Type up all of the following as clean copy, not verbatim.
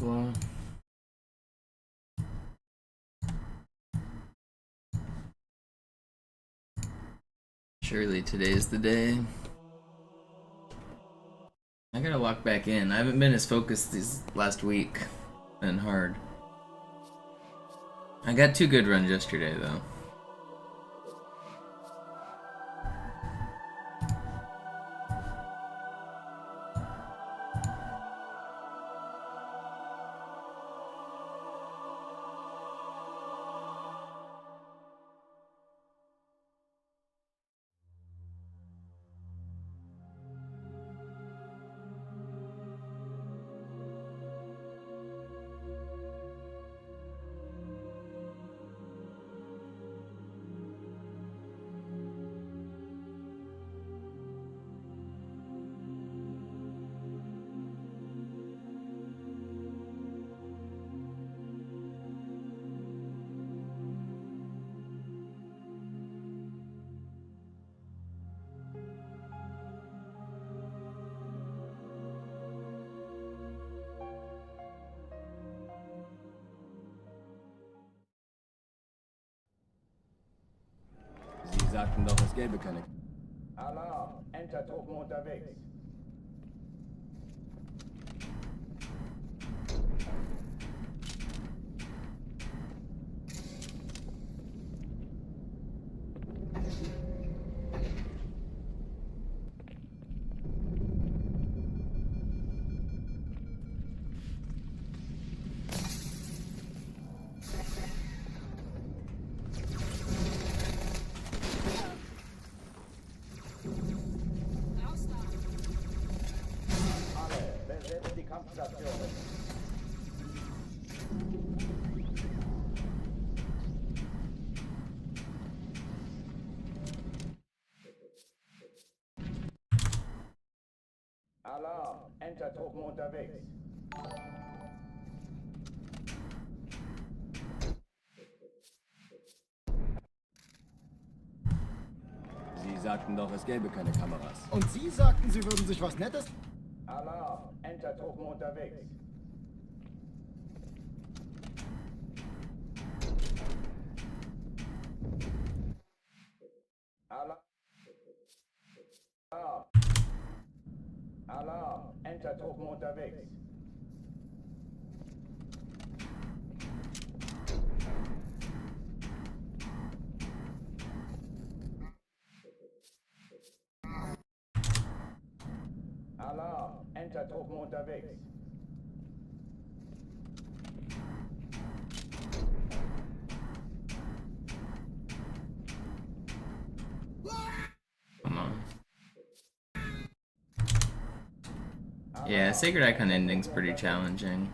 Well, surely today's the day. I gotta walk back in. I haven't been as focused this last week. Been hard. I got 2 good runs yesterday though. Sie sagten doch, es gäbe keine... Alarm! Enter-Truppen unterwegs. Besetzt die Kampfstationen. Alarm! Enter-Truppen unterwegs. Sie sagten doch, es gäbe keine Kameras. Und Sie sagten, Sie würden sich was Nettes... Alarm! Enter-Truppen unterwegs. Alarm! Alarm! Enter-Truppen unterwegs. Alarm! Enter-Truppen unterwegs. Come on. Yeah, Sacred Icon ending's pretty challenging.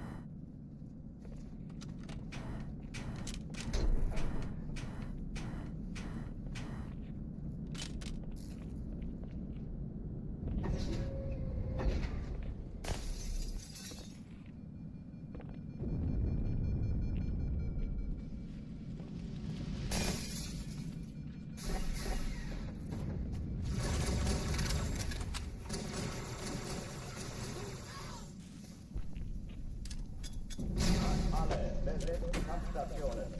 Besetzt die Kampfstationen.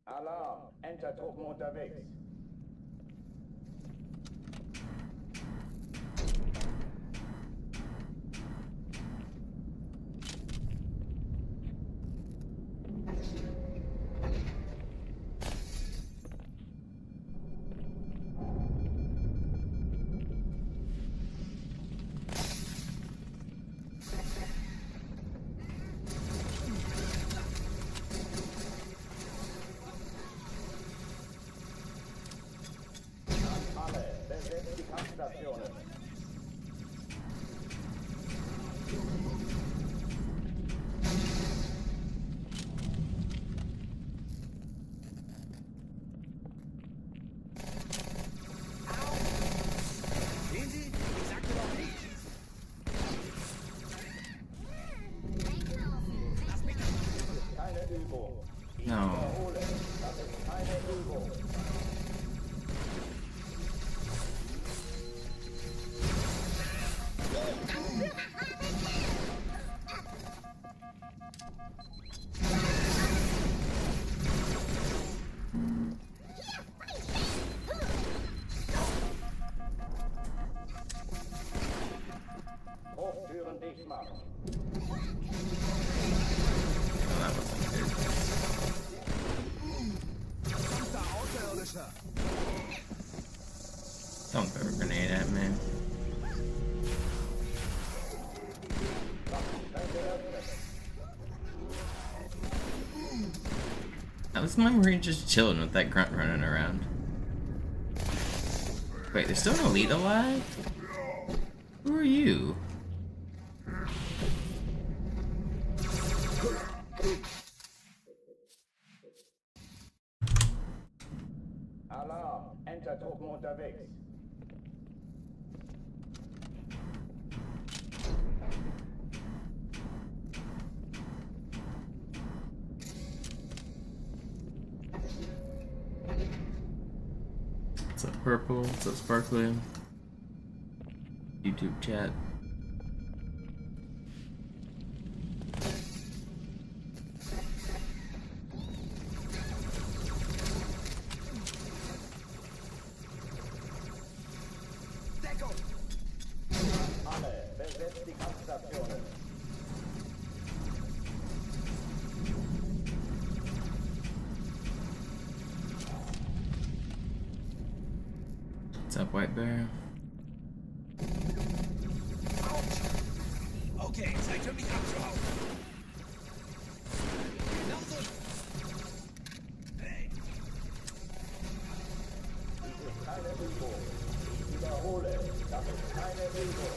Alarm! Enter-Truppen unterwegs. machen. Oh, that wasn't good. Don't throw a grenade at me. That was my where just chilling with that grunt running around. Wait, there's still an elite alive? Who are you? Alarm, Enter-Truppen unterwegs. What's up, Purple? What's up, Sparkly? YouTube chat. Alle, besetzt die Kampfstationen. What's up, White Bear? Okay, Zeit für mich abzuhauen. Genau so. Hey. Dies ist keine Übung. Ich wiederhole, das ist keine Übung.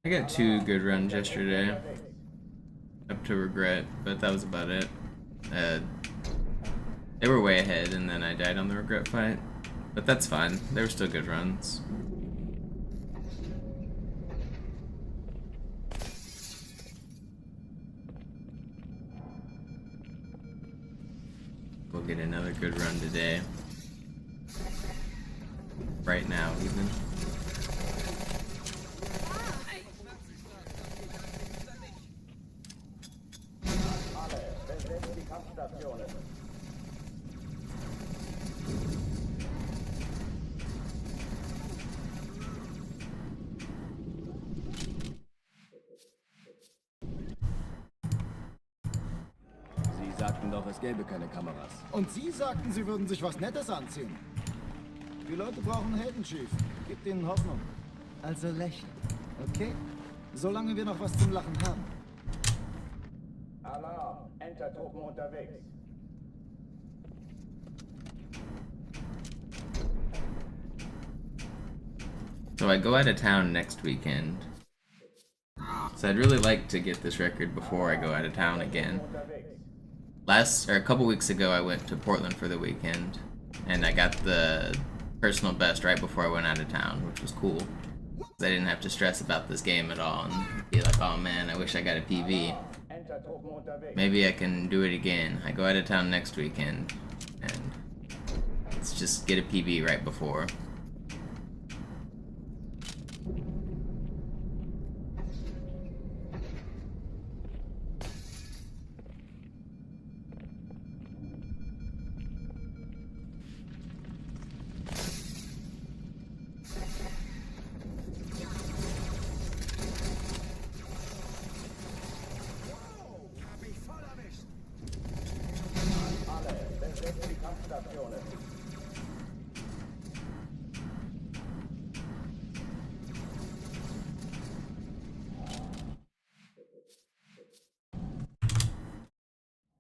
I got 2 good runs yesterday. Up to regret, but that was about it. They were way ahead, and then I died on the regret fight. But that's fine. They were still good runs. We'll get another good run today. Right now, even. Alle, besetzt die Kampfstationen. Sie sagten doch, es gäbe keine Kameras. Und Sie sagten, Sie würden sich was Nettes anziehen. Die Leute brauchen Helden, Chief. Gib ihnen Hoffnung. Also lächeln, okay? Solange wir noch was zum Lachen haben. Alarm, Enter-Truppen unterwegs. So I go out of town next weekend. So I'd really like to get this record before I go out of town again. A couple weeks ago I went to Portland for the weekend, and I got the personal best right before I went out of town, which was cool. I didn't have to stress about this game at all and be like, oh man, I wish I got a PV. Enter-Truppen unterwegs. Maybe I can do it again. I go out of town next weekend, and let's just get a PV right before. Alle, besetzt die Kampfstationen.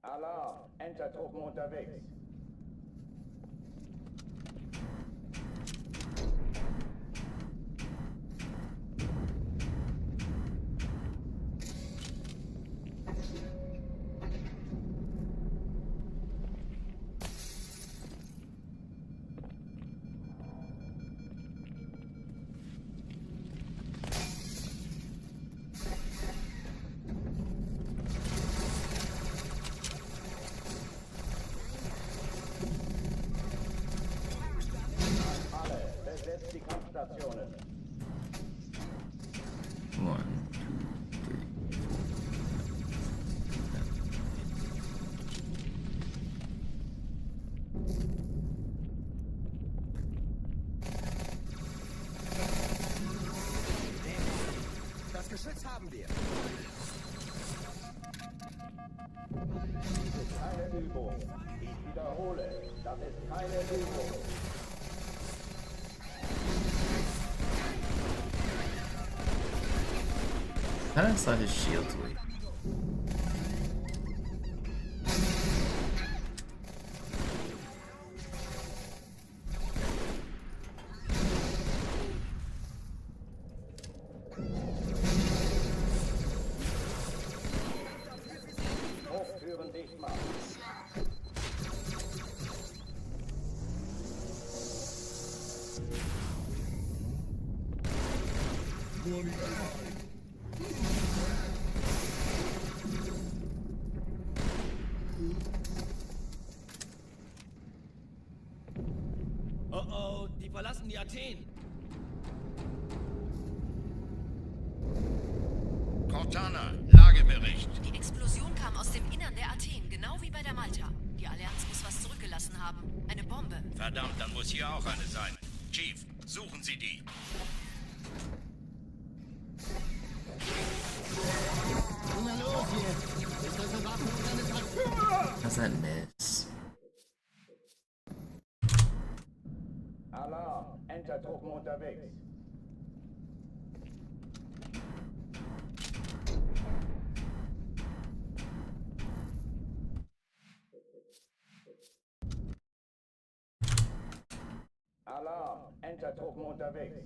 Alarm, Enter-Truppen unterwegs. Übung. Ich wiederhole, das ist keine Übung. I thought I saw his shields weak. Hochtüren dicht machen. Oh oh, die verlassen die Athen. Cortana, Lagebericht. Die Explosion kam aus dem Innern der Athen, genau wie bei der Malta. Die Allianz muss was zurückgelassen haben. Eine Bombe. Verdammt, dann muss hier auch eine sein. Chief, suchen Sie die. Na los hier! Ist das Bewaffnung deines Vertrauens? How's that miss? Alarm, Entertruppen unterwegs. Alarm, Entertruppen unterwegs.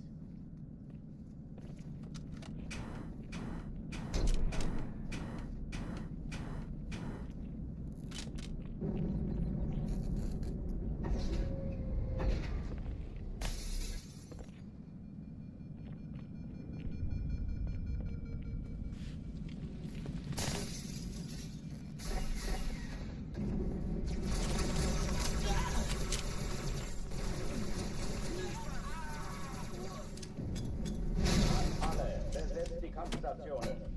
Alle, besetzt die Kampfstationen.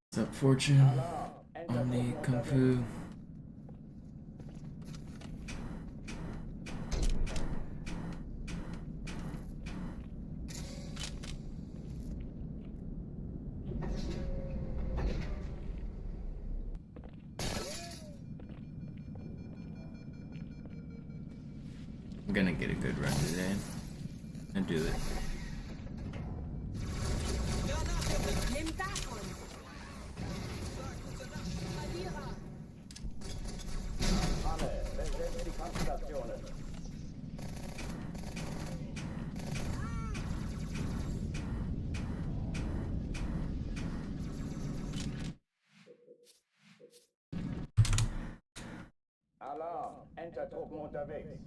What's up, Fortune? Alarm, Omni, Entertruppen Kung unterwegs. Fu. I'm gonna get a good run today and do it. Alle, besetzt die Kampfstationen. Alarm, Entertruppen unterwegs.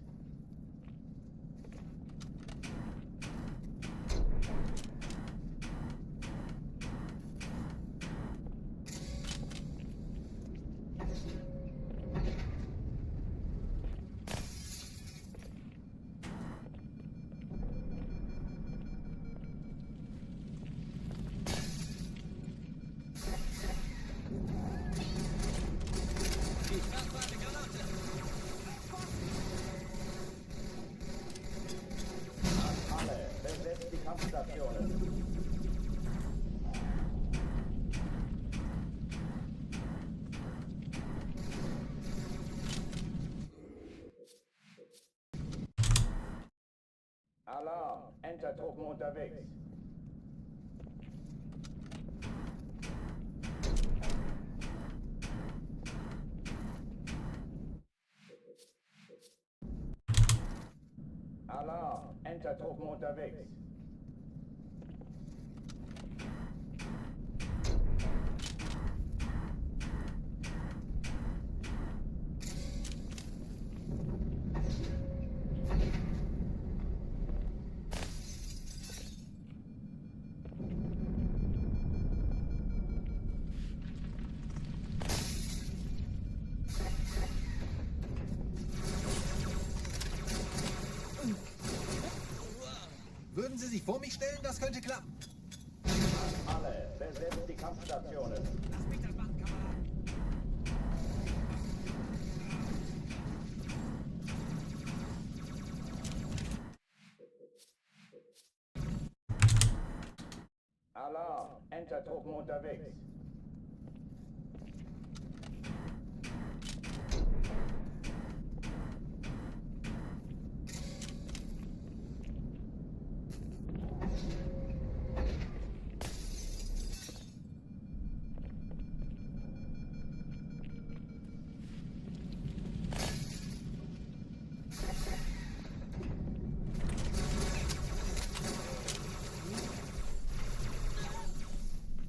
Alle, besetzt die Kampfstationen. Alarm, Entertruppen unterwegs. Alarm, Entertruppen unterwegs. Würden Sie sich vor mich stellen? Das könnte klappen. Alle, besetzt die Kampfstationen. Lass mich das machen, Kamerad. Alarm! Enter-Truppen unterwegs.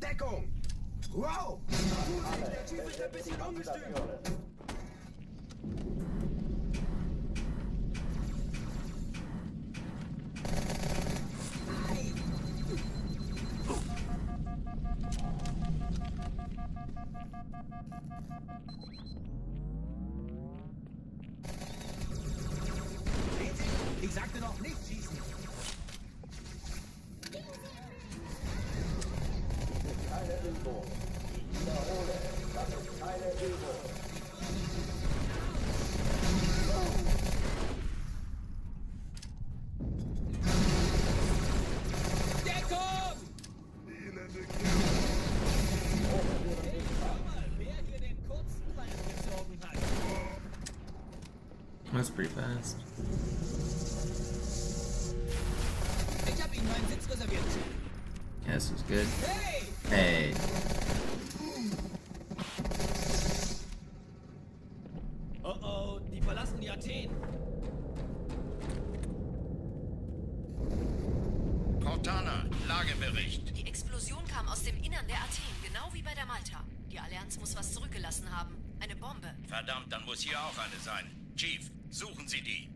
Deckung! Wow! Vorsicht, der Chief ist ein bisschen ungestüm! Sehen Sie? Ich sagte noch nicht schießen! Keine Übung. Ich wiederhole, das ist keine Übung. Deckung! Wer hier den kurzen Bein gezogen hat. That's pretty fast. Ich hab Ihnen meinen Sitz reserviert. Yeah, this was good. Hey! Hey. Oh oh, die verlassen die Athen. Cortana, Lagebericht. Die Explosion kam aus dem Innern der Athen, genau wie bei der Malta. Die Allianz muss was zurückgelassen haben. Eine Bombe. Verdammt, dann muss hier auch eine sein. Chief, suchen Sie die.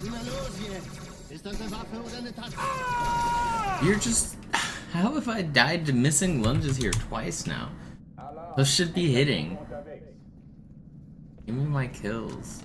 Na los jetzt! Ist das eine Waffe oder eine Tasche? You're just... How have I died to missing lunges here twice now? Those should be hitting. Unterwegs. Give me my kills.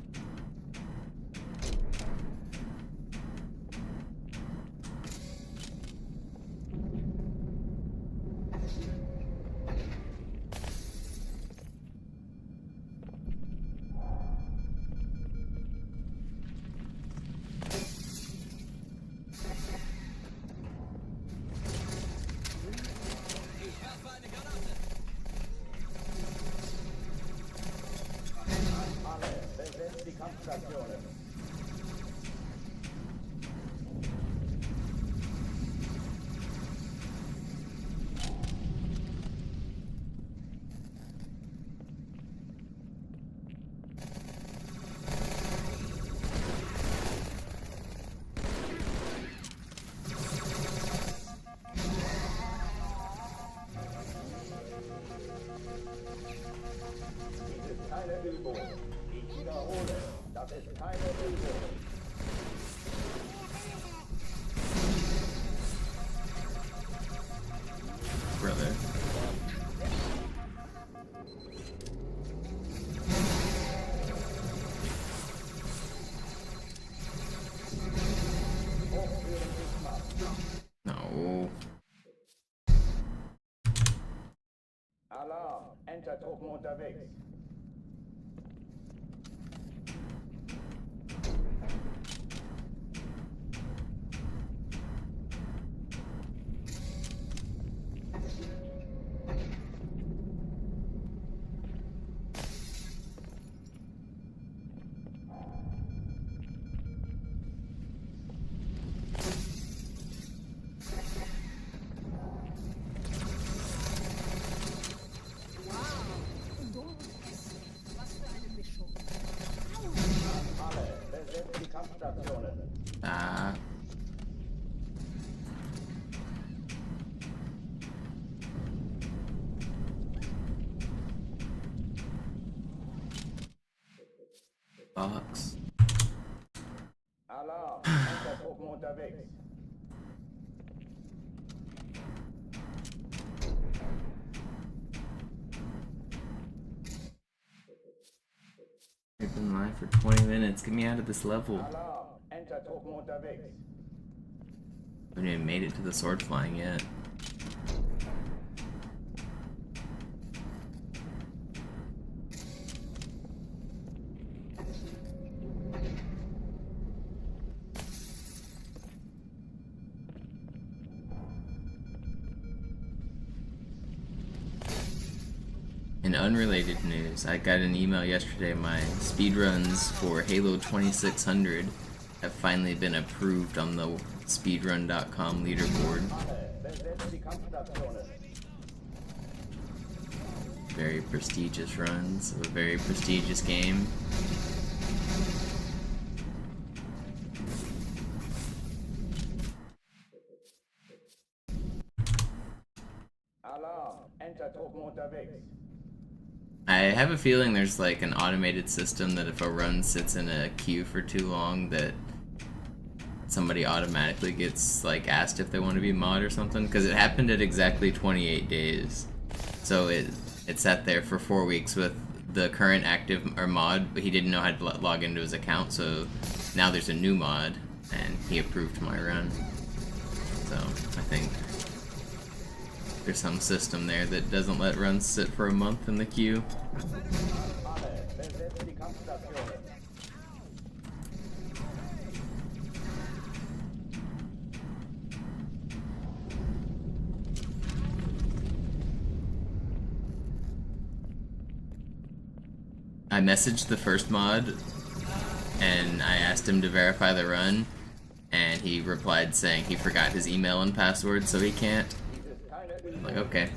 Ich werfe eine Granate. Alle, besetzt die Kampfstationen. Dies ist keine Übung. Ich wiederhole, das ist keine Übung. Brother. No. Alarm! Enter-Truppen unterwegs. Alle, besetzt die Kampfstationen. Ah. Box. Alarm! Enter-Truppen unterwegs. I've been live for 20 minutes. Get me out of this level. Alarm! Enter-Truppen unterwegs. I haven't even made it to the sword flying yet. In unrelated news, I got an email yesterday. My speedruns for Halo 2600 have finally been approved on the speedrun.com leaderboard. Besetzt die Kampfstationen. Very prestigious runs of a very prestigious game. Alarm. Enter-Truppen unterwegs. I have a feeling there's like an automated system that if a run sits in a queue for too long that somebody automatically gets like asked if they want to be mod or something, because it happened at exactly 28 days. So it sat there for 4 weeks with the current active or mod, but he didn't know how to log into his account, so now there's a new mod and he approved my run. So I think there's some system there that doesn't let runs sit for a month in the queue. Alle, besetzt die Kampfstationen. I messaged the first mod and I asked him to verify the run, and he replied saying he forgot his email and password, so he can't. I'm like, okay,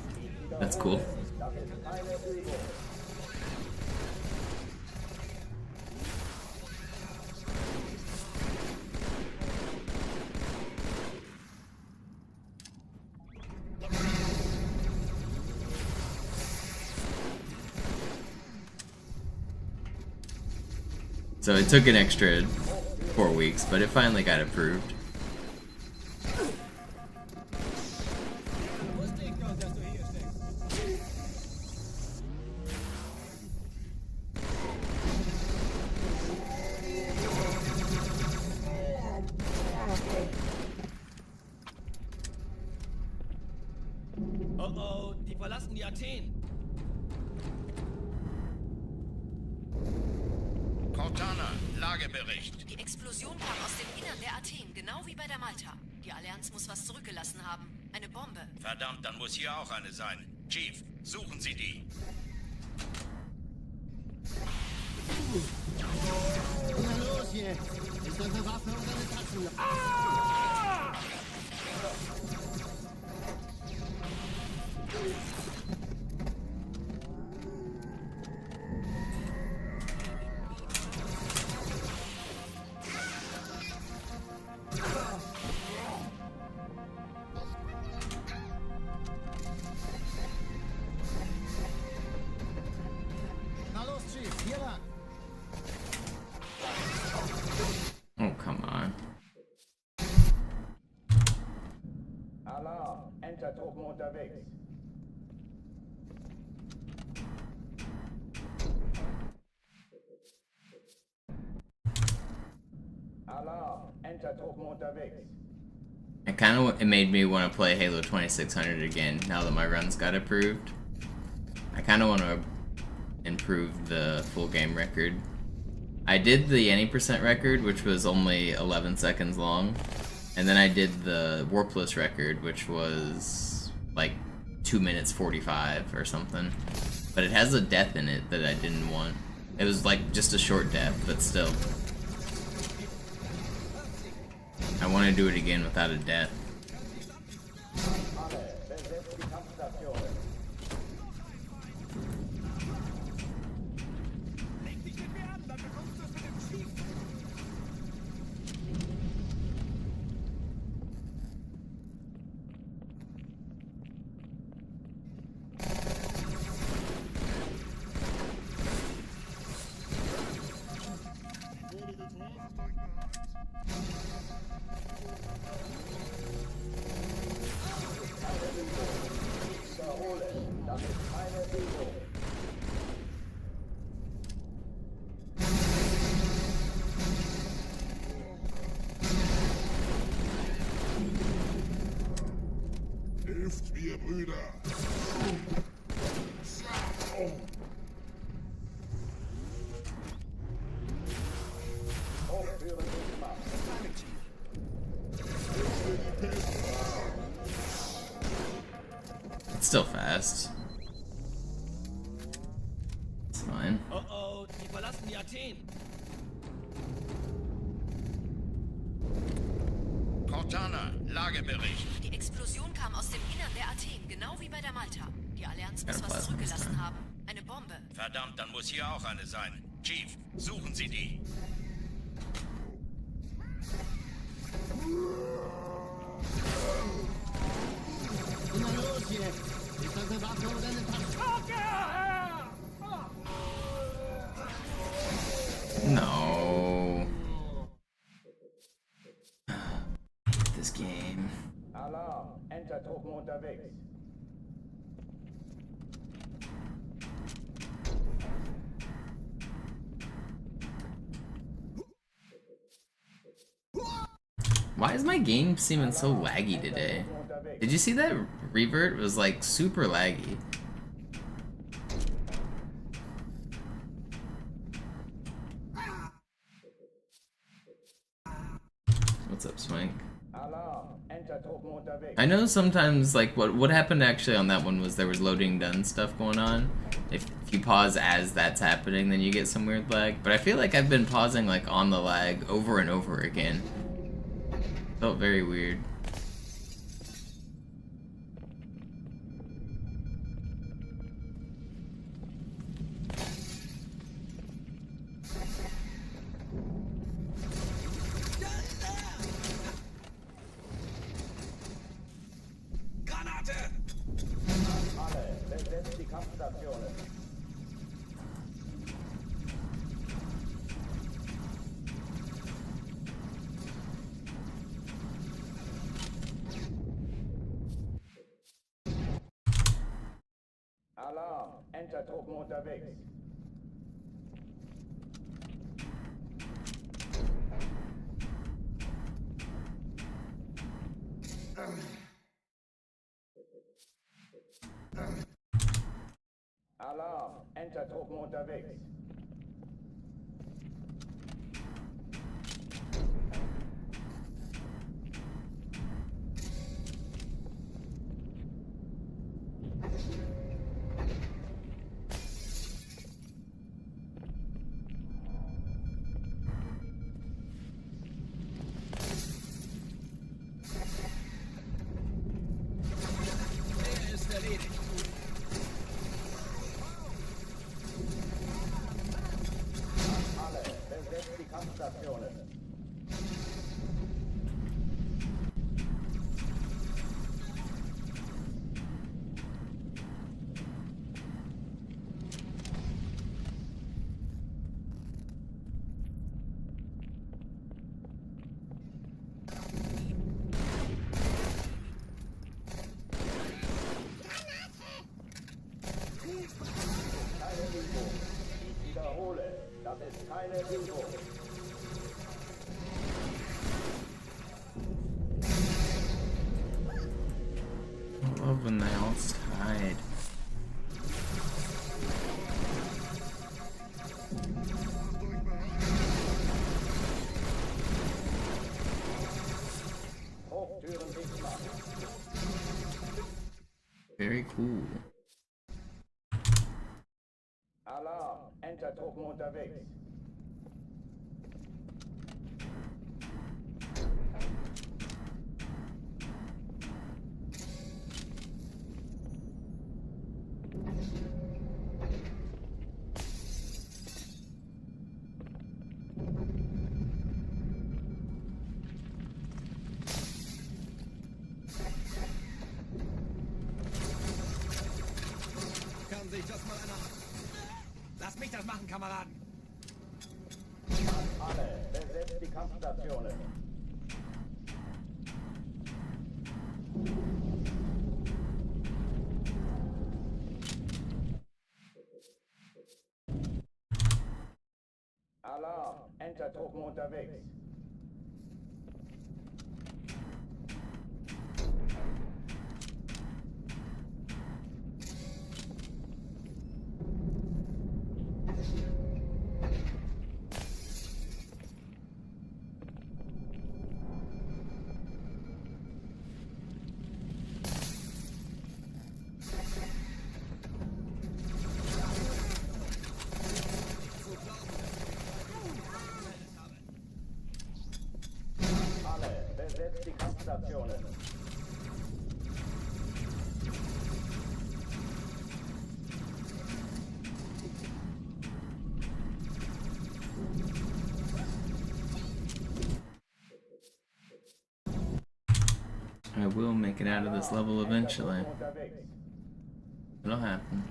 that's cool. Das ist keine Übung. So it took an extra 4 weeks, but it finally got approved. Oh oh, die verlassen die Athen. Cortana, Lagebericht. Die Explosion kam aus dem Innern der Athen, genau wie bei der Malta. Die Allianz muss was zurückgelassen haben. Eine Bombe. Verdammt, dann muss hier auch eine sein. Chief, suchen Sie die. Na los jetzt! Ist das eine Waffe oder eine Taschenlampe? Na los, Chief, hier lang! Oh, come on. Alarm. Enter-Truppen unterwegs. Alarm. Enter-Truppen unterwegs. It made me want to play Halo 2600 again now that my runs got approved. I kind of want to improve the full game record. I did the any percent record, which was only 11 seconds long, and then I did the warpless record, which was like 2 minutes 45 or something. But it has a death in it that I didn't want. It was like just a short death, but still. I want to do it again without a death. Alle, besetzt die Kampfstationen. Wiederhole, das ist keine Übung. Hilft mir, Brüder! Hochführen ist Macht. It's still fast. It's fine. Oh oh, die verlassen die Athen. Cortana, Lagebericht. Die Explosion kam aus dem Innern der Athen, genau wie bei der Malta. Die Allianz muss was zurückgelassen haben. Eine Bombe. Verdammt, dann muss hier auch eine sein. Chief, suchen Sie die. Na los jetzt! Ist das eine Waffe oder eine Tasche? No. This game. Alarm! Enter-Truppen unterwegs. Why is my game seeming so laggy today? Did you see that revert was like super laggy? What's up, Swank? Alarm! Enter-Truppen unterwegs. I know sometimes like what happened actually on that one was there was loading done stuff going on. If you pause as that's happening, then you get some weird lag. But I feel like I've been pausing like on the lag over and over again. Felt very weird. Granate! Alle, besetzt die Kampfstationen. Alarm! Enter-Truppen unterwegs. Alarm! Enter-Truppen unterwegs. Der ist erledigt. Alle, besetzt die Kampfstationen. Keine Übung. Ich wiederhole, das ist keine Übung. I love when they all tied. Hochtüren dicht machen. Very cool. Alarm! Enter-Truppen unterwegs. Kann sich das mal einer... Lass mich das machen, Kameraden. Alle, besetzt die Kampfstationen. Alarm! Enter-Truppen unterwegs. Kampfstationen. I will make it out of this level eventually. Unterwegs. It'll happen.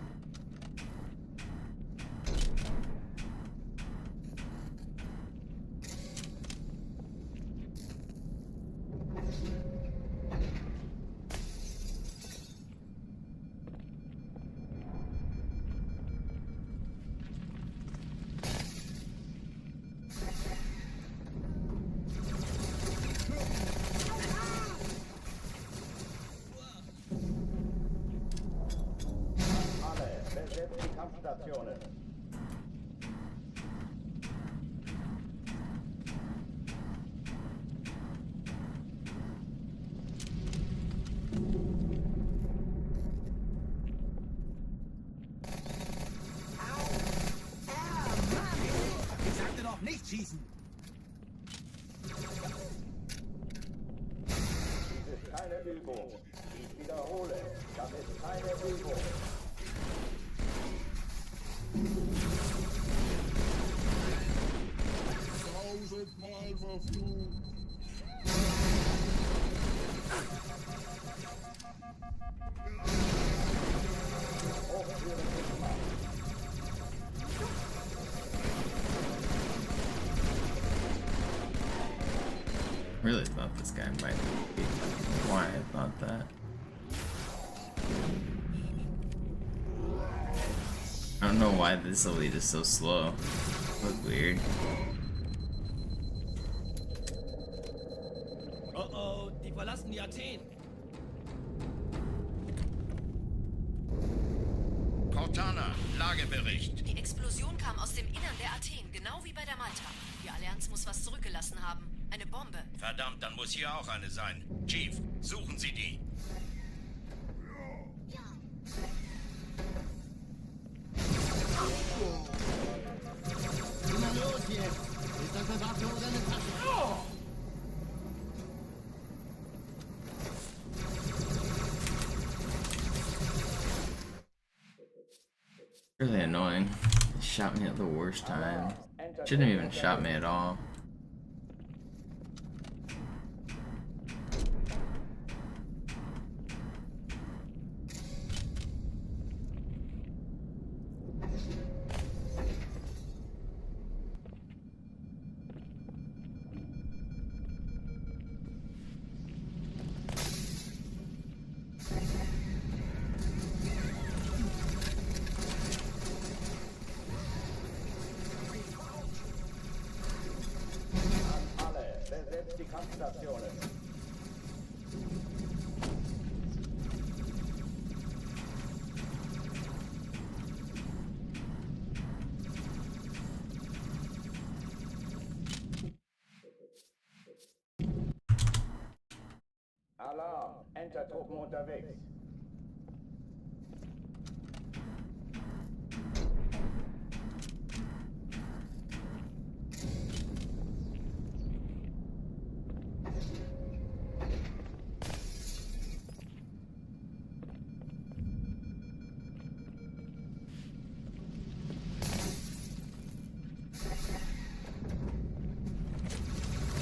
Alle, besetzt die Kampfstationen. Ich sagte doch nicht schießen. Dies ist keine Übung. Ich wiederhole, das ist keine Übung. Really thought this guy might be why I thought that. I don't know why this elite is so slow. Look weird. Oh oh, die verlassen die Athen. Cortana, Lagebericht. Die Explosion kam aus dem Innern der Athen, genau wie bei der Malta. Die Allianz muss was zurückgelassen haben. Eine Bombe. Verdammt, dann muss hier auch eine sein. Chief, suchen Sie die. Na los jetzt! Ist das eine Waffe oder eine Tasche? Really annoying. He shot me at the worst time. Shouldn't have even shot me at all. Alle, besetzt die Kampfstationen. Alarm, Entertruppen unterwegs.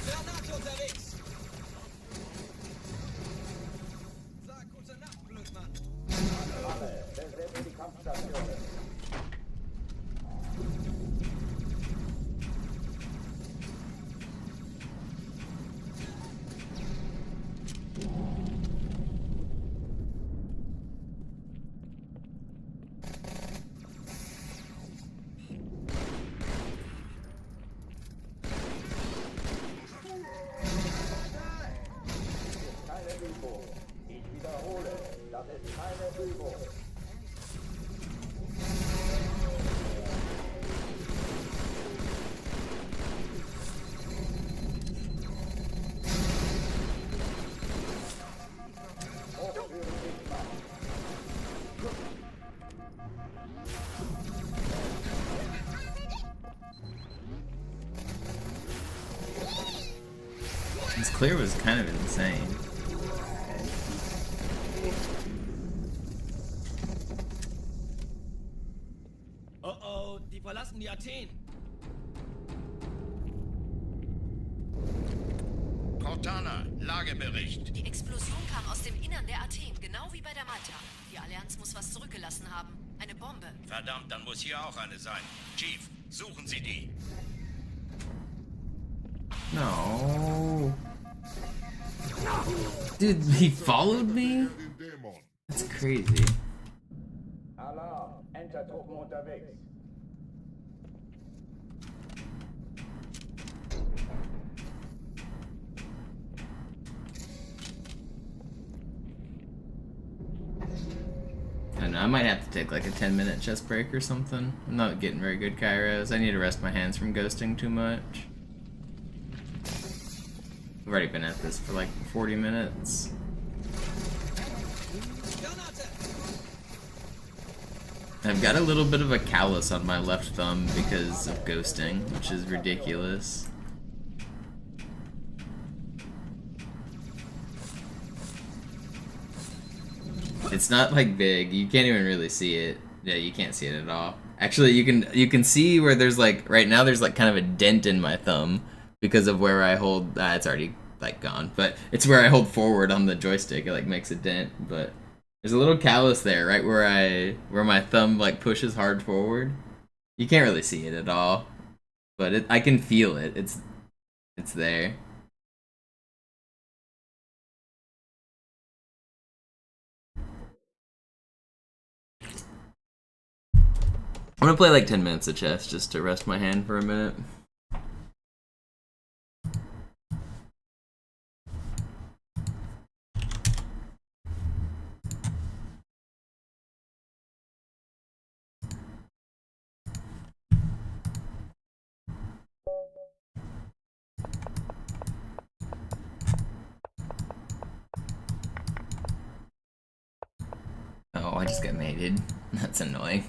Granate unterwegs. Sag gute Nacht, Blödmann. Alle, besetzt die Kampfstationen. Keine Übung. Ich wiederhole, das ist keine Übung. Hochführen sichtbar. This clear was kind of insane. Oh oh, die verlassen die Athen. Cortana, Lagebericht. Die Explosion kam aus dem Innern der Athen, genau wie bei der Malta. Die Allianz muss was zurückgelassen haben. Eine Bombe. Verdammt, dann muss hier auch eine sein. Chief, suchen Sie die. No. Dude, he followed me? That's crazy. Alarm. Enter-Truppen unterwegs. I don't know, I might have to take like a 10-minute chest break or something. I'm not getting very good Kairos. I need to rest my hands from ghosting too much. I've already been at this for like 40 minutes. I've got a little bit of a callus on my left thumb because of ghosting, which is ridiculous. It's not like big. You can't even really see it. Yeah, you can't see it at all. Actually, you can see where there's like right now there's like kind of a dent in my thumb because of where I hold. It's already like gone, but it's where I hold forward on the joystick. It like makes a dent, but there's a little callus there, right where my thumb like pushes hard forward. You can't really see it at all, but I can feel it. It's there. I'm gonna play like 10 minutes of chess just to rest my hand for a minute. Oh, I just got mated. That's annoying.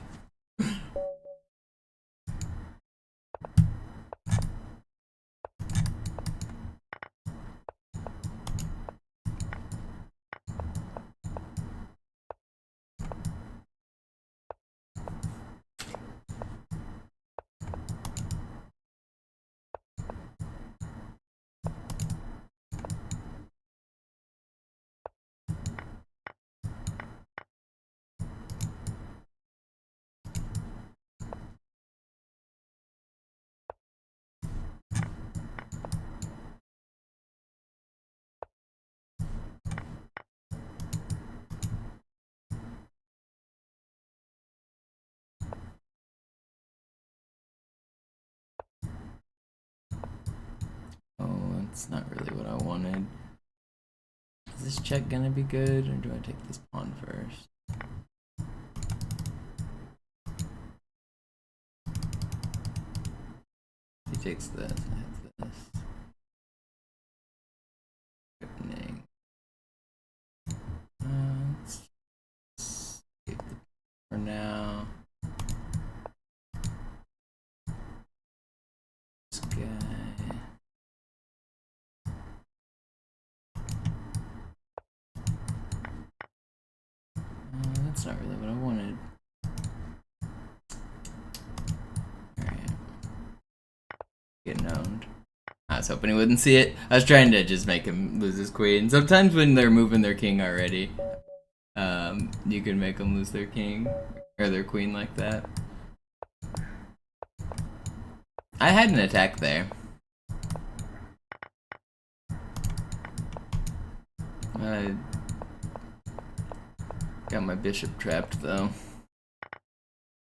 Oh, that's not really what I wanted. Is this check gonna be good, or do I take this pawn first? He takes this, I have this. Opening. Let's save the for now. This guy. That's not really what I wanted. Alright. Getting owned. I was hoping he wouldn't see it. I was trying to just make him lose his queen. Sometimes when they're moving their king already, you can make them lose their king or their queen like that. I had an attack there. I got my bishop trapped though.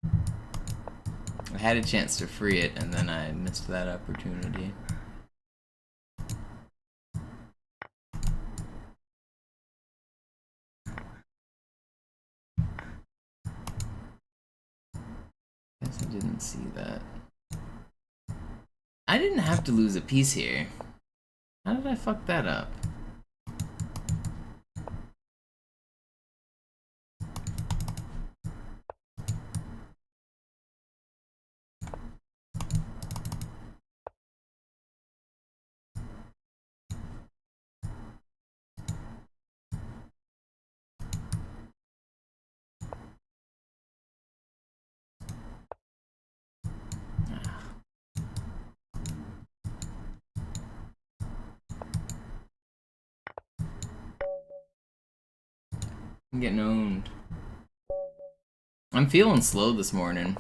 I had a chance to free it and then I missed that opportunity. Guess I didn't see that. I didn't have to lose a piece here. How did I fuck that up? I'm getting owned. I'm feeling slow this morning.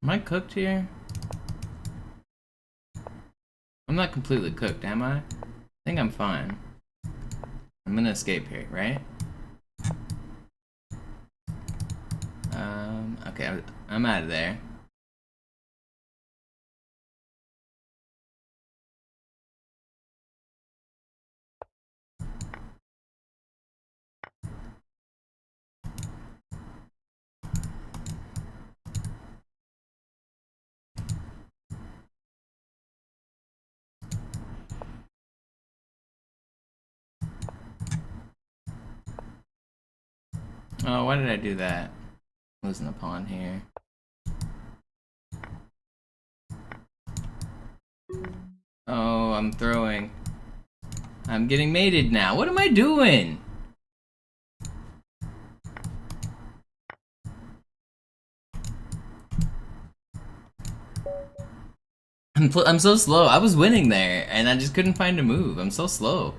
Am I cooked here? I'm not completely cooked, am I? I think I'm fine. I'm gonna escape here, right? Okay, I'm out of there. Oh, why did I do that? Losing the pawn here. Oh, I'm throwing. I'm getting mated now. What am I doing? I'm so slow. I was winning there, and I just couldn't find a move. I'm so slow.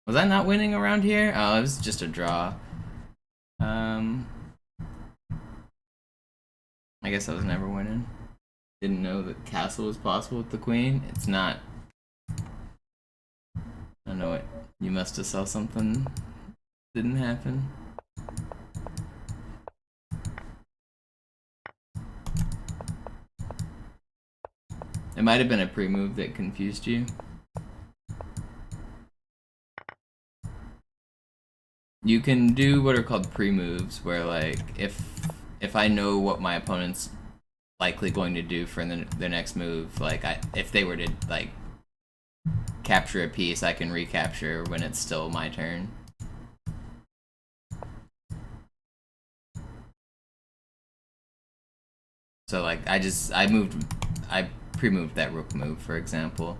Was I not winning around here? Oh, it was just a draw. I guess I was never winning. Didn't know that castle was possible with the queen. It's not. I don't know what. You must have saw something. Didn't happen. It might have been a pre-move that confused you. You can do what are called pre-moves, where like if I know what my opponent's likely going to do for their next move, like if they were to like capture a piece, I can recapture when it's still my turn. So like I pre-moved that rook move, for example.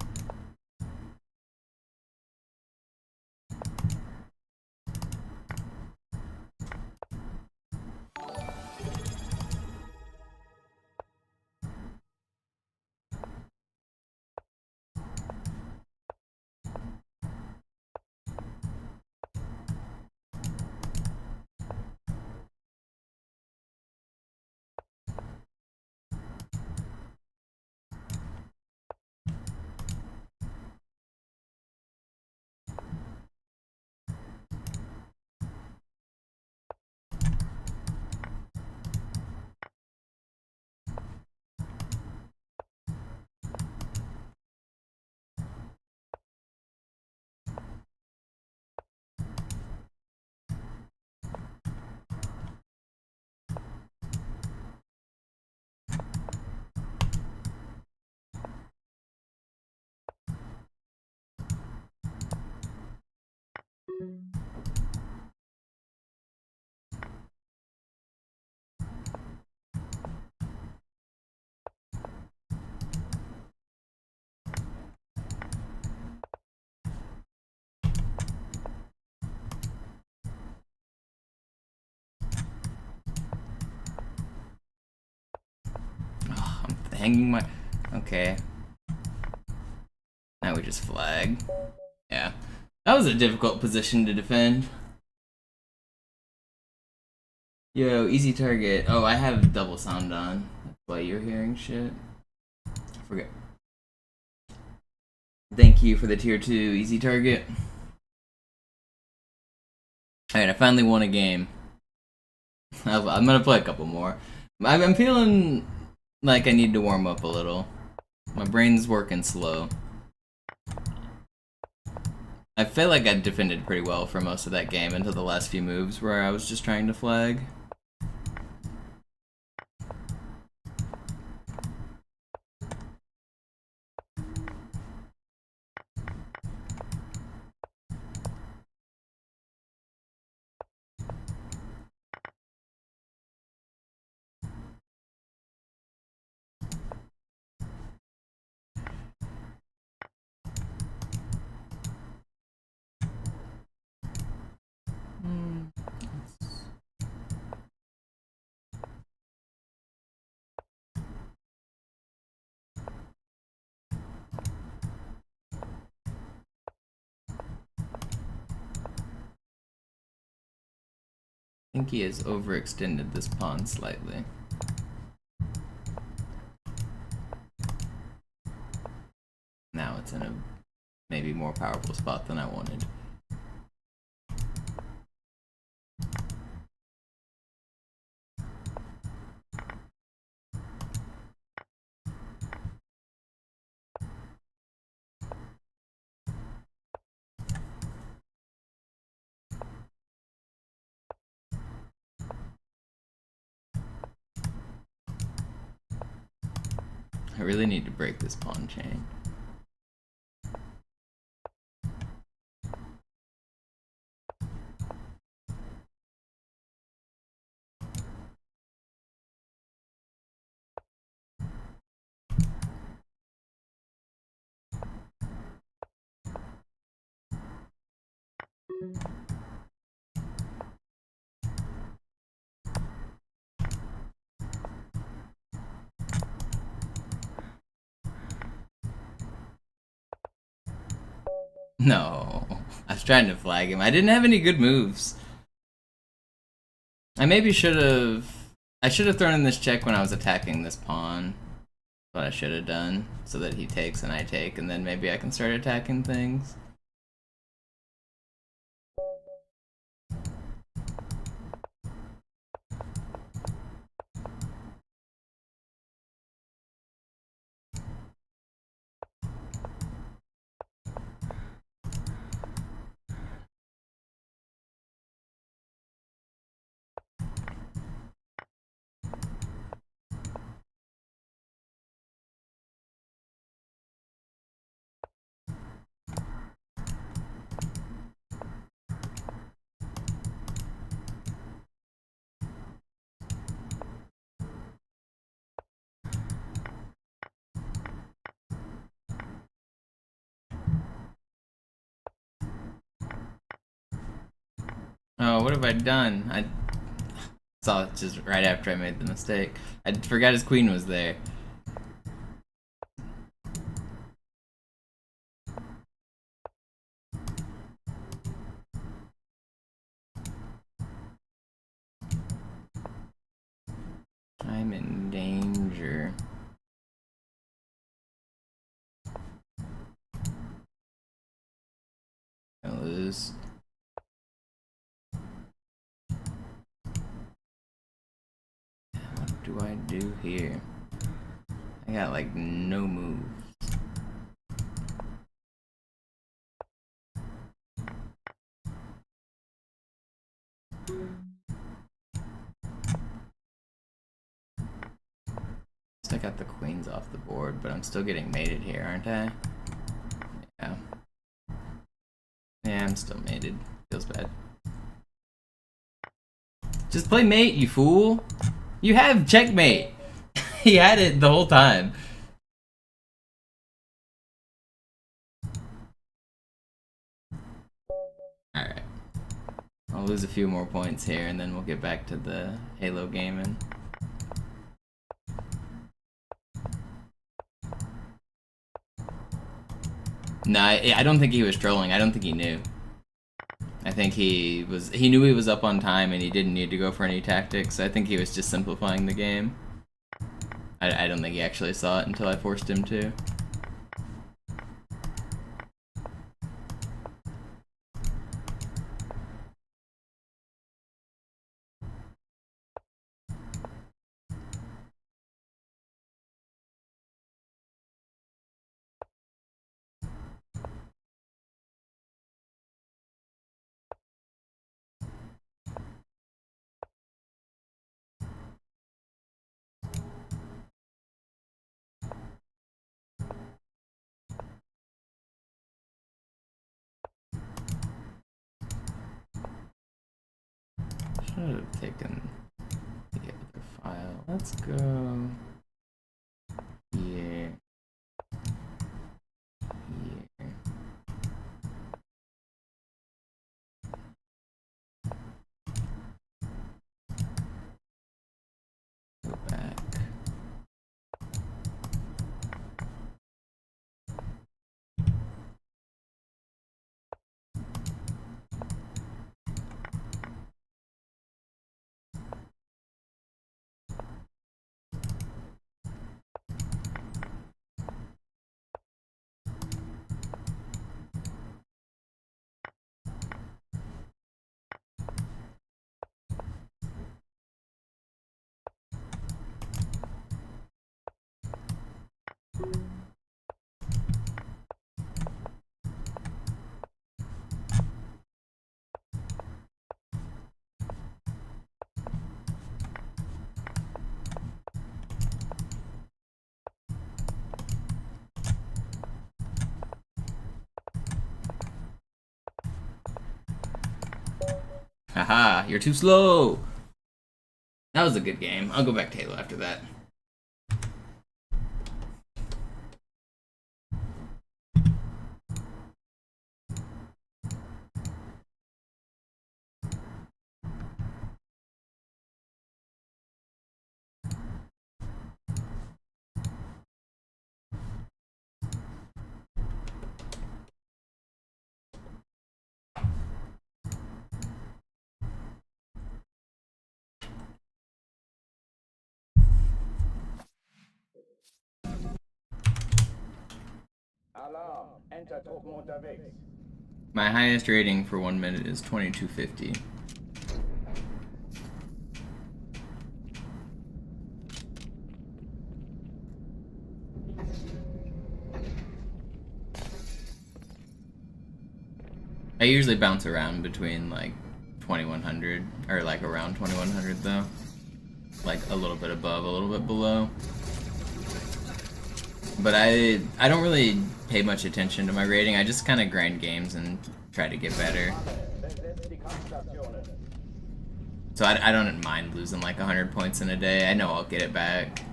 Oh, I'm hanging my... Okay. Now we just flag. Yeah. That was a difficult position to defend. Yo, easy target. Oh, I have double sound on. That's why you're hearing shit. I forget. Thank you for the tier 2 easy target. Alright, I finally won a game. I'm gonna play a couple more. I'm feeling like I need to warm up a little. My brain's working slow. I feel like I defended pretty well for most of that game until the last few moves where I was just trying to flag. I think he has overextended this pawn slightly. Now it's in a maybe more powerful spot than I wanted. I really need to break this pawn chain. No, I was trying to flag him. I didn't have any good moves. I maybe should have... I should have thrown in this check when I was attacking this pawn. What I should have done, so that he takes and I take, and then maybe I can start attacking things. Oh, what have I done? I saw it just right after I made the mistake. I forgot his queen was there. I'm in danger. Gonna lose. What do I do here? I got like no moves. I got the queens off the board, but I'm still getting mated here, aren't I? Yeah. Yeah, I'm still mated. Feels bad. Just play mate, you fool! You have checkmate! He had it the whole time. Alright. I'll lose a few more points here, and then we'll get back to the Halo gaming. No, I don't think he was trolling. I don't think he knew. I think he knew he was up on time and he didn't need to go for any tactics. I think he was just simplifying the game. I don't think he actually saw it until I forced him to. should have taken the other file. Let's go here. Here. Go back. Haha, you're too slow! That was a good game. I'll go back to Halo after that. Alarm. Enter-Truppen unterwegs. My highest rating for 1 minute is 2250. I usually bounce around between like 2100 or like around 2100 though. Like a little bit above, a little bit below. But I don't really pay much attention to my rating. I just kind of grind games and try to get better. So I don't mind losing like 100 points in a day. I know I'll get it back.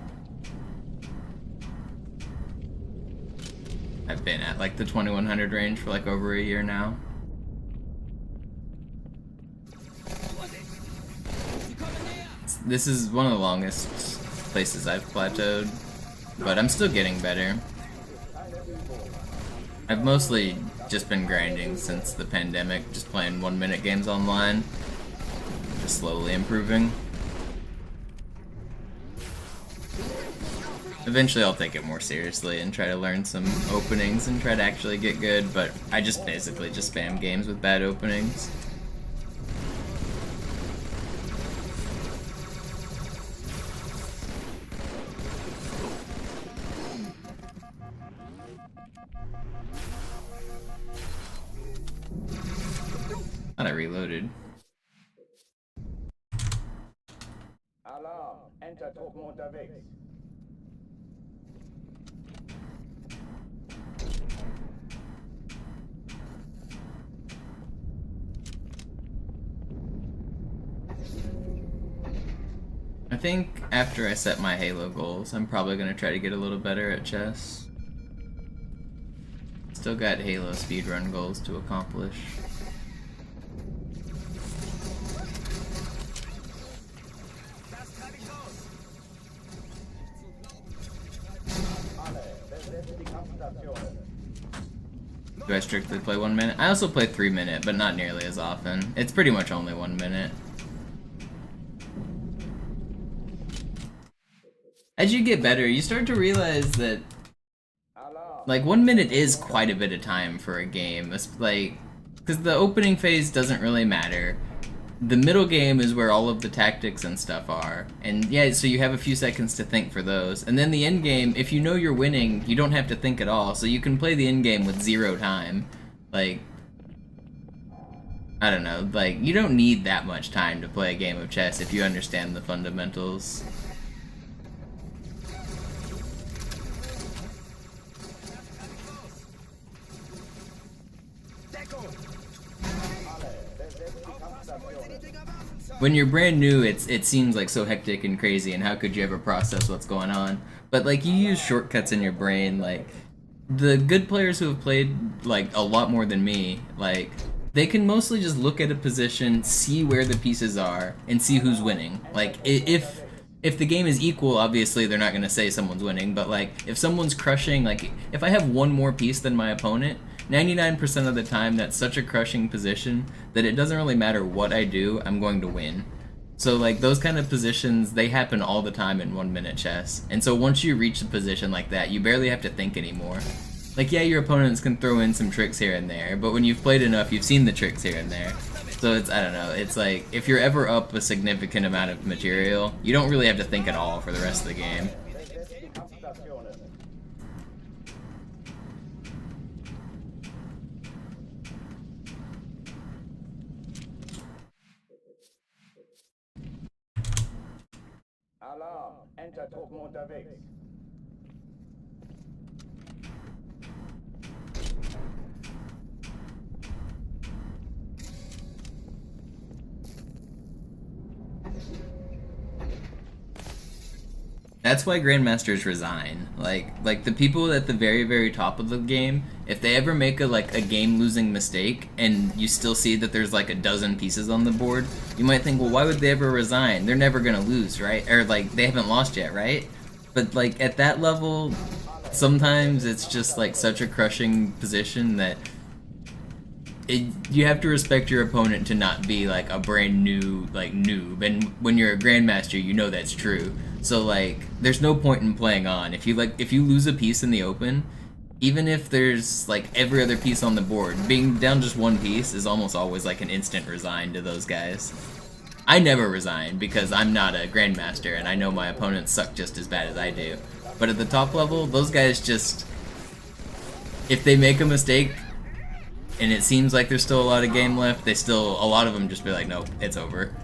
I've been at like the 2100 range for like over a year now. This is one of the longest places I've plateaued, but I'm still getting better. I've mostly just been grinding since the pandemic, just playing 1 minute games online, just slowly improving. Eventually I'll take it more seriously and try to learn some openings and try to actually get good, but I just basically just spam games with bad openings. Thought I reloaded. Alarm. Enter-Truppen unterwegs. I think after I set my Halo goals, I'm probably going to try to get a little better at chess. Still got Halo speedrun goals to accomplish. Do I strictly play 1 minute? I also play 3 minute, but not nearly as often. It's pretty much only 1 minute. As you get better, you start to realize that like 1 minute is quite a bit of time for a game. It's like, because the opening phase doesn't really matter. The middle game is where all of the tactics and stuff are. And yeah, so you have a few seconds to think for those. And then the end game, if you know you're winning, you don't have to think at all. So you can play the end game with 0 time. Like, I don't know, like, you don't need that much time to play a game of chess if you understand the fundamentals. When you're brand new, it seems like so hectic and crazy, and how could you ever process what's going on? But like, you use shortcuts in your brain. Like, the good players who have played like a lot more than me, like, they can mostly just look at a position, see where the pieces are, and see who's winning. Like, if the game is equal, obviously they're not going to say someone's winning, but like, if someone's crushing, like, if I have one more piece than my opponent, 99% of the time that's such a crushing position that it doesn't really matter what I do, I'm going to win. So like, those kind of positions, they happen all the time in 1 minute chess. And so once you reach a position like that, you barely have to think anymore. Like, yeah, your opponents can throw in some tricks here and there, but when you've played enough, you've seen the tricks here and there. So it's, I don't know, it's like, if you're ever up a significant amount of material, you don't really have to think at all for the rest of the game. Alarm, Enter-Truppen unterwegs. That's why Grandmasters resign. Like the people at the very, very top of the game, if they ever make a game-losing mistake and you still see that there's like a dozen pieces on the board, you might think, well, why would they ever resign? They're never gonna lose, right? Or like, they haven't lost yet, right? But like, at that level, sometimes it's just like such a crushing position that you have to respect your opponent to not be like a brand new like noob, and when you're a grandmaster, you know that's true. So like, there's no point in playing on. If you lose a piece in the open, even if there's like every other piece on the board, being down just one piece is almost always like an instant resign to those guys. I never resign because I'm not a grandmaster and I know my opponents suck just as bad as I do. But at the top level, those guys just, if they make a mistake and it seems like there's still a lot of game left, a lot of them just be like, nope, it's over.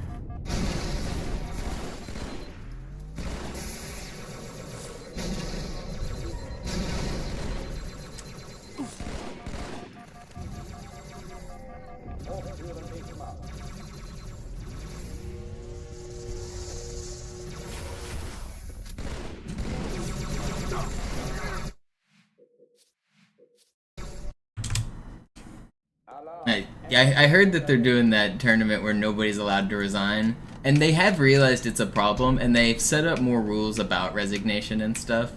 I heard that they're doing that tournament where nobody's allowed to resign, and they have realized it's a problem, and they've set up more rules about resignation and stuff,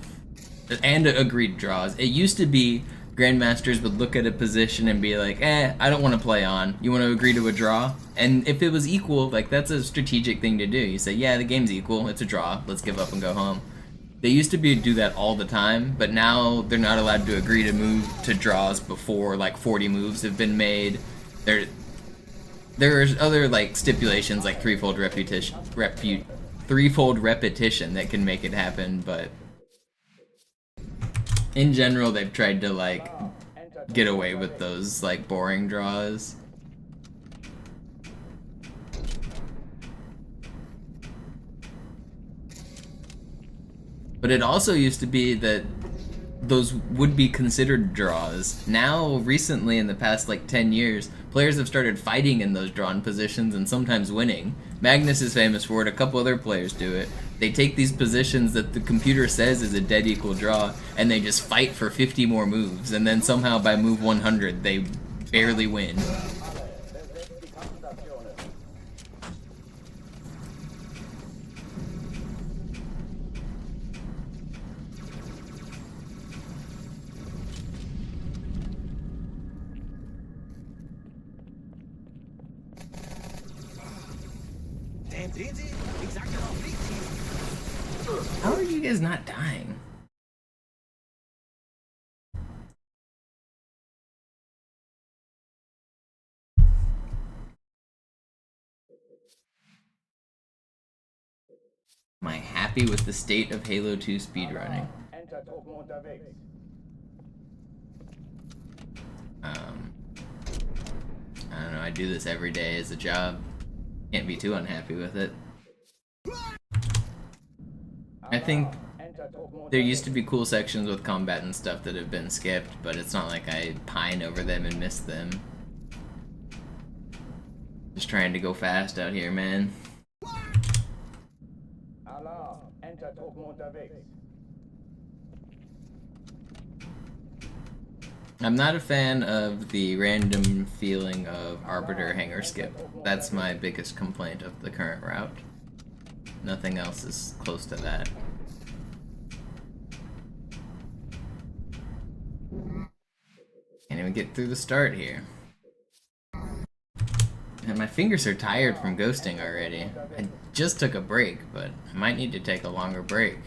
and agreed draws. It used to be grandmasters would look at a position and be like, I don't want to play on. You want to agree to a draw? And if it was equal, like, that's a strategic thing to do. You say, yeah, the game's equal, it's a draw, let's give up and go home. They used to do that all the time, but now they're not allowed to agree to move to draws before like 40 moves have been made. There's other like stipulations like threefold repetition that can make it happen, but in general they've tried to like get away with those like boring draws. But it also used to be that those would be considered draws. Now, recently, in the past like 10 years, players have started fighting in those drawn positions and sometimes winning. Magnus is famous for it, a couple other players do it. They take these positions that the computer says is a dead equal draw, and they just fight for 50 more moves, and then somehow by move 100, they barely win. How are you guys not dying? Am I happy with the state of Halo 2 speedrunning? I don't know, I do this every day as a job. Can't be too unhappy with it. I think there used to be cool sections with combat and stuff that have been skipped, but it's not like I pine over them and miss them. Just trying to go fast out here, man. Alarm! Enter-Truppen unterwegs. I'm not a fan of the random feeling of Arbiter hangar skip. That's my biggest complaint of the current route. Nothing else is close to that. Can't even get through the start here. And my fingers are tired from ghosting already. I just took a break, but I might need to take a longer break.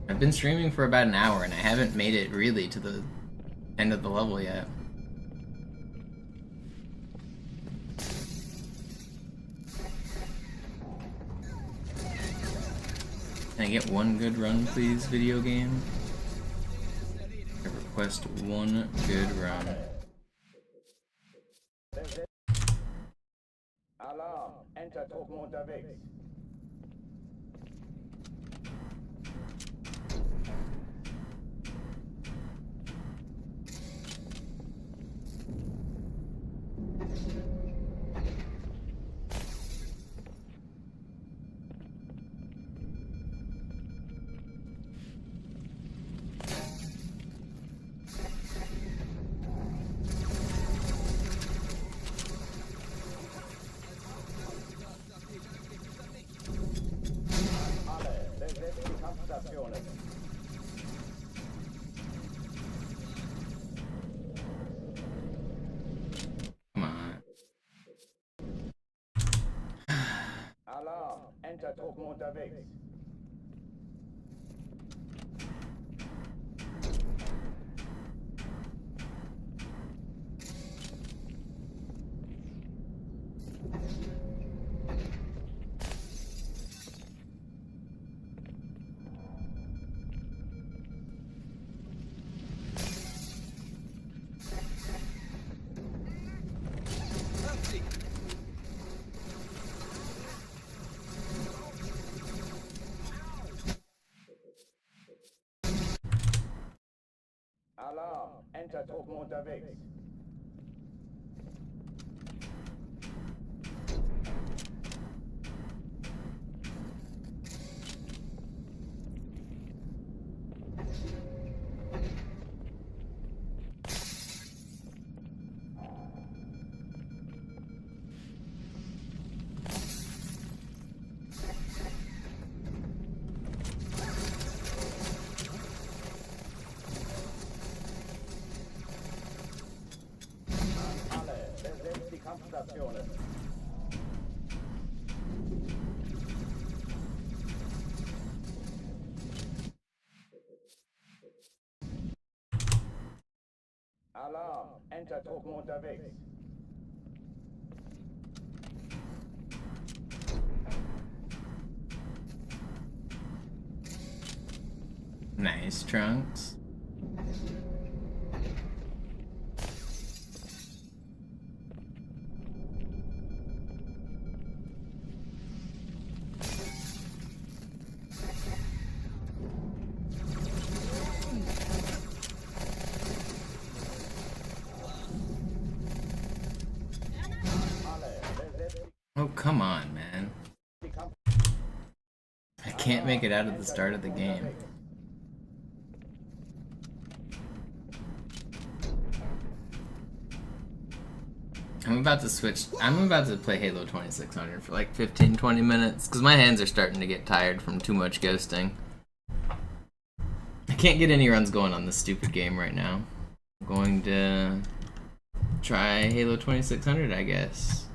I've been streaming for about an hour and I haven't made it really to the end of the level yet. Can I get one good run, please, video game? I request one good run. Alarm! Enter-Truppen unterwegs. Kampfstationen. Come on. Alarm! Enter-Truppen unterwegs. Alarm! Enter-Truppen unterwegs. Besetzt die Kampfstationen. Alarm! Enter-Truppen unterwegs. Nice, Trunks. Oh, come on, man. I can't make it out of the start of the game. I'm about to play Halo 2600 for like 15-20 minutes because my hands are starting to get tired from too much ghosting. I can't get any runs going on this stupid game right now. I'm going to try Halo 2600, I guess.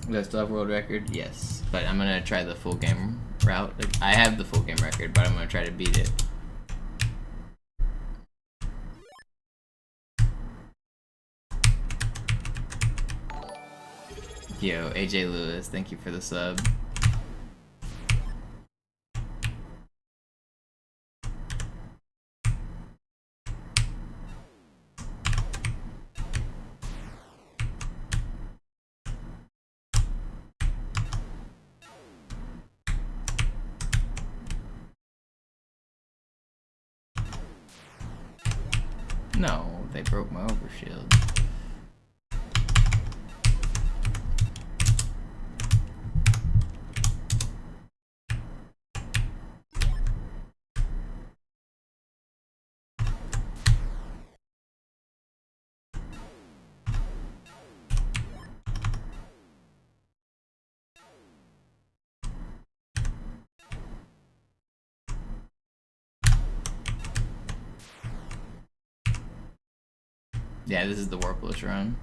Do I still have world record? Yes, but I'm gonna try the full game route. I have the full game record, but I'm gonna try to beat it. Yo, AJ Lewis, thank you for the sub. No, they broke my overshield. Yeah, this is the Warpless run.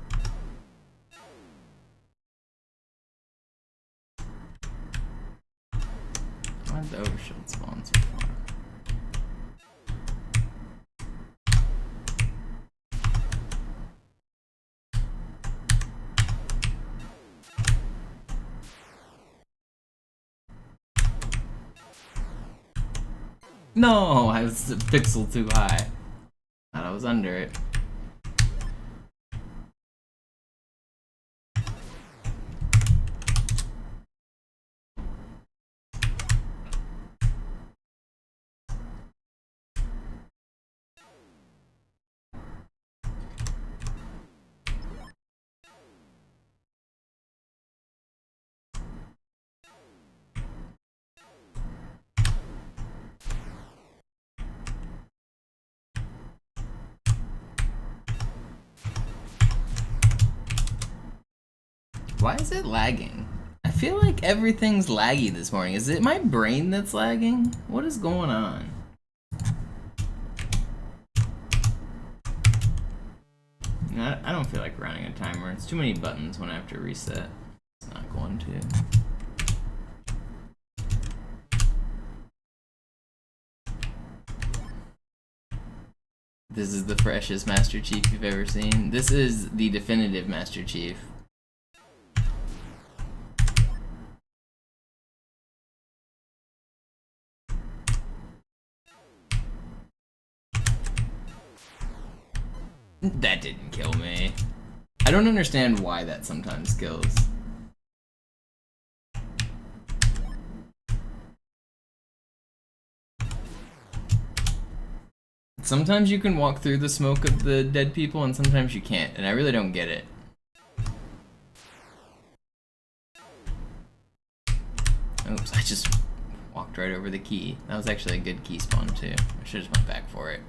Why did the overshield spawn so far? No, I was a pixel too high. Thought I was under it. Why is it lagging? I feel like everything's laggy this morning. Is it my brain that's lagging? What is going on? I don't feel like running a timer. It's too many buttons when I have to reset. It's not going to. This is the freshest Master Chief you've ever seen. This is the definitive Master Chief. That didn't kill me. I don't understand why that sometimes kills. Sometimes you can walk through the smoke of the dead people and sometimes you can't, and I really don't get it. Oops, I just walked right over the key. That was actually a good key spawn too. I should have just went back for it.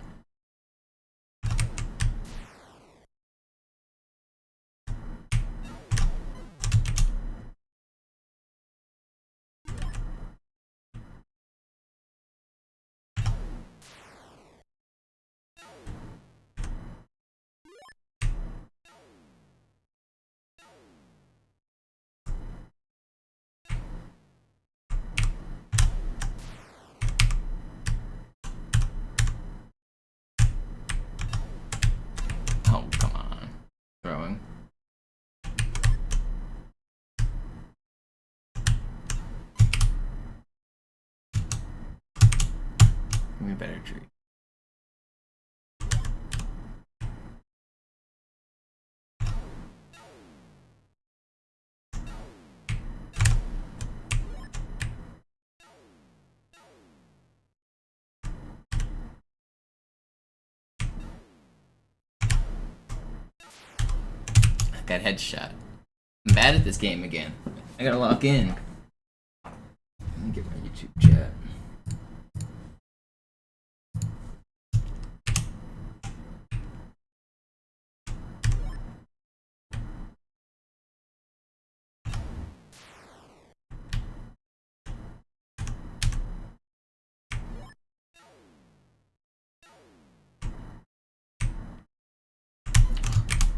Oh, come on. Throwing. Give me a better tree. Got headshot. I'm bad at this game again. I gotta lock in. Let me get my YouTube chat.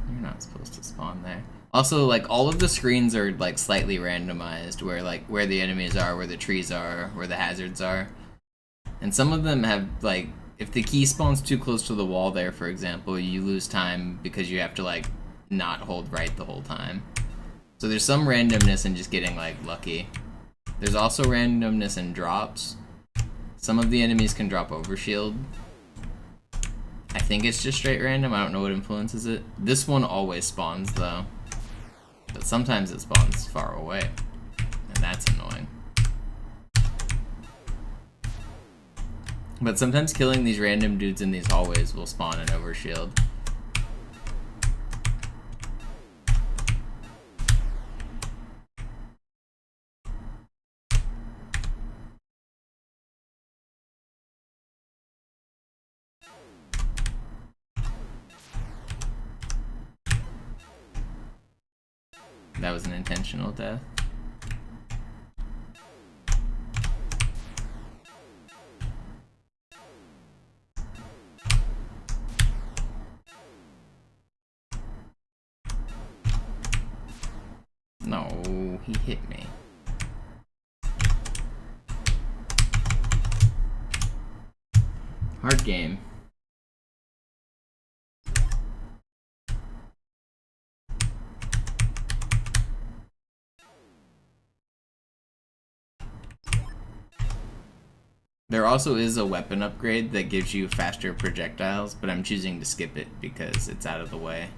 You're not supposed to spawn there. Also, like, all of the screens are like slightly randomized, where the enemies are, where the trees are, where the hazards are. And some of them have, like, if the key spawns too close to the wall there, for example, you lose time because you have to, like, not hold right the whole time. So there's some randomness in just getting like lucky. There's also randomness in drops. Some of the enemies can drop overshield. I think it's just straight random. I don't know what influences it. This one always spawns though. But sometimes it spawns far away. And that's annoying. But sometimes killing these random dudes in these hallways will spawn an overshield. That was an intentional death. No, he hit me. Hard game. There also is a weapon upgrade that gives you faster projectiles, but I'm choosing to skip it because it's out of the way.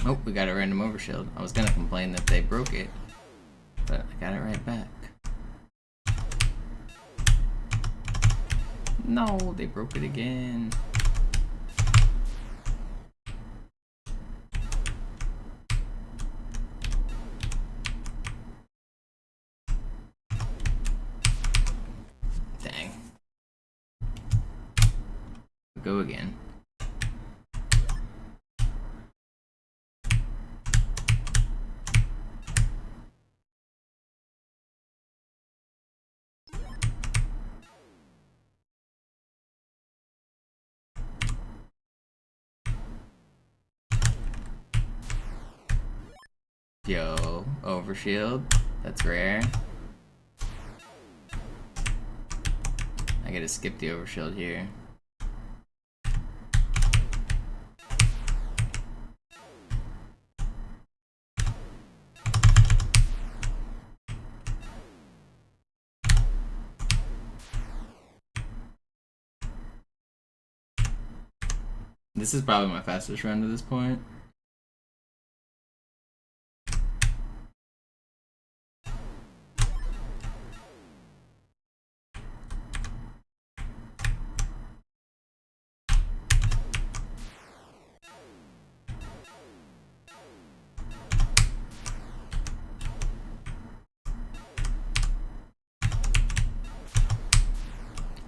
Oh, we got a random overshield. I was gonna complain that they broke it, but I got it right back. No, they broke it again. Dang. Go again. Yo, overshield. That's rare. I gotta skip the overshield here. This is probably my fastest run to this point.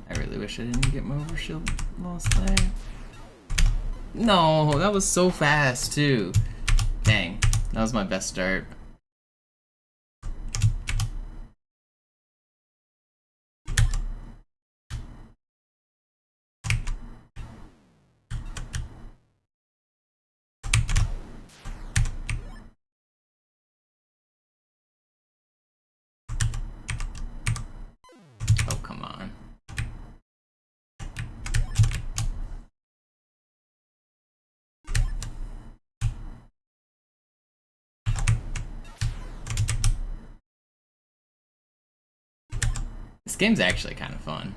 I really wish I didn't get my overshield lost there. No, that was so fast too. Dang, that was my best start. Oh, come on. This game's actually kind of fun.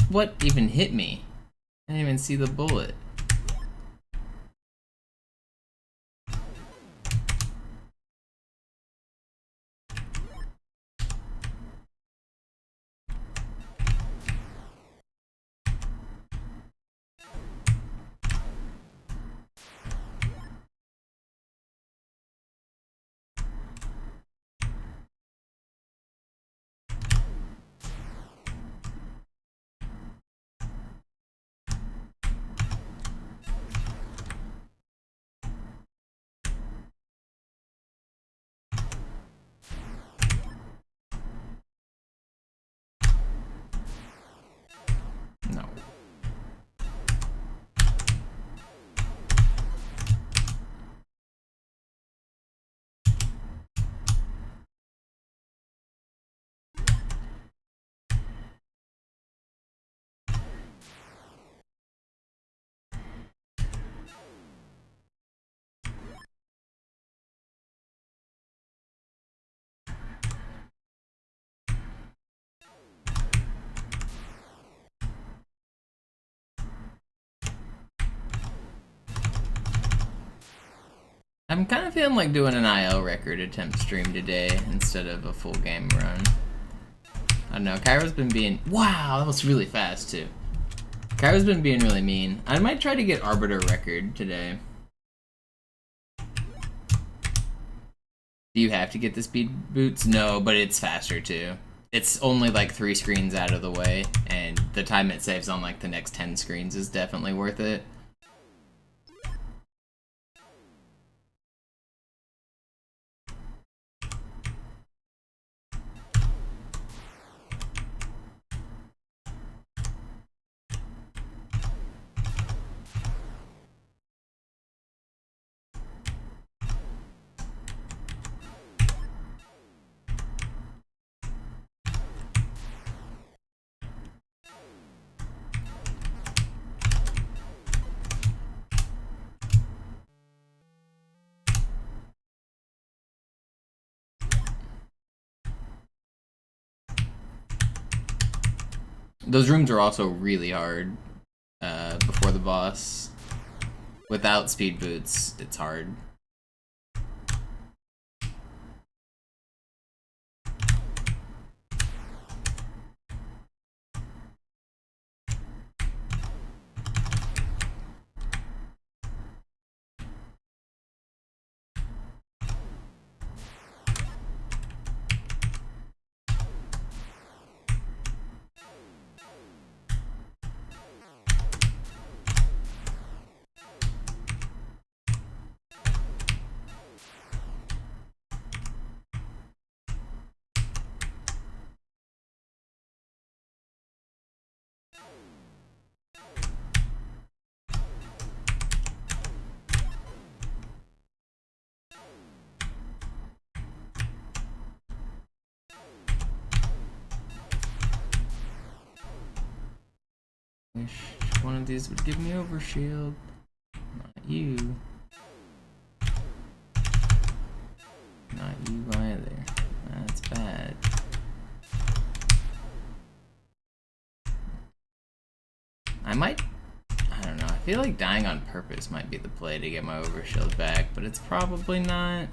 What even hit me? I didn't even see the bullet. No. I'm kind of feeling like doing an IL record attempt stream today instead of a full game run. I don't know, Cairo's been being... Wow, that was really fast too. Cairo's been being really mean. I might try to get Arbiter record today. Do you have to get the speed boots? No, but it's faster too. It's only like 3 screens out of the way, and the time it saves on like the next 10 screens is definitely worth it. Those rooms are also really hard before the boss. Without speed boots, it's hard. Wish one of these would give me overshield. Not you. Not you either. That's bad. I don't know. I feel like dying on purpose might be the play to get my overshield back, but it's probably not.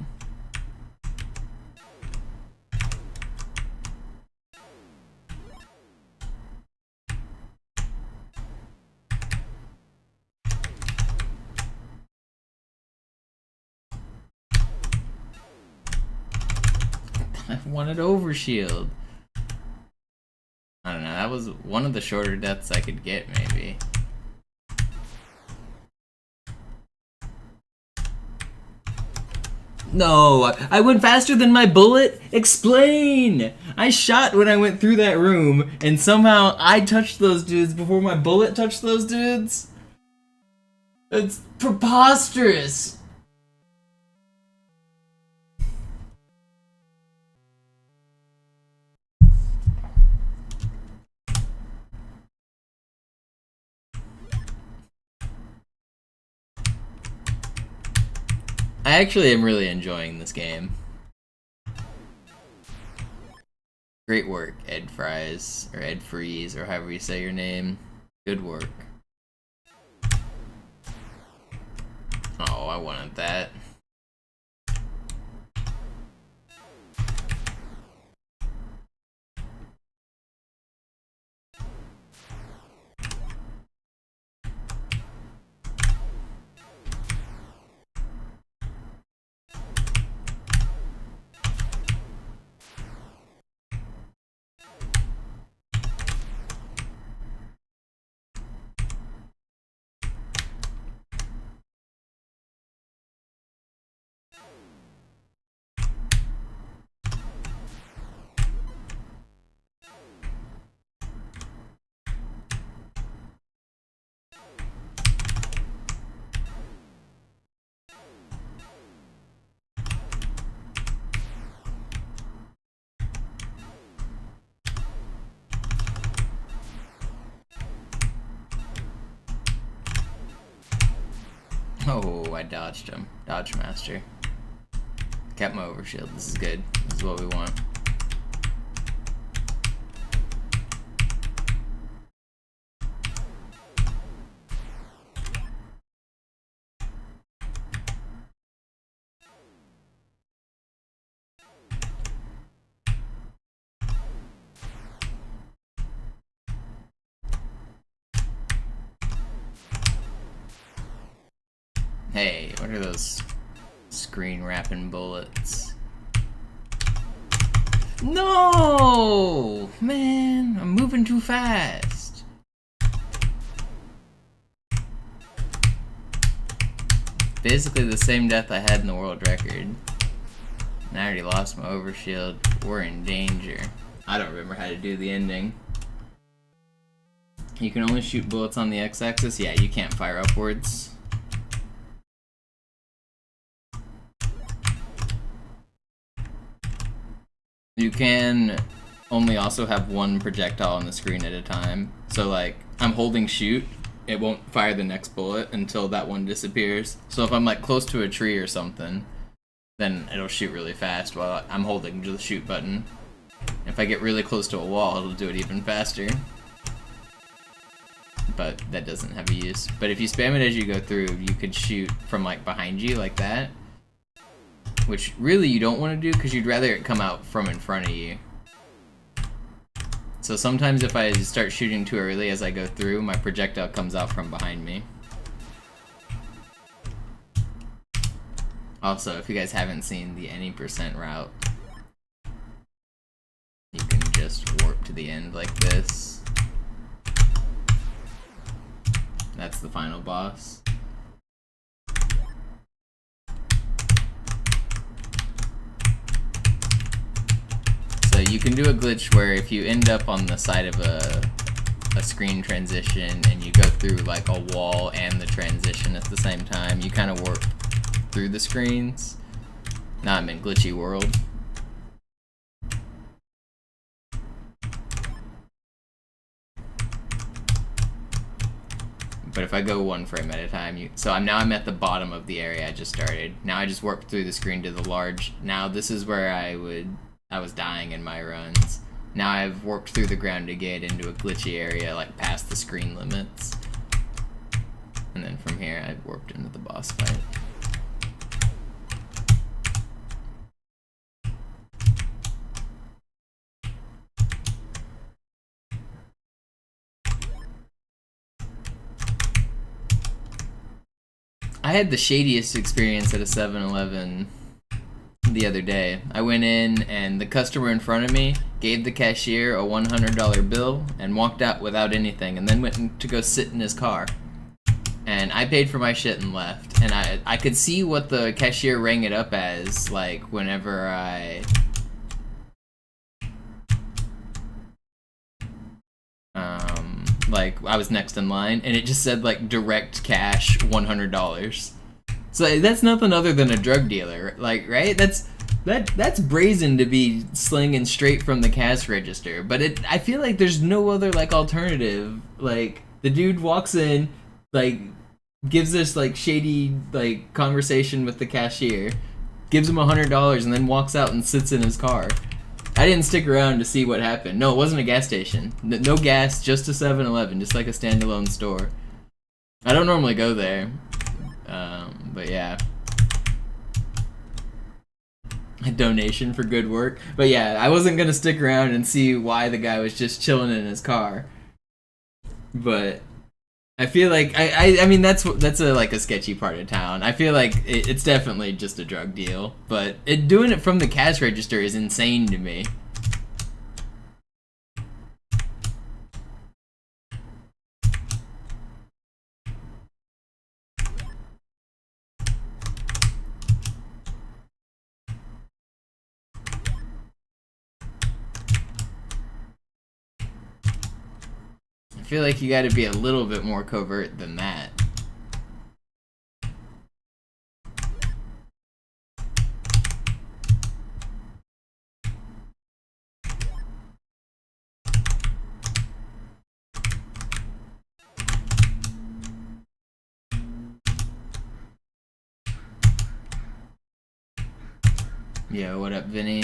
I wanted overshield. I don't know, that was one of the shorter deaths I could get, maybe. No, I went faster than my bullet? Explain! I shot when I went through that room, and somehow I touched those dudes before my bullet touched those dudes? It's preposterous! I actually am really enjoying this game. Great work, Ed Fries, or Ed Freeze, or however you say your name. Good work. Oh, I wanted that. Oh, I dodged him. Dodge master. Kept my overshield. This is good. This is what we want. Hey, what are those screen wrapping bullets? No! Man, I'm moving too fast. Basically the same death I had in the world record. And I already lost my overshield. We're in danger. I don't remember how to do the ending. You can only shoot bullets on the x-axis? Yeah, you can't fire upwards. You can only also have one projectile on the screen at a time. So like, I'm holding shoot, it won't fire the next bullet until that one disappears. So if I'm like close to a tree or something, then it'll shoot really fast while I'm holding the shoot button. If I get really close to a wall, it'll do it even faster. But that doesn't have a use. But if you spam it as you go through, you could shoot from like behind you like that. Which really you don't want to do because you'd rather it come out from in front of you. So sometimes if I start shooting too early as I go through, my projectile comes out from behind me. Also, if you guys haven't seen the any % route, you can just warp to the end like this. That's the final boss. So you can do a glitch where if you end up on the side of a screen transition and you go through like a wall and the transition at the same time, you kind of warp through the screens. Now I'm in glitchy world. But if I go one frame at a time, so I'm at the bottom of the area I just started. Now I just warped through the screen to the large. Now this is where I was dying in my runs. Now I've warped through the ground to get into a glitchy area, like past the screen limits. And then from here I've warped into the boss fight. I had the shadiest experience at a 7-Eleven the other day. I went in and the customer in front of me gave the cashier a $100 bill and walked out without anything and then went to go sit in his car. And I paid for my shit and left. And I could see what the cashier rang it up as, like, whenever like I was next in line, and it just said like direct cash $100. So that's nothing other than a drug dealer, like, right? That's brazen to be slinging straight from the cash register. But I feel like there's no other like alternative. Like the dude walks in, like gives this like shady like conversation with the cashier, gives him $100, and then walks out and sits in his car. I didn't stick around to see what happened. No, it wasn't a gas station. No gas, just a 7-Eleven, just like a standalone store. I don't normally go there, but yeah. A donation for good work. But yeah, I wasn't gonna stick around and see why the guy was just chilling in his car. But I feel like I mean that's like a sketchy part of town. I feel like it's definitely just a drug deal, but doing it from the cash register is insane to me. I feel like you got to be a little bit more covert than that. Yo, what up, Vinny?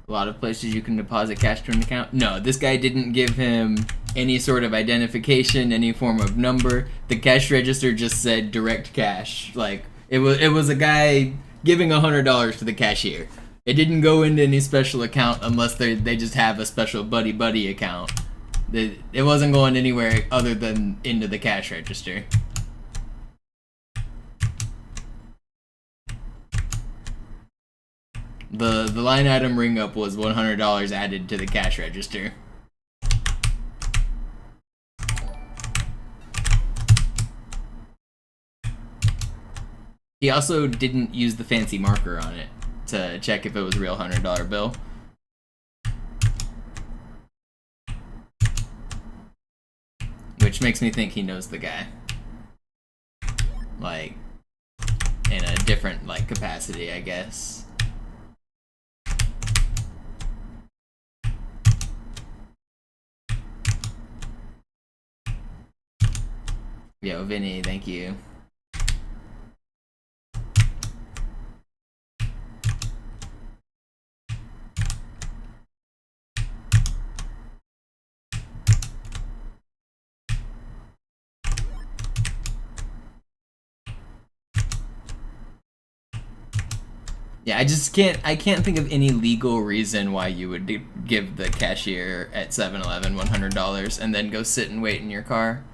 A lot of places you can deposit cash to an account. No, this guy didn't give him any sort of identification, any form of number. The cash register just said direct cash. Like it was a guy giving $100 to the cashier. It didn't go into any special account unless they just have a special buddy account. It wasn't going anywhere other than into the cash register. The line item ring up was $100 added to the cash register. He also didn't use the fancy marker on it to check if it was a real $100 bill. Which makes me think he knows the guy. Like, in a different, like, capacity, I guess. Yo, Vinny, thank you. Yeah, I can't think of any legal reason why you would give the cashier at 7-Eleven $100 and then go sit and wait in your car.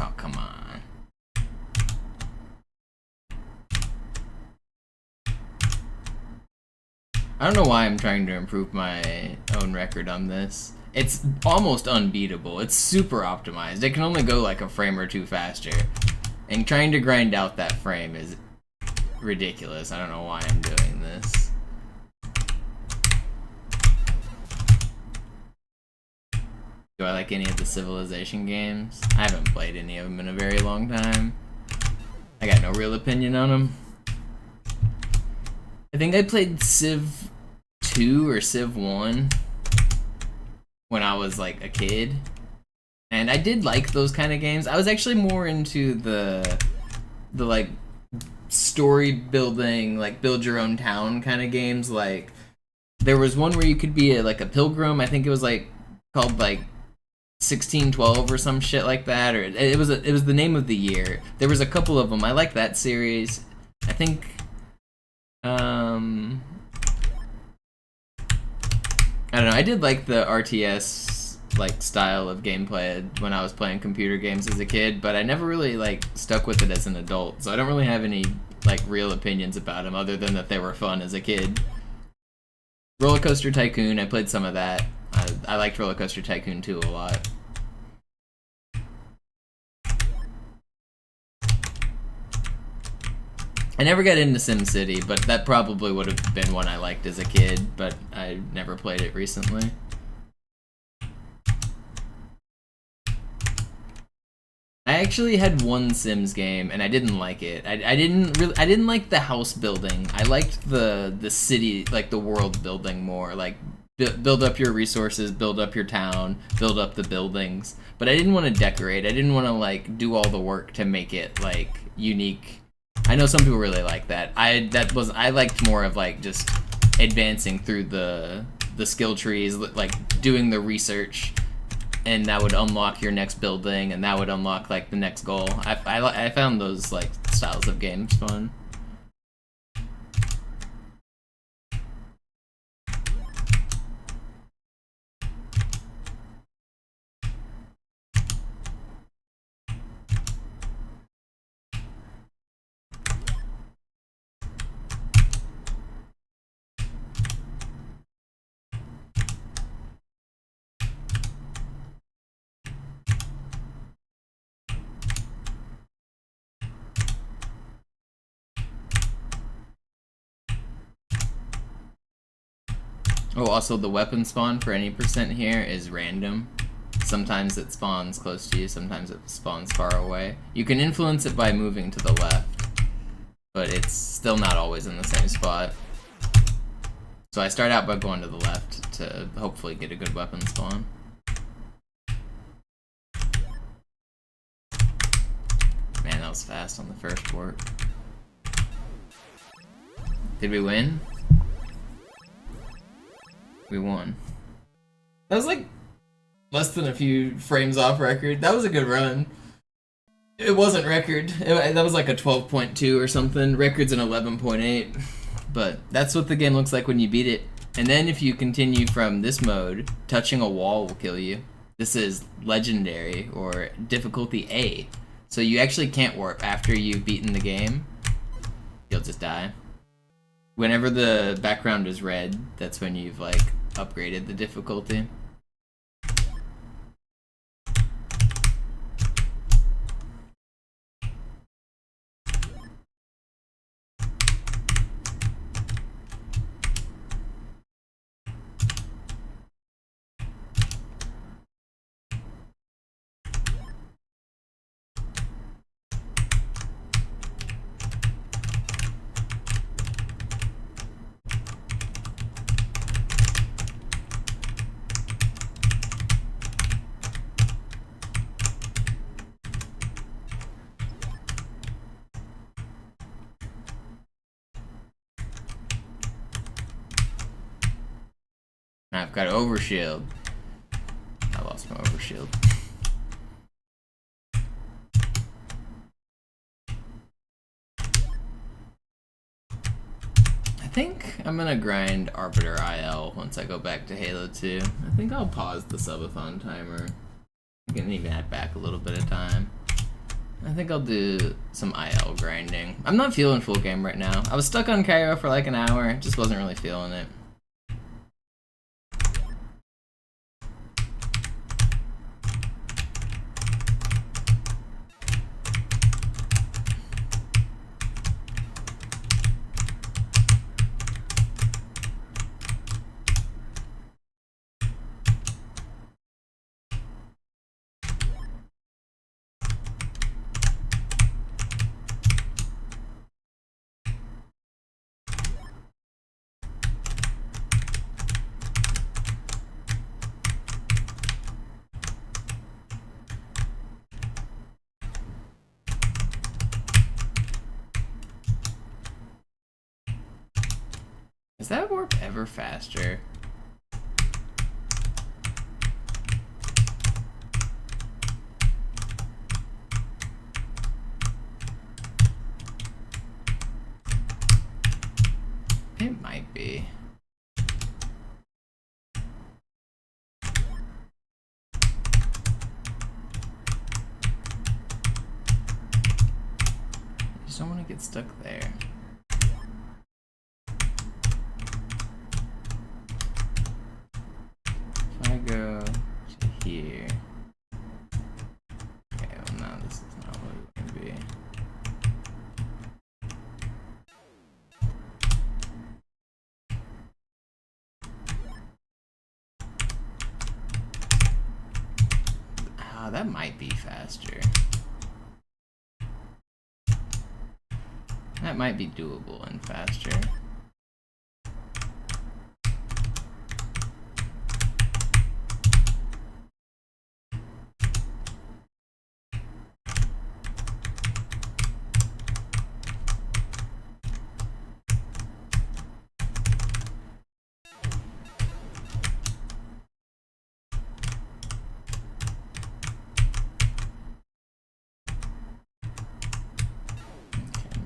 Oh, come on. I don't know why I'm trying to improve my own record on this. It's almost unbeatable. It's super optimized. It can only go like a frame or two faster. And trying to grind out that frame is ridiculous. I don't know why I'm doing this. Do I like any of the Civilization games? I haven't played any of them in a very long time. I got no real opinion on them. I think I played Civ 2 or Civ 1 when I was like a kid. And I did like those kind of games. I was actually more into the like story building, like build your own town kind of games. Like there was one where you could be like a pilgrim. I think it was like called like 1612 or some shit like that, or it was the name of the year. There was a couple of them. I like that series. I think I don't know. I did like the RTS like style of gameplay when I was playing computer games as a kid, but I never really like stuck with it as an adult. So I don't really have any like real opinions about them other than that they were fun as a kid. Roller Coaster Tycoon, I played some of that. I liked Roller Coaster Tycoon 2 a lot. I never got into SimCity, but that probably would have been one I liked as a kid, but I never played it recently. I actually had one Sims game and I didn't like it. I didn't like the house building. I liked the city, like the world building more. Like build up your resources, build up your town, build up the buildings. But I didn't want to decorate. I didn't want to like do all the work to make it like unique. I know some people really like that. I liked more of like just advancing through the skill trees, like doing the research, and that would unlock your next building, and that would unlock like the next goal. I found those like styles of games fun. Oh, also the weapon spawn for any percent here is random. Sometimes it spawns close to you, sometimes it spawns far away. You can influence it by moving to the left, but it's still not always in the same spot. So I start out by going to the left to hopefully get a good weapon spawn. Man, that was fast on the first warp. Did we win? We won. That was like less than a few frames off record. That was a good run. It wasn't record. That was like a 12.2 or something. Record's an 11.8. But that's what the game looks like when you beat it. And then if you continue from this mode, touching a wall will kill you. This is legendary or difficulty A. So you actually can't warp after you've beaten the game. You'll just die. Whenever the background is red, that's when you've like upgraded the difficulty. I've got overshield. I lost my overshield. I think I'm gonna grind Arbiter IIL once I go back to Halo 2. I think I'll pause the subathon timer. I can even add back a little bit of time. I think I'll do some IL grinding. I'm not feeling full game right now. I was stuck on Cairo for like an hour, just wasn't really feeling it. Is that warp ever faster? It might be. I just don't want to get stuck there. If I go to here. Okay, well now this is not what it's going to be. Ah, that might be faster. That might be doable and faster.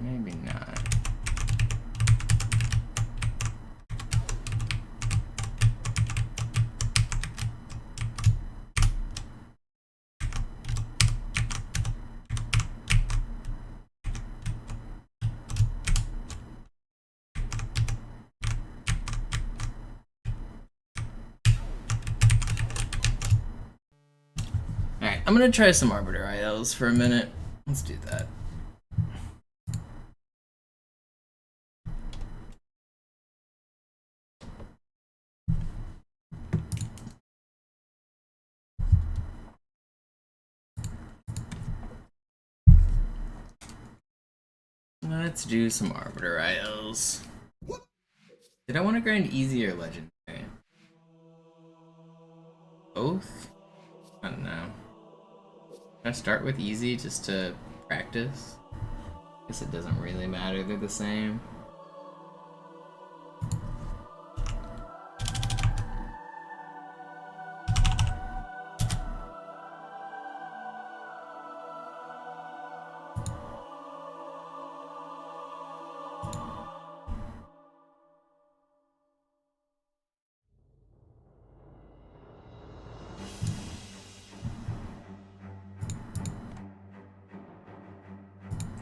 Maybe not. Alright, I'm gonna try some Arbiter IILs for a minute. Let's do that. Let's do some Arbiter IILs. Did I want to grind easy or legendary? Both? I don't know. Should I start with easy just to practice? Guess it doesn't really matter, they're the same.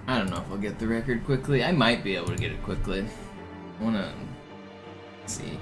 I don't know if I'll get the record quickly. I might be able to get it quickly. I wanna see.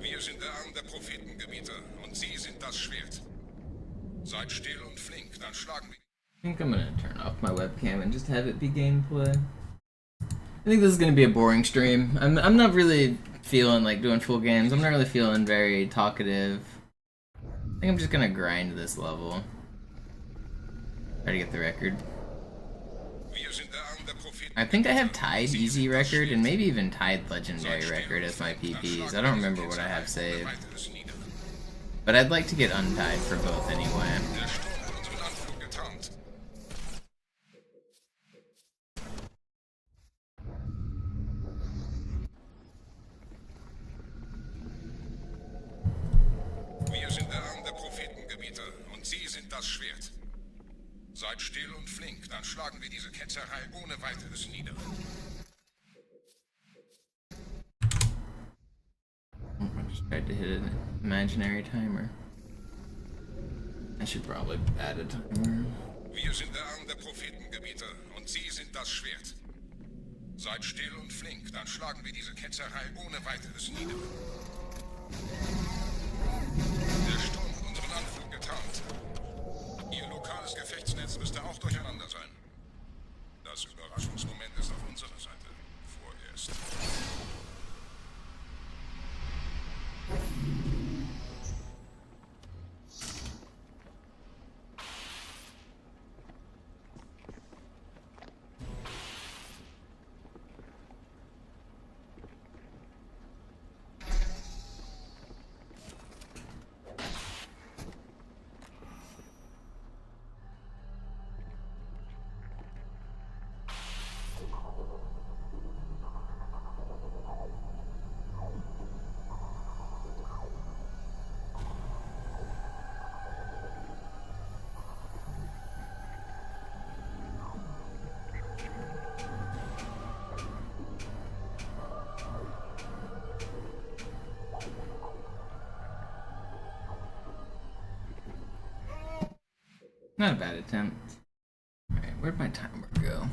Wir sind der Arm der Prophetengebieter und Sie sind das Schwert. Seid still und flink, dann schlagen wir. I think I'm gonna turn off my webcam and just have it be gameplay. I think this is gonna be a boring stream. I'm not really feeling like doing full games. I'm not really feeling very talkative. I think I'm just gonna grind this level. Try to get the record. Wir sind der Arm der Propheten. I think I have tied easy record and maybe even tied legendary record as my PPs. I don't remember what I have saved. But I'd like to get untied for both anyway. Der Sturm hat unseren Anflug getarnt. Wir sind der Arm der Prophetengebieter und Sie sind das Schwert. Seid still und flink, dann schlagen wir diese Ketzerei ohne weiteres nieder. I just tried to hit an imaginary timer. I should probably add a timer. Wir sind der Arm der Prophetengebieter und Sie sind das Schwert. Seid still und flink, dann schlagen wir diese Ketzerei ohne weiteres nieder. Der Sturm hat unseren Anflug getarnt. Ihr lokales Gefechtsnetz müsste auch durcheinander sein. Das Überraschungsmoment ist auf unserer Seite. Vorerst. Not a bad attempt. Alright, where'd my timer go?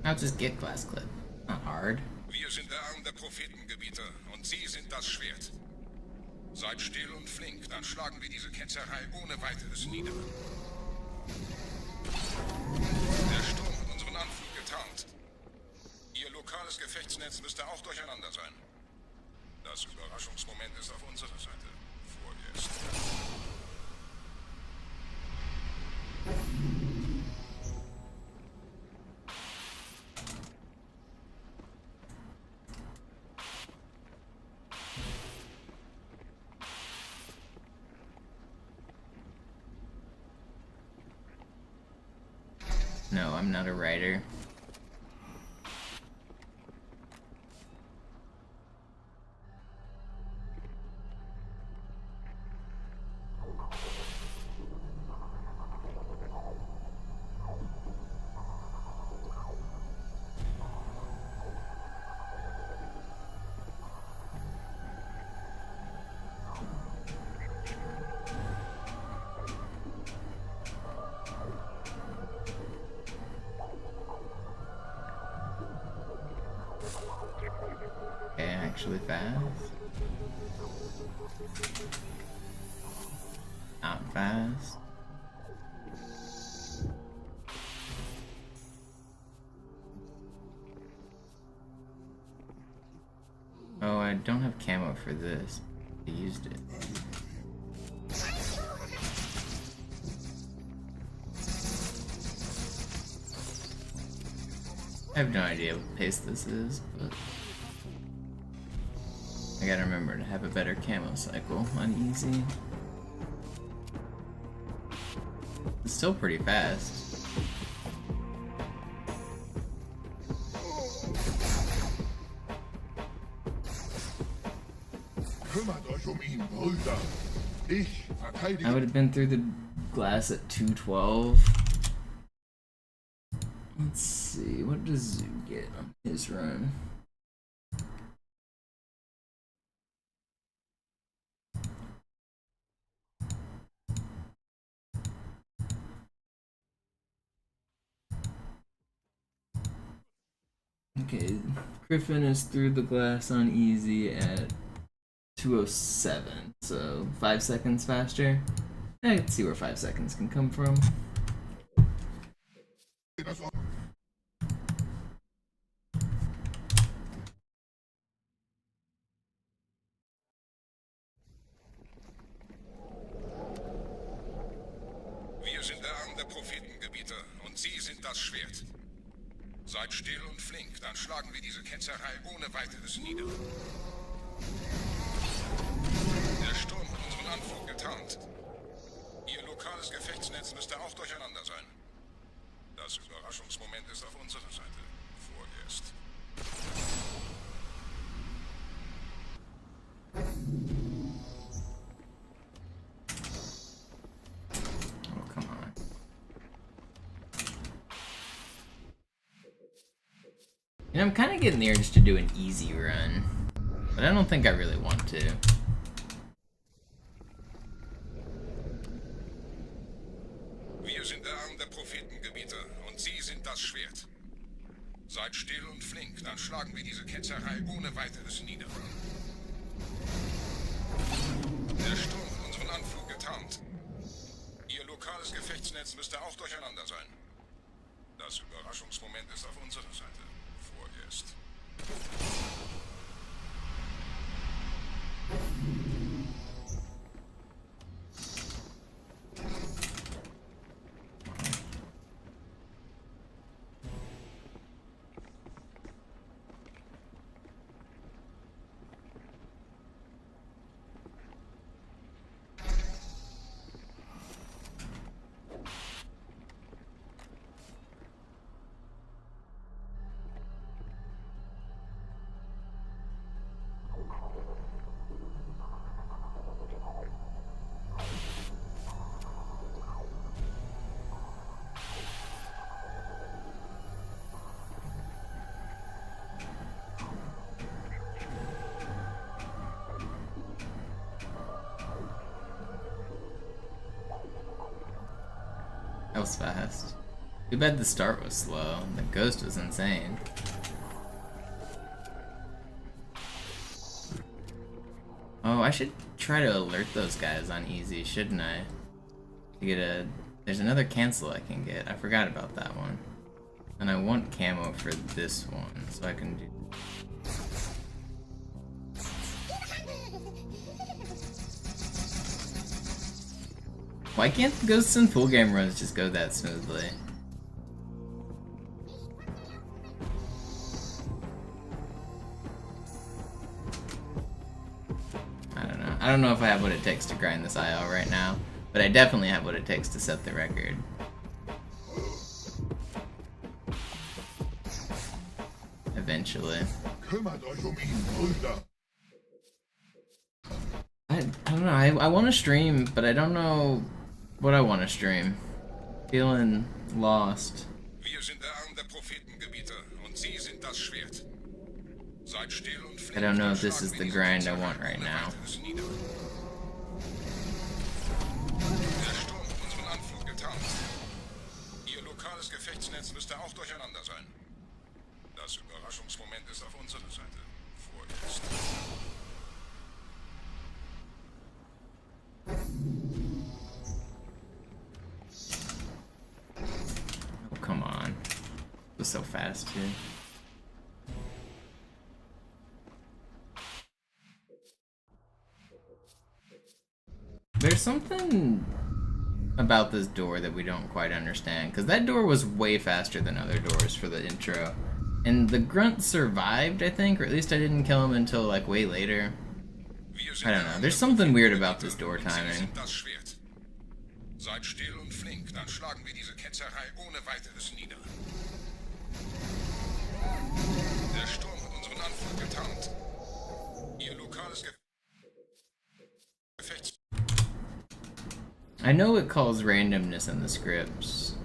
I'll just get glass clip. Not hard. Wir sind der Arm der Prophetengebieter und Sie sind das Schwert. Seid still und flink, dann schlagen wir diese Ketzerei ohne weiteres nieder. Der Sturm hat unseren Anflug getarnt. Ihr lokales Gefechtsnetz müsste auch durcheinander sein. Das Überraschungsmoment ist auf unserer Seite. Vorerst. No, I'm not a writer. Okay, actually fast. Not fast. Oh, I don't have camo for this. I used it. I have no idea what pace this is, but I gotta remember to have a better camo cycle on easy. It's still pretty fast. Kümmert euch ihn, Brüder. Ich verteidige. I would have been through the glass at 212. Let's see, what does Zoo get on his run? Okay, Griffin is through the glass on easy at 207, so 5 seconds faster. I can see where 5 seconds can come from. Wir sind der Arm der Prophetengebieter und Sie sind das Schwert. Seid still und flink, dann schlagen wir diese Ketzerei ohne weiteres nieder. Der Sturm hat unseren Anflug getarnt. Ihr lokales Gefechtsnetz müsste auch durcheinander sein. Das Überraschungsmoment ist auf unserer Seite. Vorerst. Oh, come on. You know, I'm kind of getting the urge to do an easy run, but I don't think I really want to. Wir sind der Arm der Prophetengebieter und Sie sind das Schwert. Seid still und flink, dann schlagen wir diese Ketzerei ohne weiteres nieder. Der Sturm hat unseren Anflug getarnt. Ihr lokales Gefechtsnetz müsste auch durcheinander sein. Das Überraschungsmoment ist auf unserer Seite. Vorerst. was fast. Too bad the start was slow. The ghost was insane. Oh, I should try to alert those guys on easy, shouldn't I? To get a... There's another cancel I can get. I forgot about that one. And I want camo for this one, so I can do... Why can't the ghosts and full game runs just go that smoothly? I don't know if I have what it takes to grind this IL right now, but I definitely have what it takes to set the record. Eventually. I don't know, I want to stream, but I don't know what I want to stream. Feeling lost. Wir sind der Arm der Prophetengebieter und Sie sind das Schwert. Seid still und flink. I don't know if this is the grind I want right now. Der Sturm hat unseren Anflug getarnt. Ihr lokales Gefechtsnetz müsste auch durcheinander sein. Das Überraschungsmoment ist auf unserer Seite. Vorerst. Oh, come on. It was so fast, too. There's something about this door that we don't quite understand, because that door was way faster than other doors for the intro. And the grunt survived, I think, or at least I didn't kill him until, like, way later. I don't know. There's something weird about this door timing. Seid still und flink, dann schlagen wir diese Ketzerei ohne weiteres nieder. Der Sturm hat unseren Anflug getarnt. Ihr lokales Gefechts... I know it calls randomness in the scripts.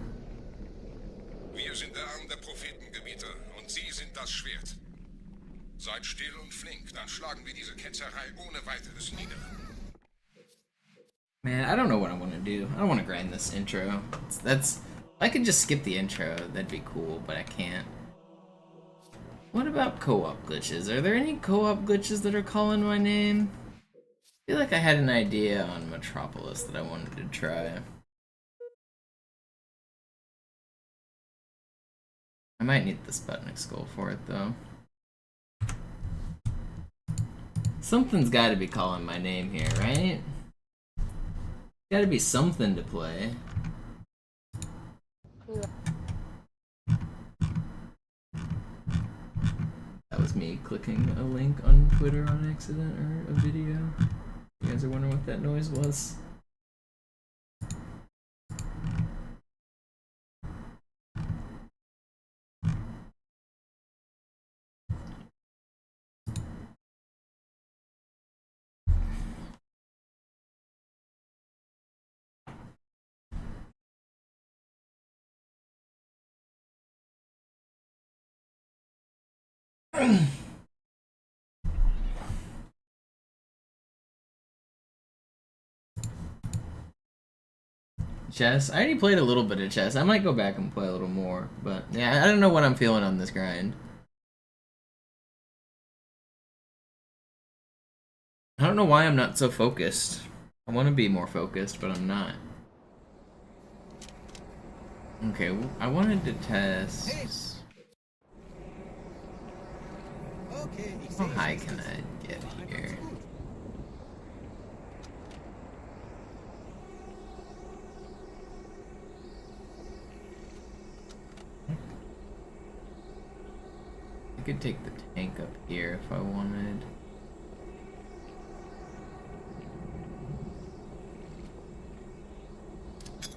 Wir sind der Arm der Prophetengebieter und Sie sind das Schwert. Seid still und flink, dann schlagen wir diese Ketzerei ohne weiteres nieder. Man, I don't know what I want to do. I don't want to grind this intro. That's... I could just skip the intro, that'd be cool, but I can't. What about co-op glitches? Are there any co-op glitches that are calling my name? I feel like I had an idea on Metropolis that I wanted to try. I might need the Sputnik skull for it, though. Something's gotta be calling my name here, right? Gotta be something to play. That was me clicking a link on Twitter on accident, or a video. You guys are wondering what that noise was? Chess? I already played a little bit of chess. I might go back and play a little more, but yeah, I don't know what I'm feeling on this grind. I don't know why I'm not so focused. I want to be more focused, but I'm not. Okay, I wanted to test... How high can I get here? I could take the tank up here if I wanted.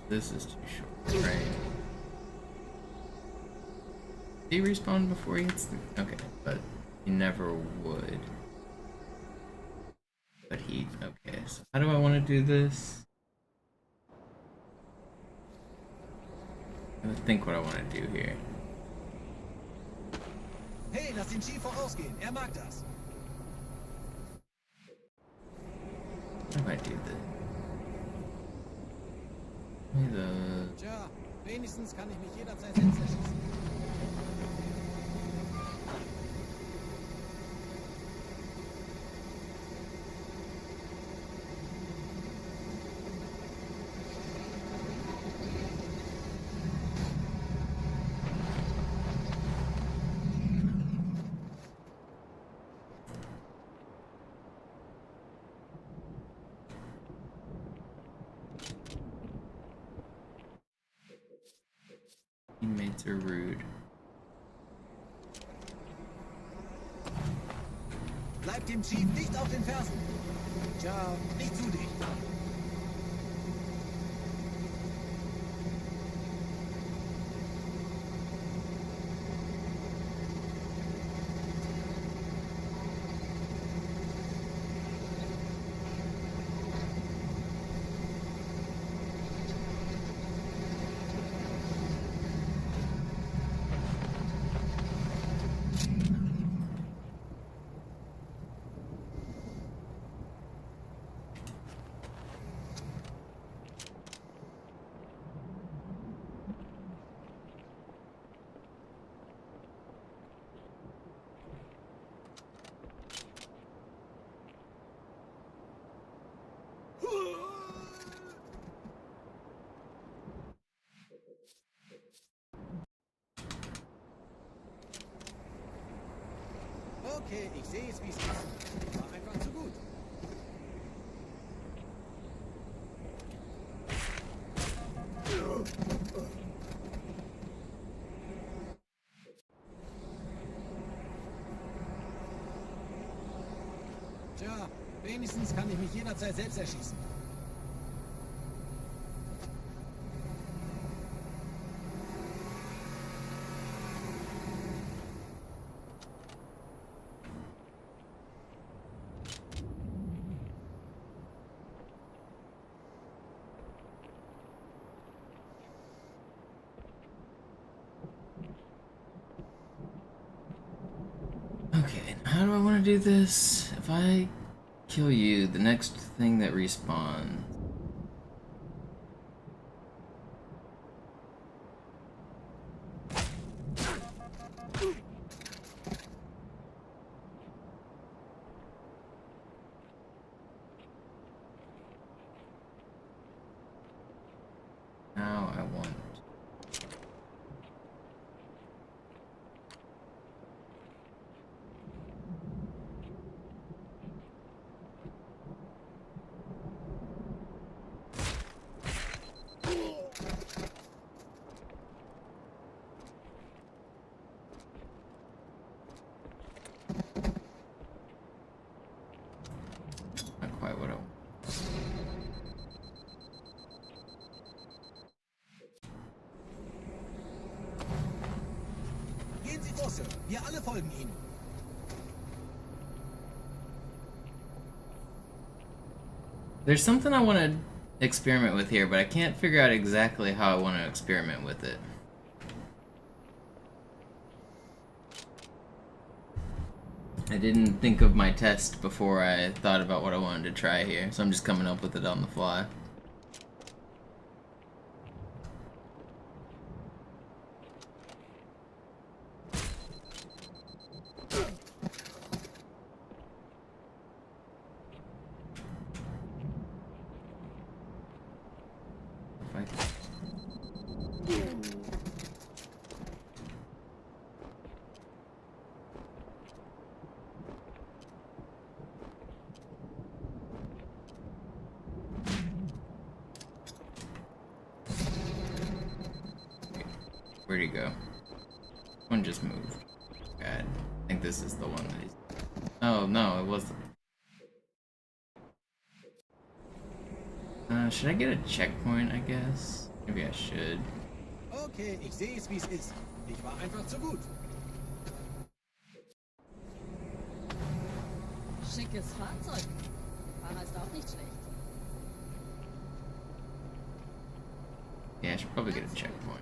This is too short, right? Did he respawn before he hits the... Okay, but he never would. But he... Okay, so how do I want to do this? I have to think what I want to do here. Hey, lass den Chief vorausgehen. Mag das. How do I do this? Maybe the... Tja, Wenigstens kann ich mich jederzeit selbst erschießen. Teammates are rude. Bleibt dem Chief nicht auf den Fersen. Tja, nicht zu dicht. Okay, ich sehe es, wie es ist. War einfach zu gut. Tja, wenigstens kann ich mich jederzeit selbst erschießen. Okay, how do I want to do this? If I kill you, the next thing that respawns. Now I want. Not quite what I want. Gehen Sie vor, Sir. Wir alle folgen Ihnen. There's something I want to experiment with here, but I can't figure out exactly how I want to experiment with it. I didn't think of my test before I thought about what I wanted to try here, so I'm just coming up with it on the fly. Where'd he go? One just moved. God, I think this is the one that he's... Oh, no, it wasn't. Should I get a checkpoint, I guess? Maybe I should. Okay, ich sehe es, wie es ist. Ich war einfach zu gut. Schickes Fahrzeug. Fahrer ist auch nicht schlecht. Yeah, I should probably get a checkpoint.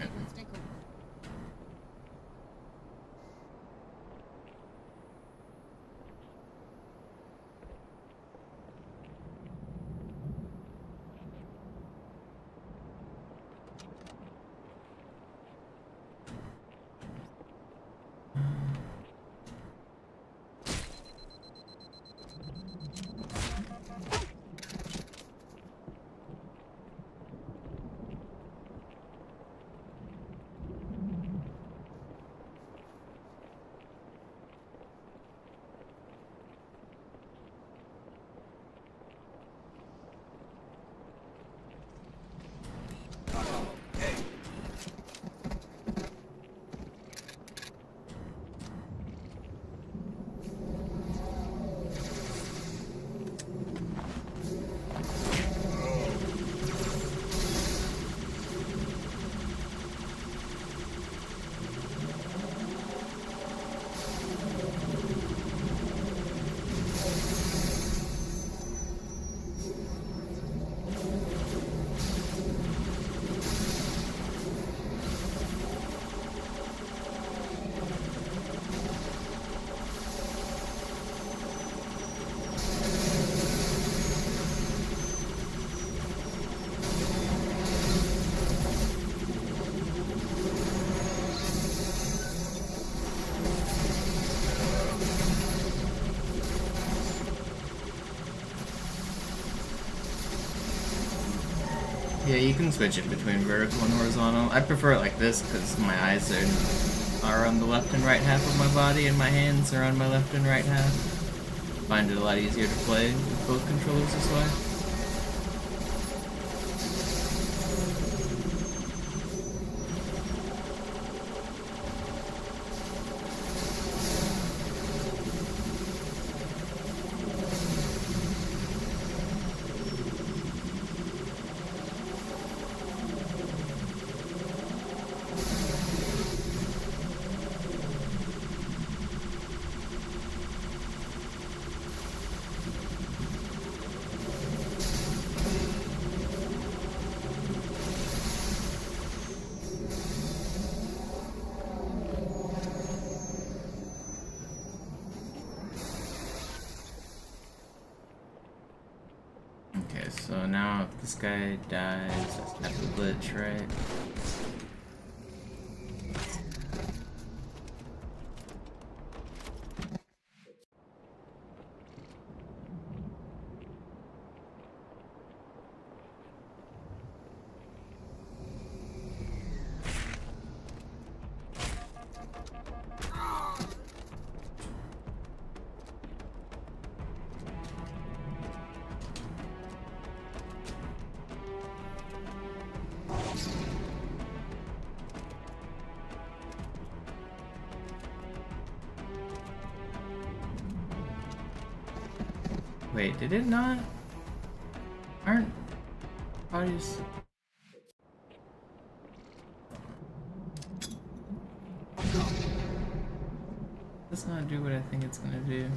Yeah, you can switch it between vertical and horizontal. I prefer it like this because my eyes are on the left and right half of my body, and my hands are on my left and right half. Find it a lot easier to play with both controllers this way. Okay, so now if this guy dies, that's the glitch, right? Wait, did it not? Aren't bodies... Does not do what I think it's gonna do.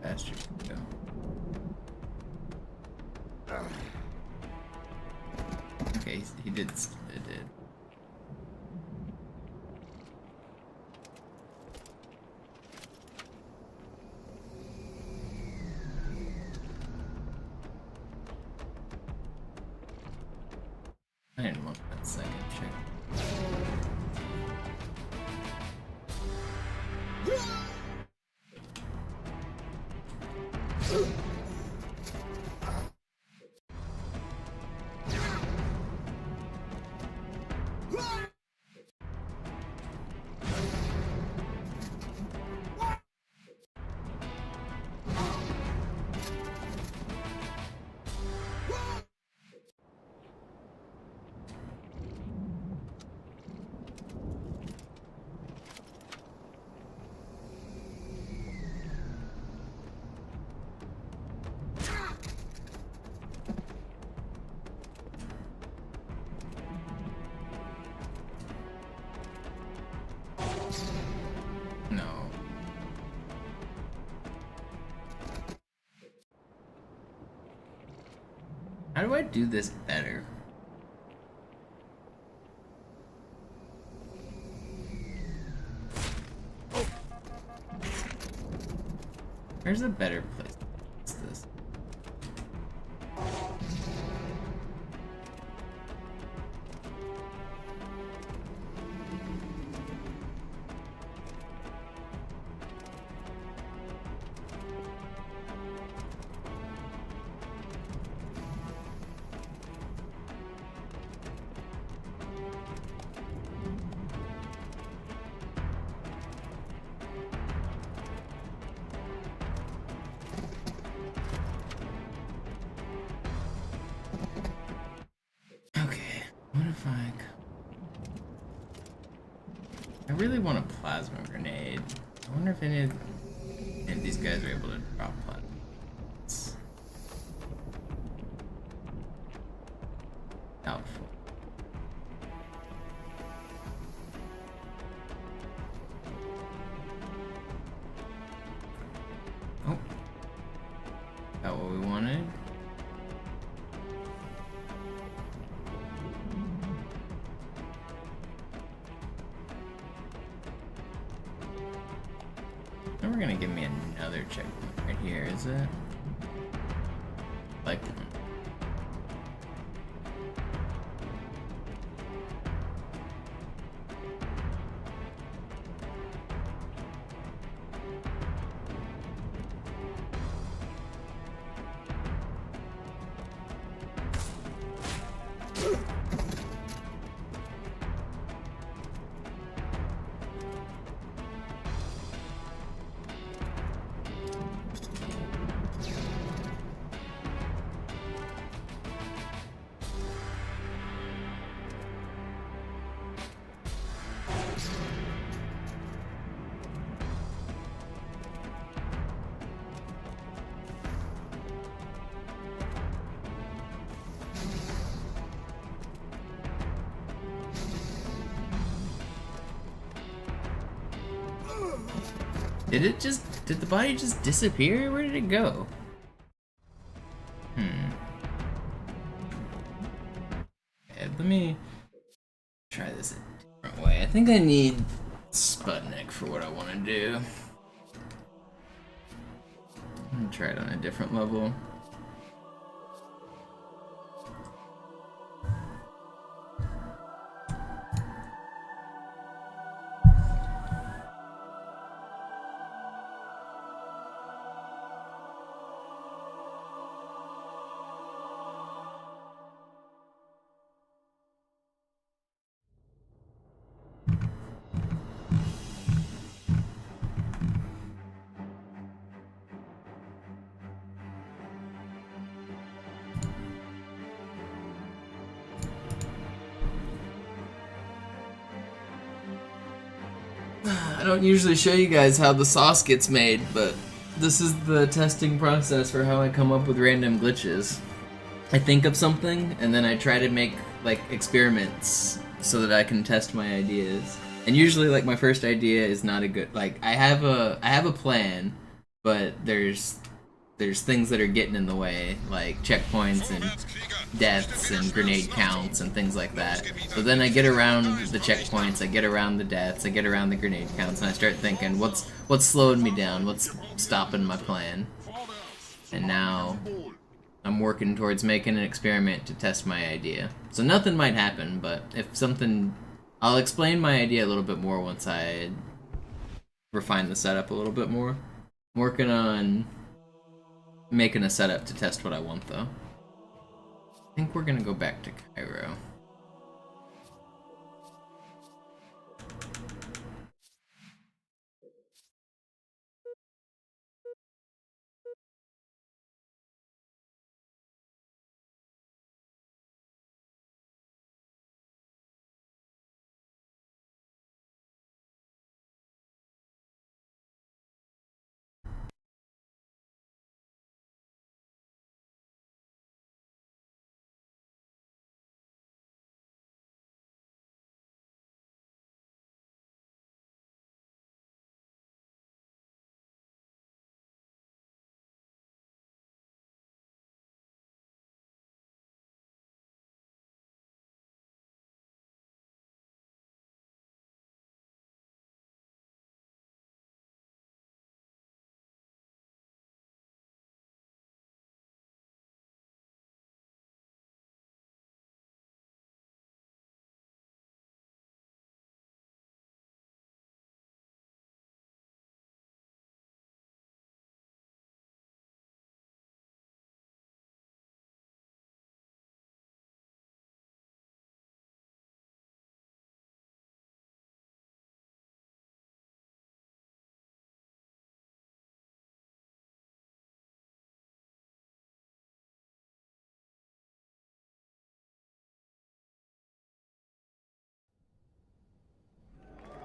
Bastard. Go. Okay, he did. It did. I didn't want that second check. No. How do I do this better? Where's a better place? What's this? I really want a plasma grenade. I wonder if any of these guys are able to drop plasmas. Doubtful. Oh. Got what we wanted. We're gonna give me another checkpoint right here, is it? Like one. Did the body just disappear? Where did it go? Okay, let me try this a different way. I think I need Sputnik for what I want to do. I'm gonna try it on a different level. I don't usually show you guys how the sauce gets made, but this is the testing process for how I come up with random glitches. I think of something, and then I try to make, like, experiments so that I can test my ideas. And usually, like, my first idea is not a good, like, I have a plan, but there's things that are getting in the way, like checkpoints and deaths and grenade counts and things like that. So then I get around the checkpoints, I get around the deaths, I get around the grenade counts, and I start thinking, what's slowing me down? What's stopping my plan? And now I'm working towards making an experiment to test my idea. So nothing might happen, but if something... I'll explain my idea a little bit more once I refine the setup a little bit more. I'm working on making a setup to test what I want, though. I think we're gonna go back to Cairo.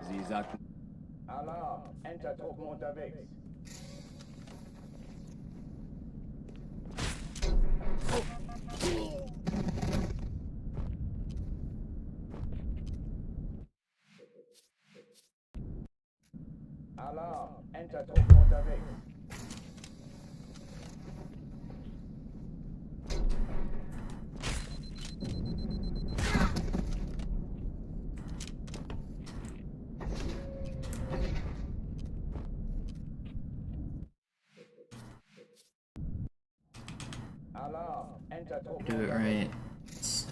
Sie sagten... Alarm! Enter-Truppen unterwegs. Alarm! Enter-Truppen unterwegs. Alarm! Enter-Truppen Do it right. Let's see.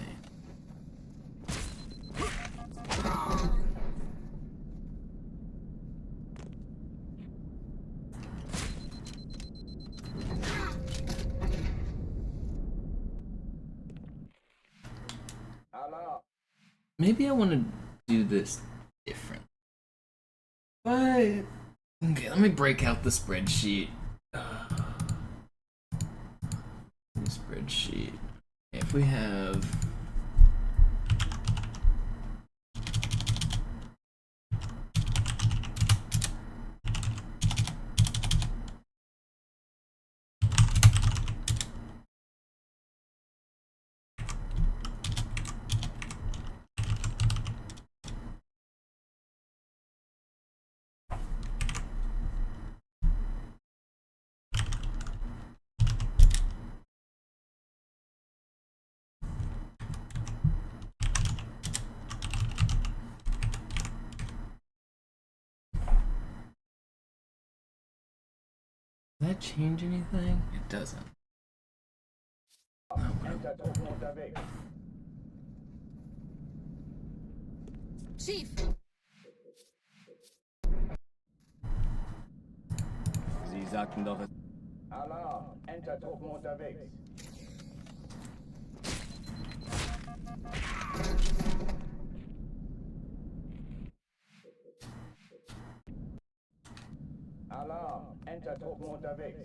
Alarm! Maybe I want to do this different. But okay, let me break out the spreadsheet. The spreadsheet. If we have Does that change anything? It doesn't. Enter-Truppen unterwegs. Chief! Sie sagten doch, Alarm! Enter-Truppen unterwegs. Alarm! Enter-Truppen unterwegs.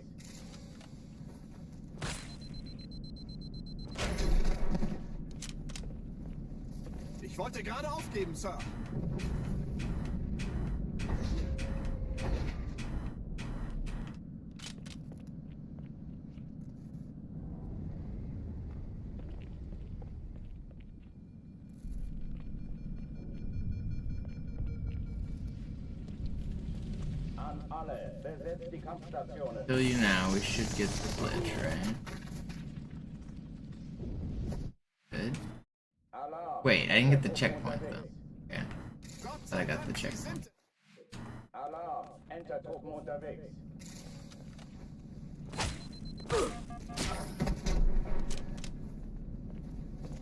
Ich wollte gerade aufgeben, Sir. An alle, besetzt die Kampfstationen. Kill you now, we should get the glitch, right? Good. Alarm! Wait, I didn't get the checkpoint though. Yeah, Gott but I got the checkpoint. Alarm! Enter-Truppen unterwegs.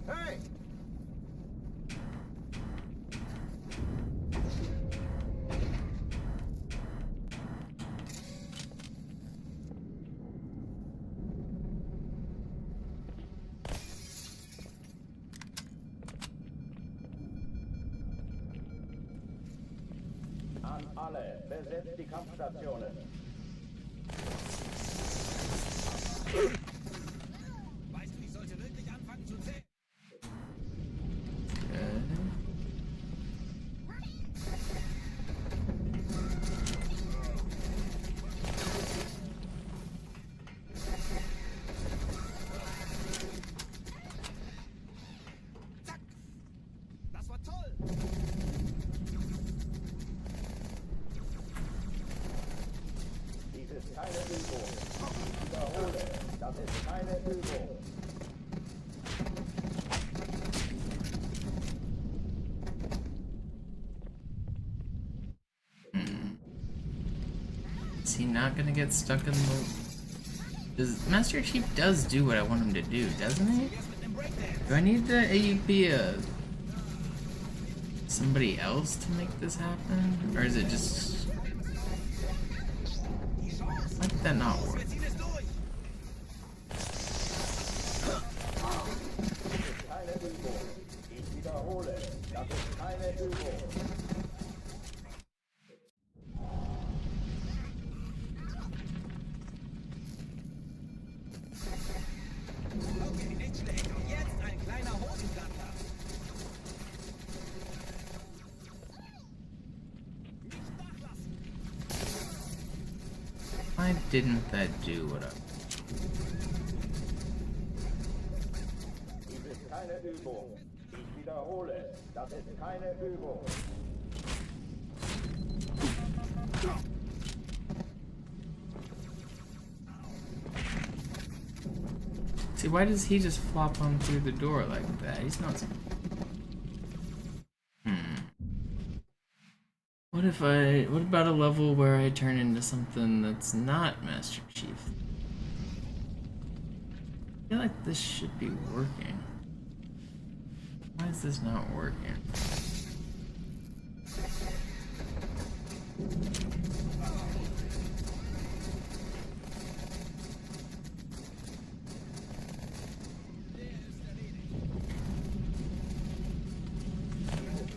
Hey! An alle, besetzt die Kampfstationen. Weißt du, ich sollte wirklich anfangen zu zählen. Good. Zack! Das war toll! Dies ist keine Übung. Ich wiederhole, das ist keine Übung. Is he not gonna get stuck in the... Master Chief does do what I want him to do, doesn't he? Do I need the AUP somebody else to make this happen? Or is it just... Why did that not work? Keine Übung. Ich wiederhole, das ist keine Übung. Okay, nicht schlecht. Und jetzt ein kleiner Hosenplatter. Nicht nachlassen. Why didn't that do what I... Dies ist keine Übung. Ich wiederhole, das ist keine Übung. See, why does he just flop on through the door like that? He's not... What if what about a level where I turn into something that's not Master Chief? I feel like this should be working. Why is this not working?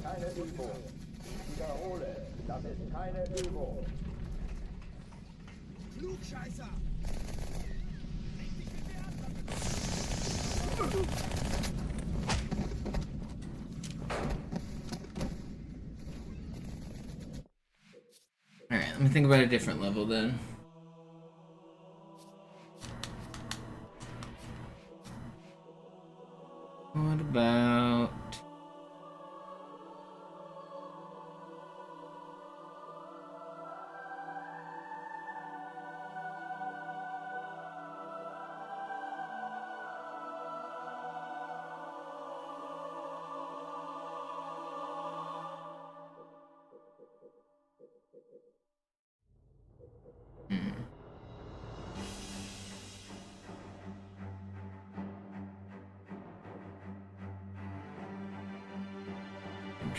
Keine Übung. Ich wiederhole, das ist keine Übung. Klugscheißer! Alright, let me think about a different level then. What about...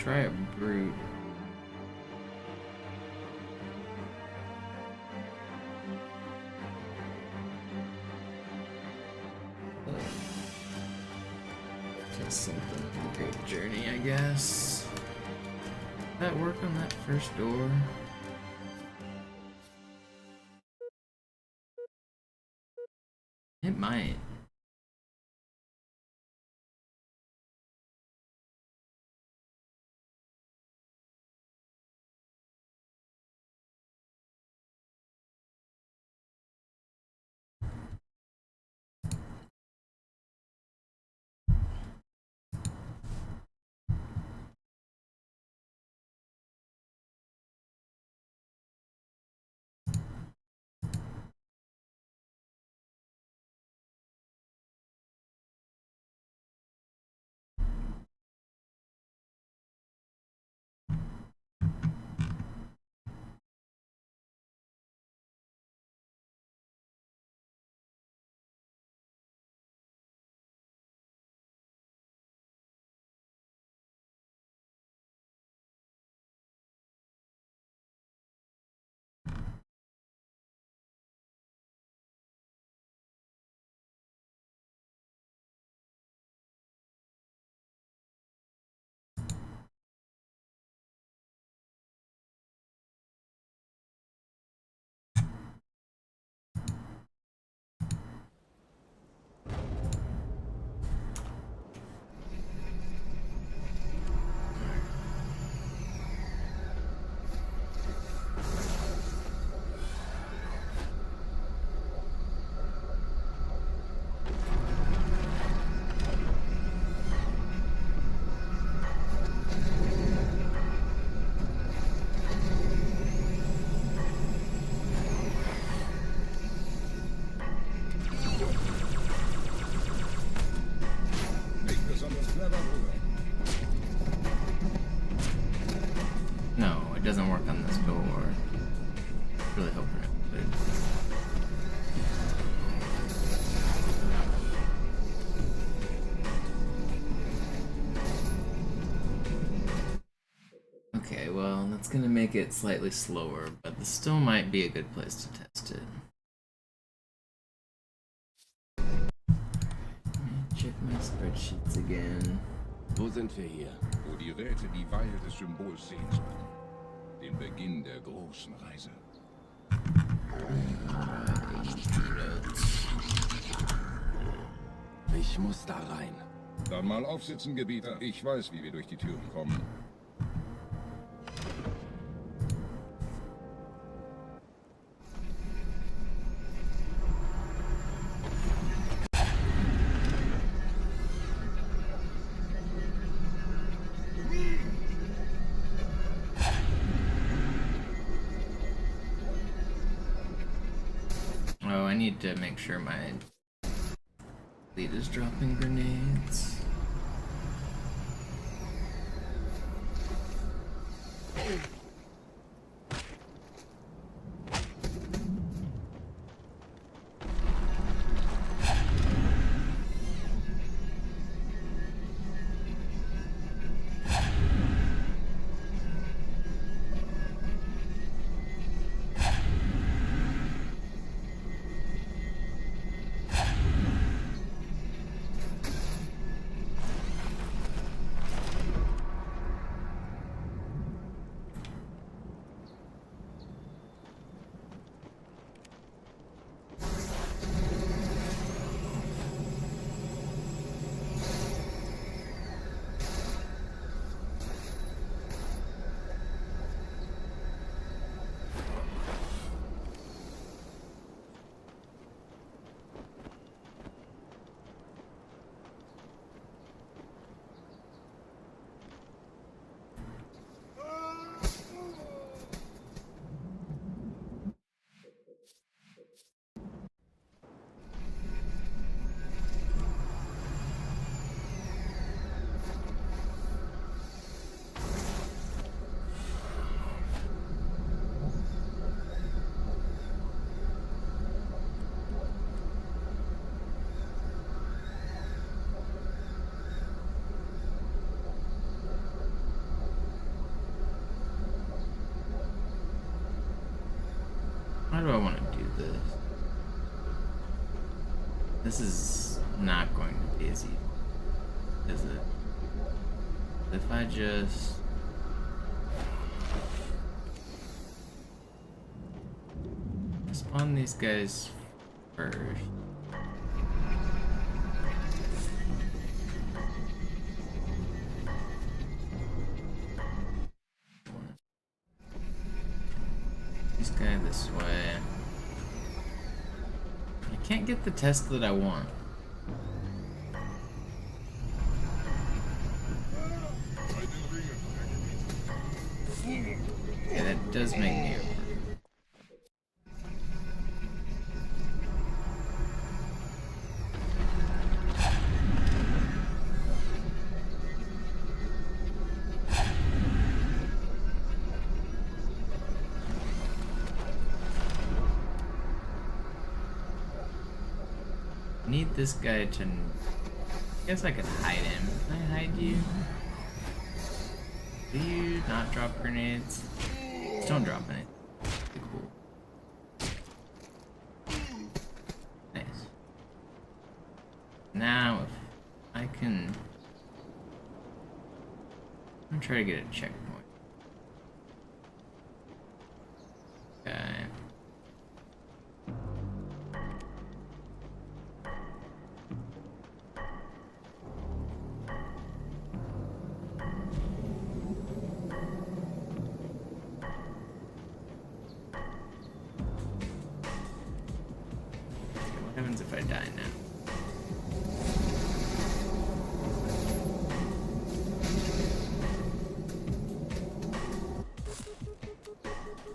try a brute. Test something. Great journey, I guess. Did that work on that first door? It might. No, it doesn't work on this door. Really hoping it would. Okay, well, that's gonna make it slightly slower, but this still might be a good place to test it. Check my spreadsheets again. Wo sind wir hier? Wo die Räte die Weihe des Symbols sehen sollen. Den Beginn der großen Reise. Ich muss da rein. Dann mal aufsitzen, Gebieter. Ich weiß, wie wir durch die Türen kommen. Oh, I need to make sure my lead is dropping grenades. do I want to do this? This is not going to be as easy, is it? If I just... spawn these guys first. This guy this way. I can't get the test that I want. Yeah, that does make me over. Need this guy to... I guess I could hide him. Can I hide you? Do you not drop grenades? Just don't drop any. Be cool. Nice. Now, if I can... I'm gonna try to get a checkpoint. Okay. What happens if I die now?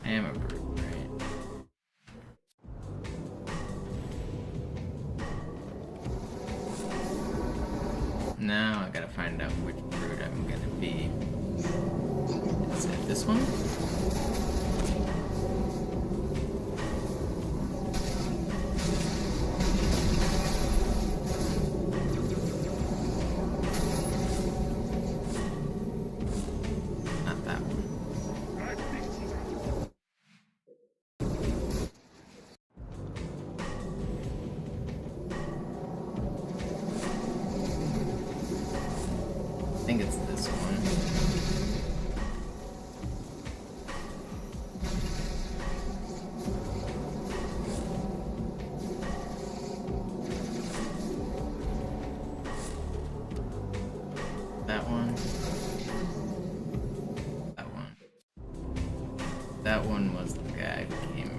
I am a brute, right? Now I gotta find out which brute I'm gonna be. Is it this one? Not that one. I think it's this one. That one. That one. That one was the guy who came.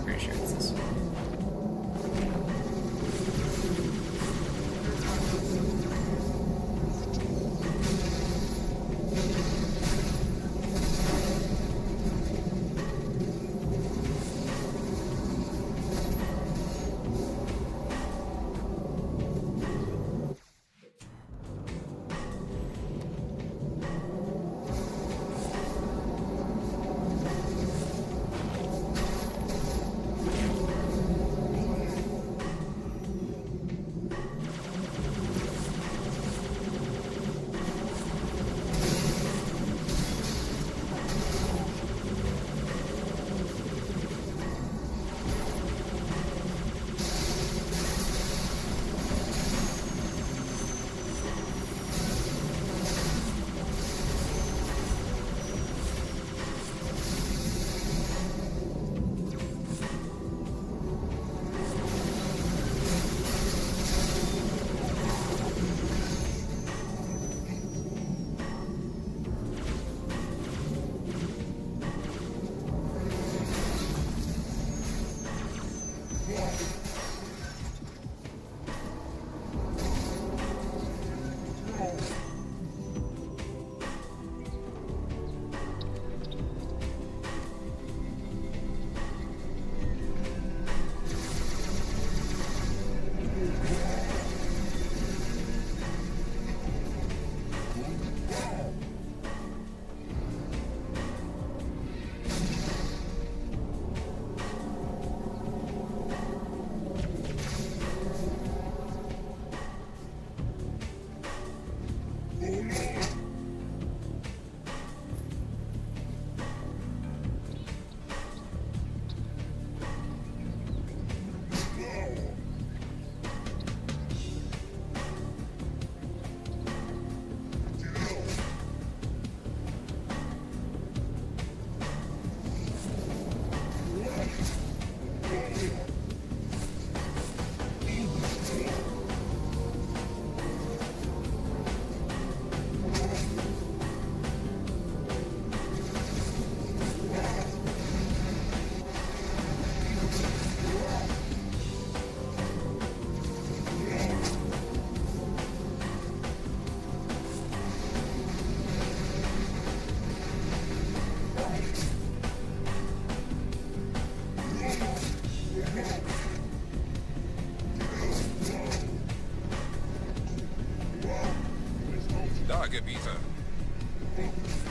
Pretty sure it's this one. Gebieter.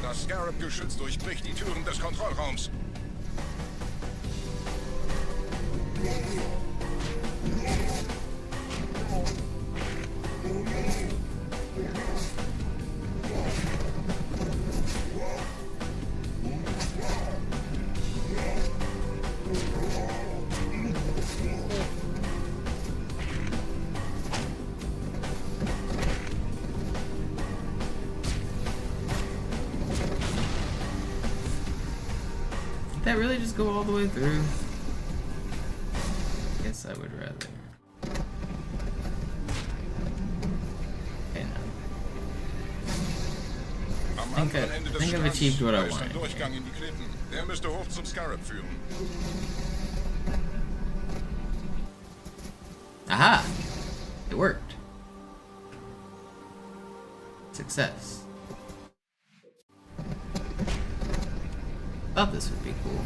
Das Scarab-Geschütz durchbricht die Türen des Kontrollraums. Did that really just go all the way through? Guess I would rather. Okay, no. Am anderen Ende des think I've Strands achieved what I ist ein wanted. Durchgang in die Klippen. Der müsste hoch zum Scarab führen. Aha! It worked. Success. Thought this would be cool.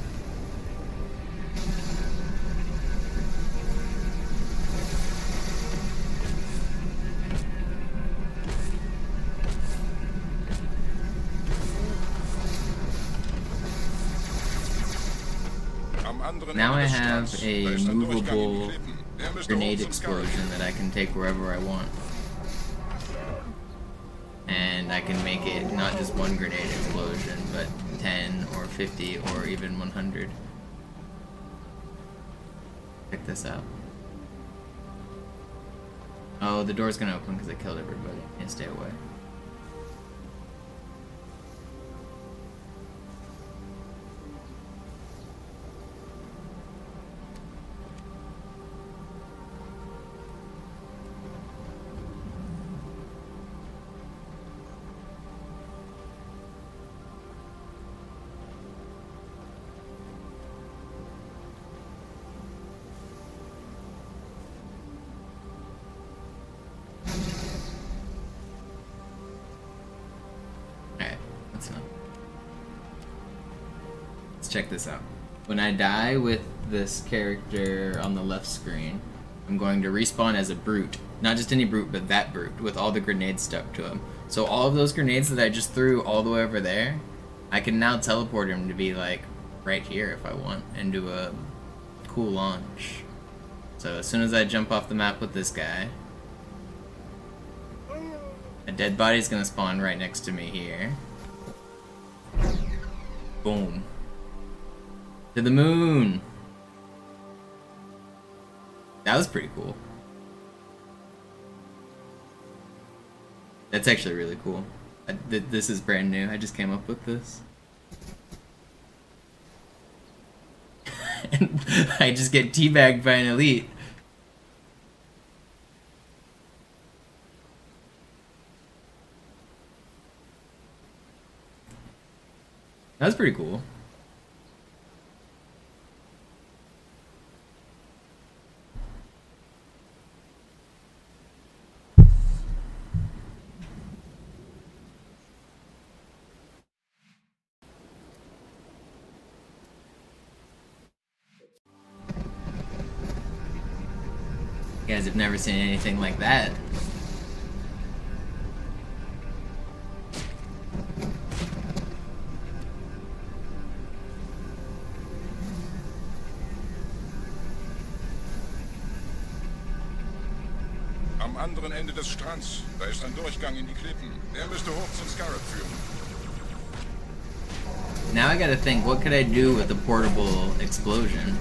Am anderen Now I Ende des have Strands, a da ist ein Durchgang in die movable Klippen. Der müsste grenade hoch zum Scarab explosion führen. that I can take wherever I want. And I can make it not just one grenade explosion, but 10 or 50 or even 100. Check this out. Oh, the door's gonna open because I killed everybody. Can't stay away. Let's check this out. When I die with this character on the left screen, I'm going to respawn as a brute. Not just any brute, but that brute, with all the grenades stuck to him. So all of those grenades that I just threw all the way over there, I can now teleport him to be like right here if I want, and do a cool launch. So as soon as I jump off the map with this guy, a dead body's gonna spawn right next to me here. Boom. To the moon! That was pretty cool. That's actually really cool. This is brand new. I just came up with this. And I just get teabagged by an elite. That was pretty cool. You guys have never seen anything like that. Am anderen Ende des Strands, da ist ein Durchgang in die Klippen. Der müsste hoch zum Scarab führen. Now I gotta think, what could I do with a portable explosion?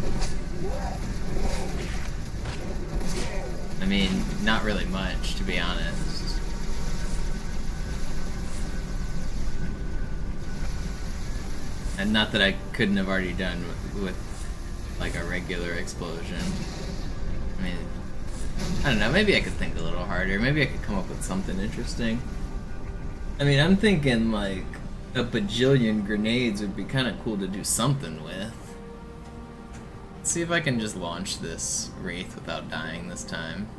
I mean, not really much, to be honest. And not that I couldn't have already done with like a regular explosion. I mean, I don't know, maybe I could think a little harder. Maybe I could come up with something interesting. I mean, I'm thinking like a bajillion grenades would be kind of cool to do something with. Let's see if I can just launch this Wraith without dying this time.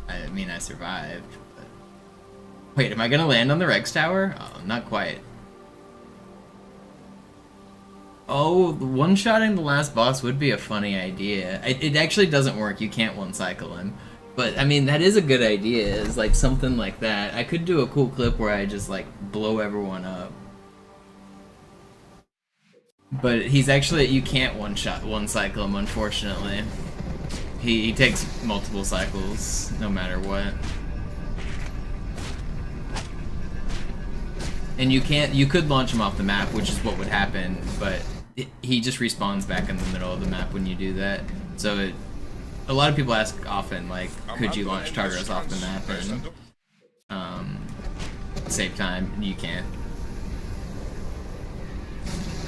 I mean, I survived, but Wait, am I gonna land on the Rex Tower? Oh, not quite. Oh, one-shotting the last boss would be a funny idea. It actually doesn't work. You can't one-cycle him. But, I mean, that is a good idea. Is like something like that. I could do a cool clip where I just, like, blow everyone up. But he's actually... You can't one-cycle him, unfortunately. He takes multiple cycles, no matter what. And you can't... You could launch him off the map, which is what would happen, but... He just respawns back in the middle of the map when you do that. So a lot of people ask often, like, could you launch Tartarus off the map and save time? And you can't.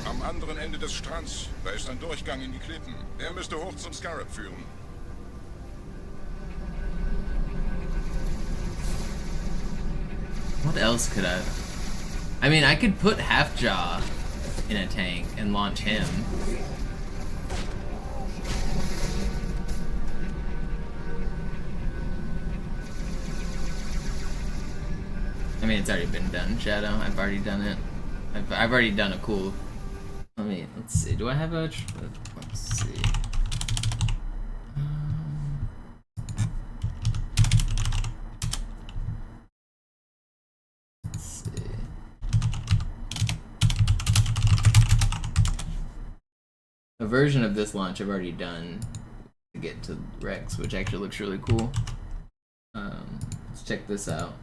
Am anderen Ende des Strands, da ist ein Durchgang in die Klippen. Der müsste hoch zum Scarab führen. What else could I mean, I could put Halfjaw in a tank and launch him. I mean, it's already been done, Shadow. I've already done it. I've already done a cool... let's see. Do I have a... Let's see. Let's see. A version of this launch I've already done to get to Rex, which actually looks really cool. Let's check this out.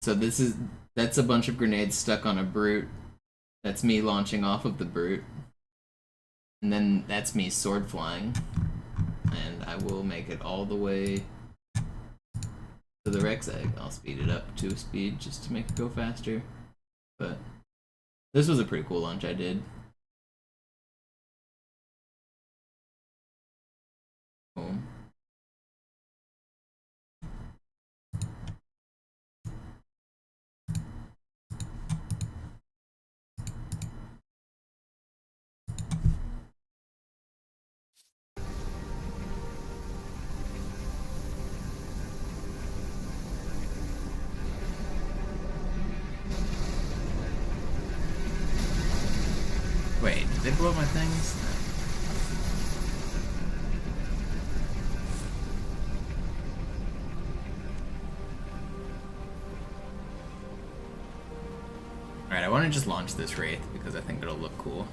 So that's a bunch of grenades stuck on a brute. That's me launching off of the brute. And then that's me sword flying. And I will make it all the way to the Rex egg. I'll speed it up to a speed just to make it go faster. But this was a pretty cool launch I did. Boom. Wait, did they blow up my things? Alright, I want to just launch this Wraith because I think it'll look cool.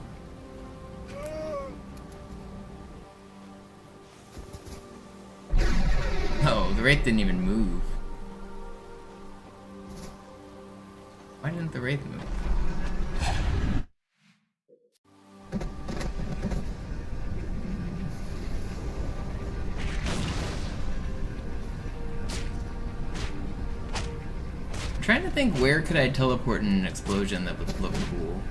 Oh, the Wraith didn't even move. Why didn't the Wraith move? I'm trying to think where could I teleport in an explosion that would look cool.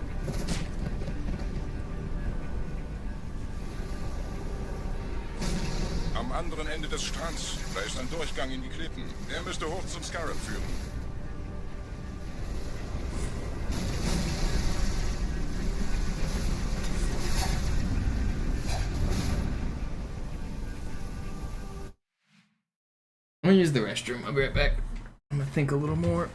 Am anderen Ende des Strands, da ist ein Durchgang in die Klippen. Der müsste hoch zum Scarab führen. I'm gonna use the restroom. I'll be right back. I'm gonna think a little more.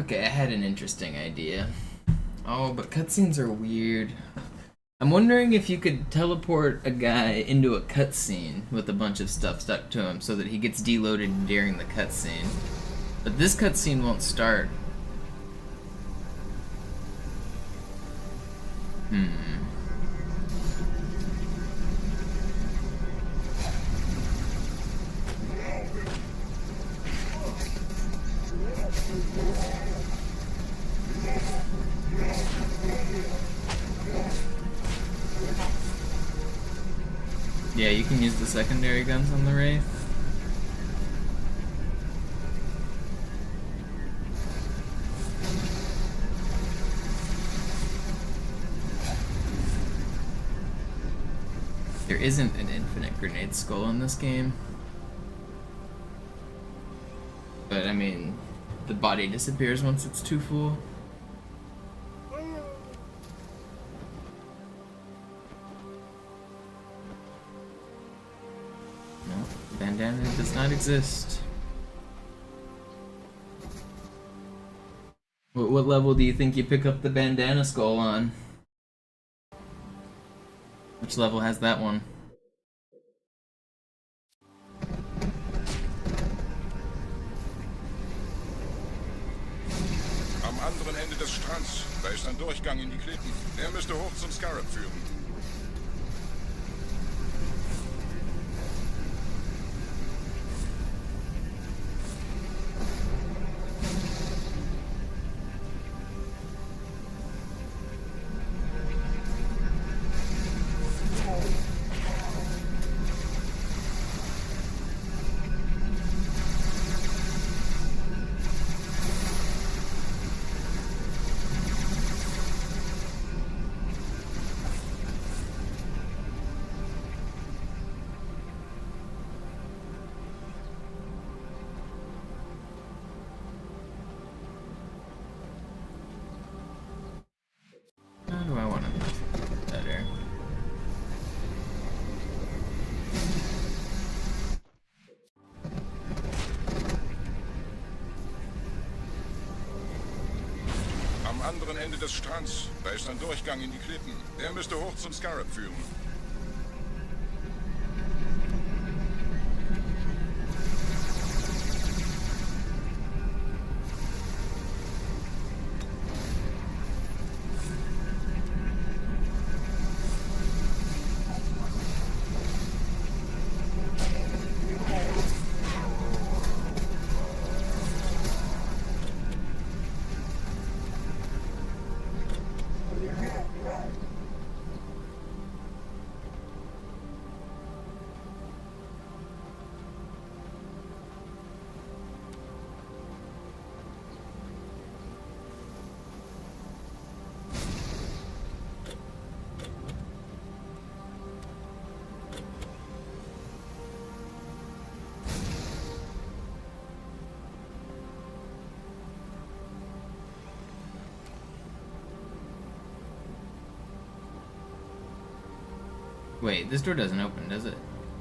Okay, I had an interesting idea. Oh, but cutscenes are weird. I'm wondering if you could teleport a guy into a cutscene with a bunch of stuff stuck to him so that he gets deloaded during the cutscene. But this cutscene won't start. Yeah, you can use the secondary guns on the Wraith. There isn't an infinite grenade skull in this game. But I mean, the body disappears once it's too full. No, bandana does not exist. What level do you think you pick up the bandana skull on? Which level has that one? Am anderen Ende des Strands, da ist ein Durchgang in die Klippen. Der müsste hoch zum Scarab führen. How do I want to make it better? Am anderen Ende des Strands, da ist ein Durchgang in die Klippen. Der müsste hoch zum Scarab führen. Wait, this door doesn't open, does it?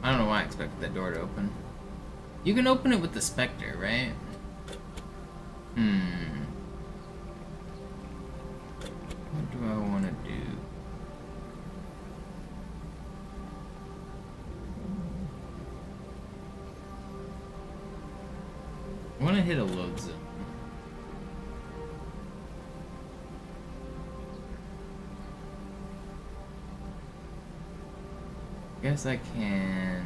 I don't know why I expected that door to open. You can open it with the Spectre, right? What do I want to do? I want to hit a load zone. Guess I can.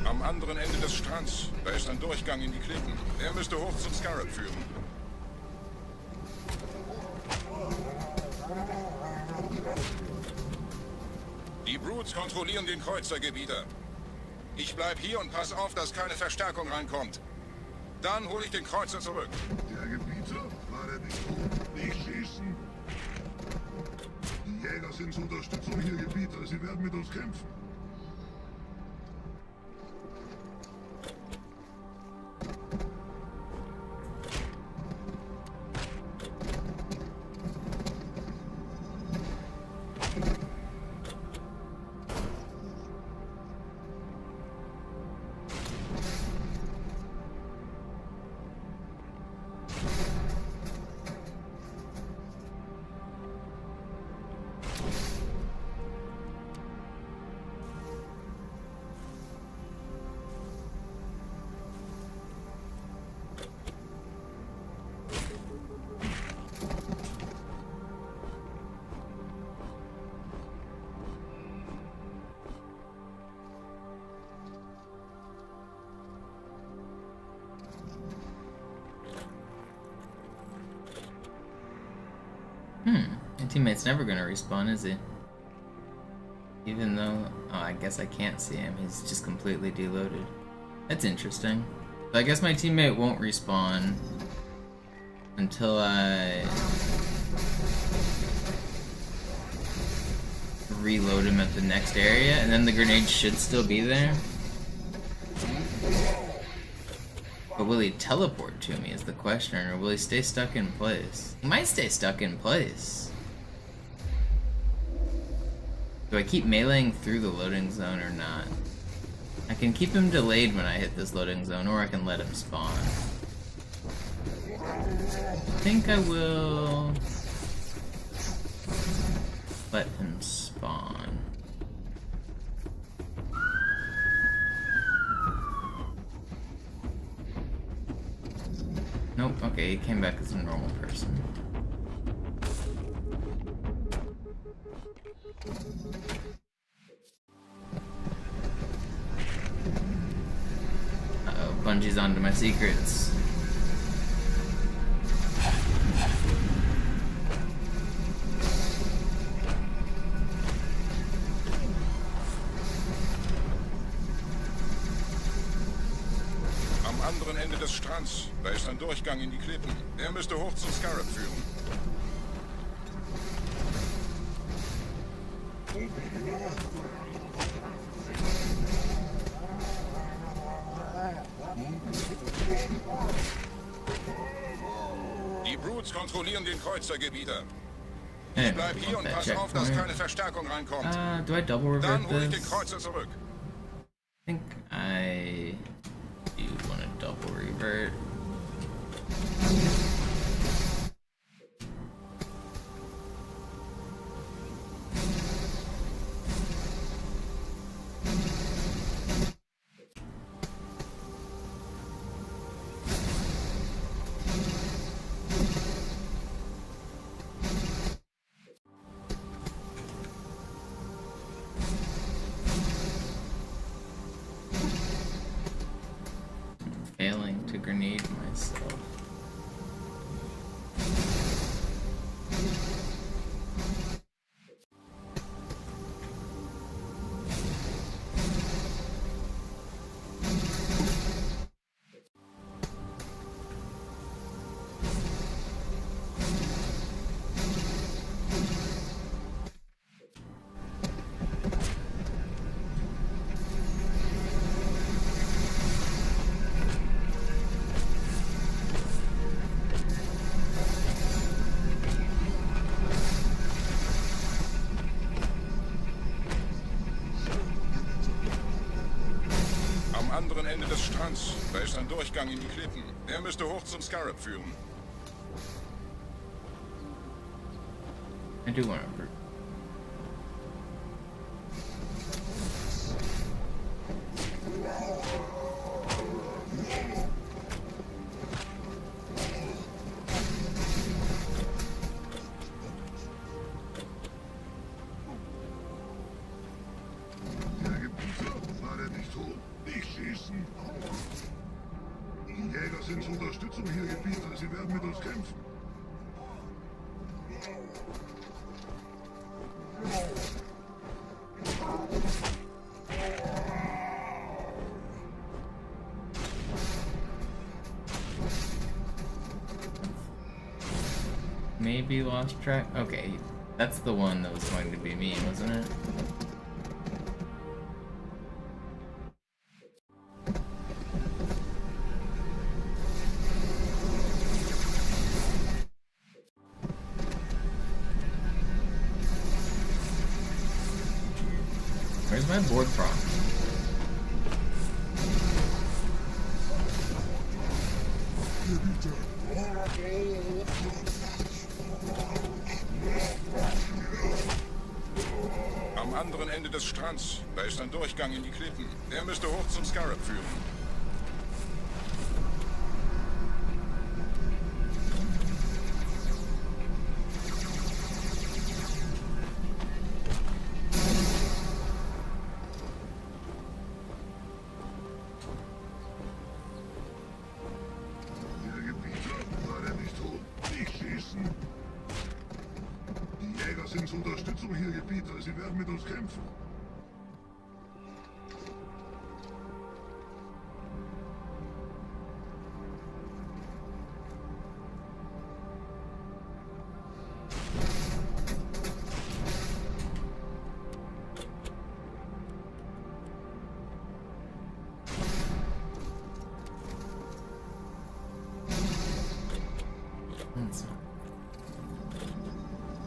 Am anderen Ende des Strands, da ist ein Durchgang in die Klippen. Der müsste hoch zum Scarab führen. Die Brutes kontrollieren den Kreuzergebieter. Ich bleib hier und pass auf, dass keine Verstärkung reinkommt. Dann hole ich den Kreuzer zurück. Der Gebieter war der Bedrohung. Nicht schießen. Die Jäger sind zur Unterstützung hier Gebieter. Sie werden mit uns kämpfen. teammate's never gonna respawn, is he? Even though... Oh, I guess I can't see him. He's just completely deloaded. That's interesting. So I guess my teammate won't respawn until I reload him at the next area, and then the grenade should still be there. But will he teleport to me is the question, or will he stay stuck in place? He might stay stuck in place. Do I keep meleeing through the loading zone or not? I can keep him delayed when I hit this loading zone, or I can let him spawn. I think I will let him spawn. Nope, okay, he came back as a normal person. Uh-oh, Bungie's onto my secrets. Am anderen Ende des Strands, da ist ein Durchgang in die Klippen. Der müsste hoch zum Scarab führen. Die Brutes kontrollieren den Kreuzergebieter. Ich bleib hier und pass auf, dass keine Verstärkung reinkommt. Do I double revert Dann hol ich den this? Kreuzer zurück. I think I do want to double revert. Failing to grenade myself. Am anderen Ende des Strands, da ist ein Durchgang in die Klippen. Der müsste hoch zum Scarab führen. I do want to. Der Gebieter war er nicht tot. Nicht schießen. Die Jäger sind zur Unterstützung hier, Gebieter. Sie werden mit uns kämpfen. Maybe lost track. Okay, that's the one that was going to be me, wasn't it? Where's my board prop? Am anderen Ende des Strands, da ist ein Durchgang in die Klippen. Der müsste hoch zum Scarab führen. Der Gebieter war er nicht tot. Nicht schießen. Die Gebiete, sie werden mit uns kämpfen.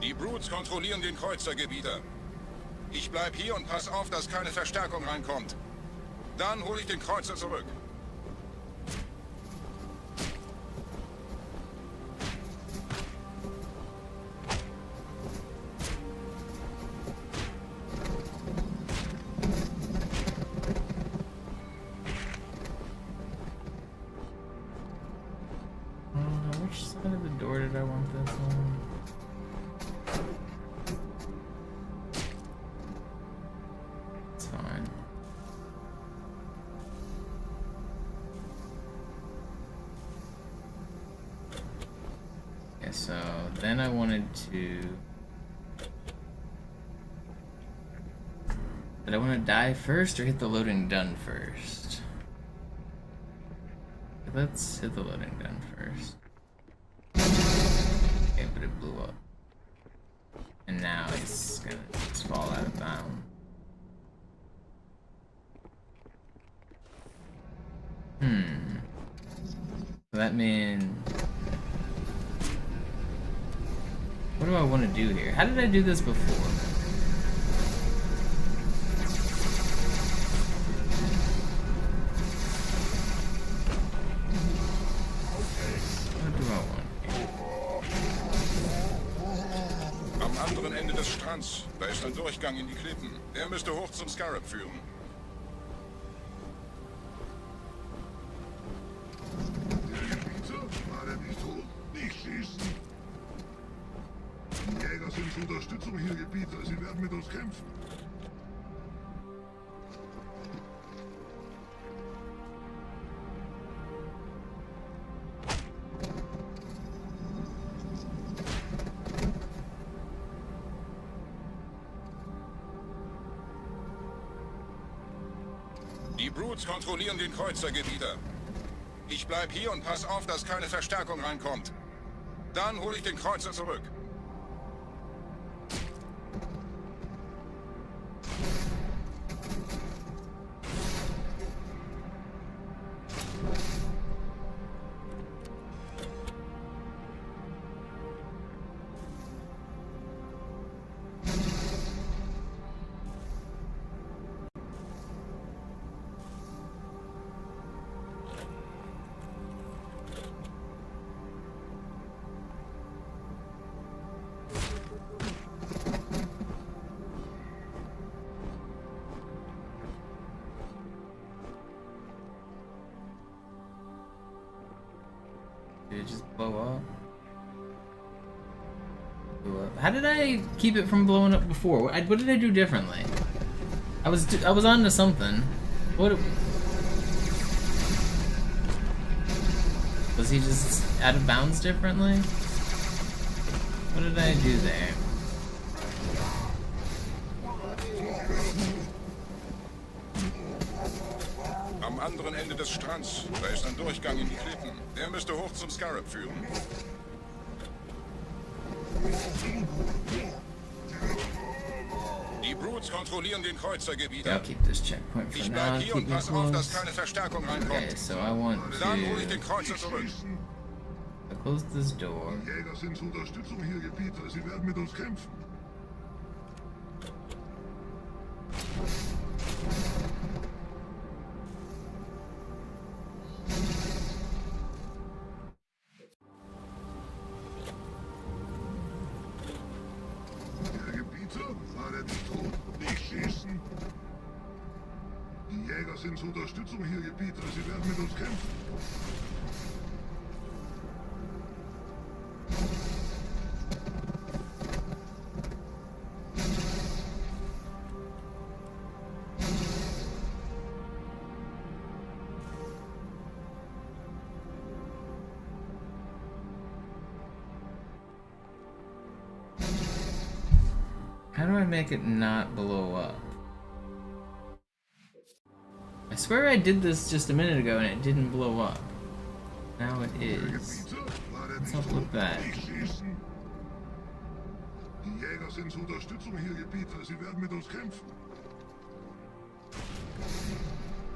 Die Brutes kontrollieren den Kreuzergebieter. Ich bleib hier und pass auf, dass keine Verstärkung reinkommt. Dann hole ich den Kreuzer zurück. Which side of the door did I want this on? It's fine. Okay, so then I wanted to... Did I want to die first or hit the loading done first? Let's hit the loading done first. Okay, but it blew up. And now it's gonna just fall out of bounds. So that means... What do I want to do here? How did I do this before? What do I want? Am anderen Ende des Strands, da ist ein Durchgang in die Klippen. Der müsste hoch zum Scarab führen. Der Gebieter? War er nicht tot? Nicht schießen! Die Jäger sind zur Unterstützung hier, Gebieter. Sie werden mit uns kämpfen. Die Brutes kontrollieren den Kreuzergebieter. Ich bleib hier und pass auf, dass keine Verstärkung reinkommt. Dann hole ich den Kreuzer zurück. Did it just blow up? Blew up. How did I keep it from blowing up before? What did I do differently? I was onto something. What? Was he just out of bounds differently? What did I do there? Am anderen Ende des Strands, da ist ein Durchgang in die Klippen. Der müsste hoch zum Scarab führen. Die Brutes kontrollieren den Kreuzergebieter. I'll keep this checkpoint for Ich now. bleib hier Keep und me pass auf, dass close. keine Verstärkung reinkommt. Okay, so I want Dann hole ich to den Kreuzer zurück. close this door. Die Jäger sind zur Unterstützung hier, Gebieter. Sie werden mit uns kämpfen. Der Gebieter? War er nicht tot? Nicht schießen! Die Jäger sind zur Unterstützung hier, Gebieter. Sie werden mit uns kämpfen. How do I make it not blow up? I swear I did this just a minute ago and it didn't blow up. Now it is. What's up with that? Die Jäger sind zur Unterstützung hier, Gebieter. Sie werden mit uns kämpfen.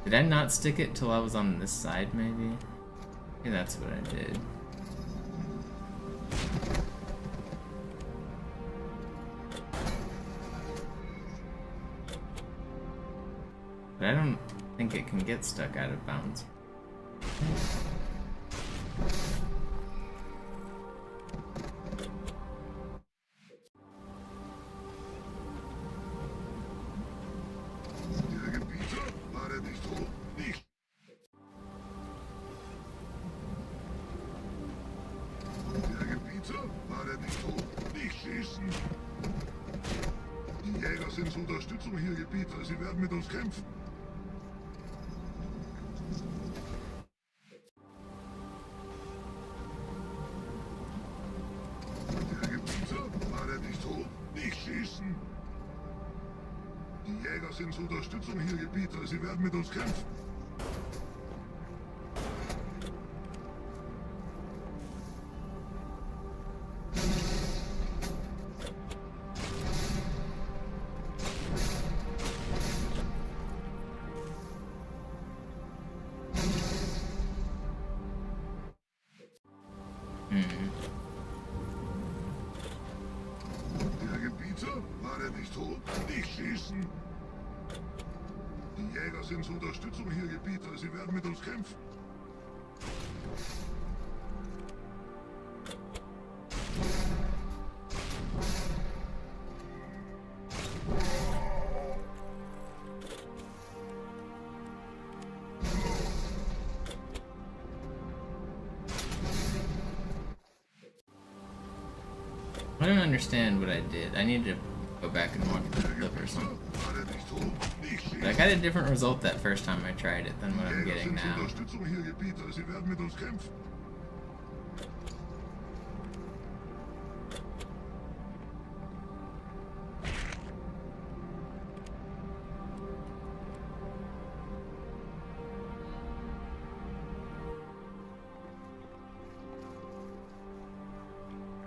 Did I not stick it till I was on this side, maybe? Yeah, that's what I did. But I don't think it can get stuck out of bounds. Der Gebieter, war der nicht tot? Nicht. Der Gebieter, war der nicht tot? Nicht schießen. Die Jäger sind zur Unterstützung hier, Gebieter. Sie werden mit uns kämpfen. Der Gebieter, war der nicht tot? Nicht schießen. Die Jäger sind zur Unterstützung hier, Gebieter. Sie werden mit uns kämpfen. Der Gebieter, war der nicht tot? Nicht schießen. Die Jäger sind zur Unterstützung hier, Gebieter. Sie werden mit uns kämpfen. I don't understand what I did. I need to go back and watch the clip or something. War der nicht tot? Nicht schießen. But I got a different result that first time I tried it than what I'm Jäger getting sind zur now. Unterstützung hier, Gebieter. Sie werden mit uns kämpfen.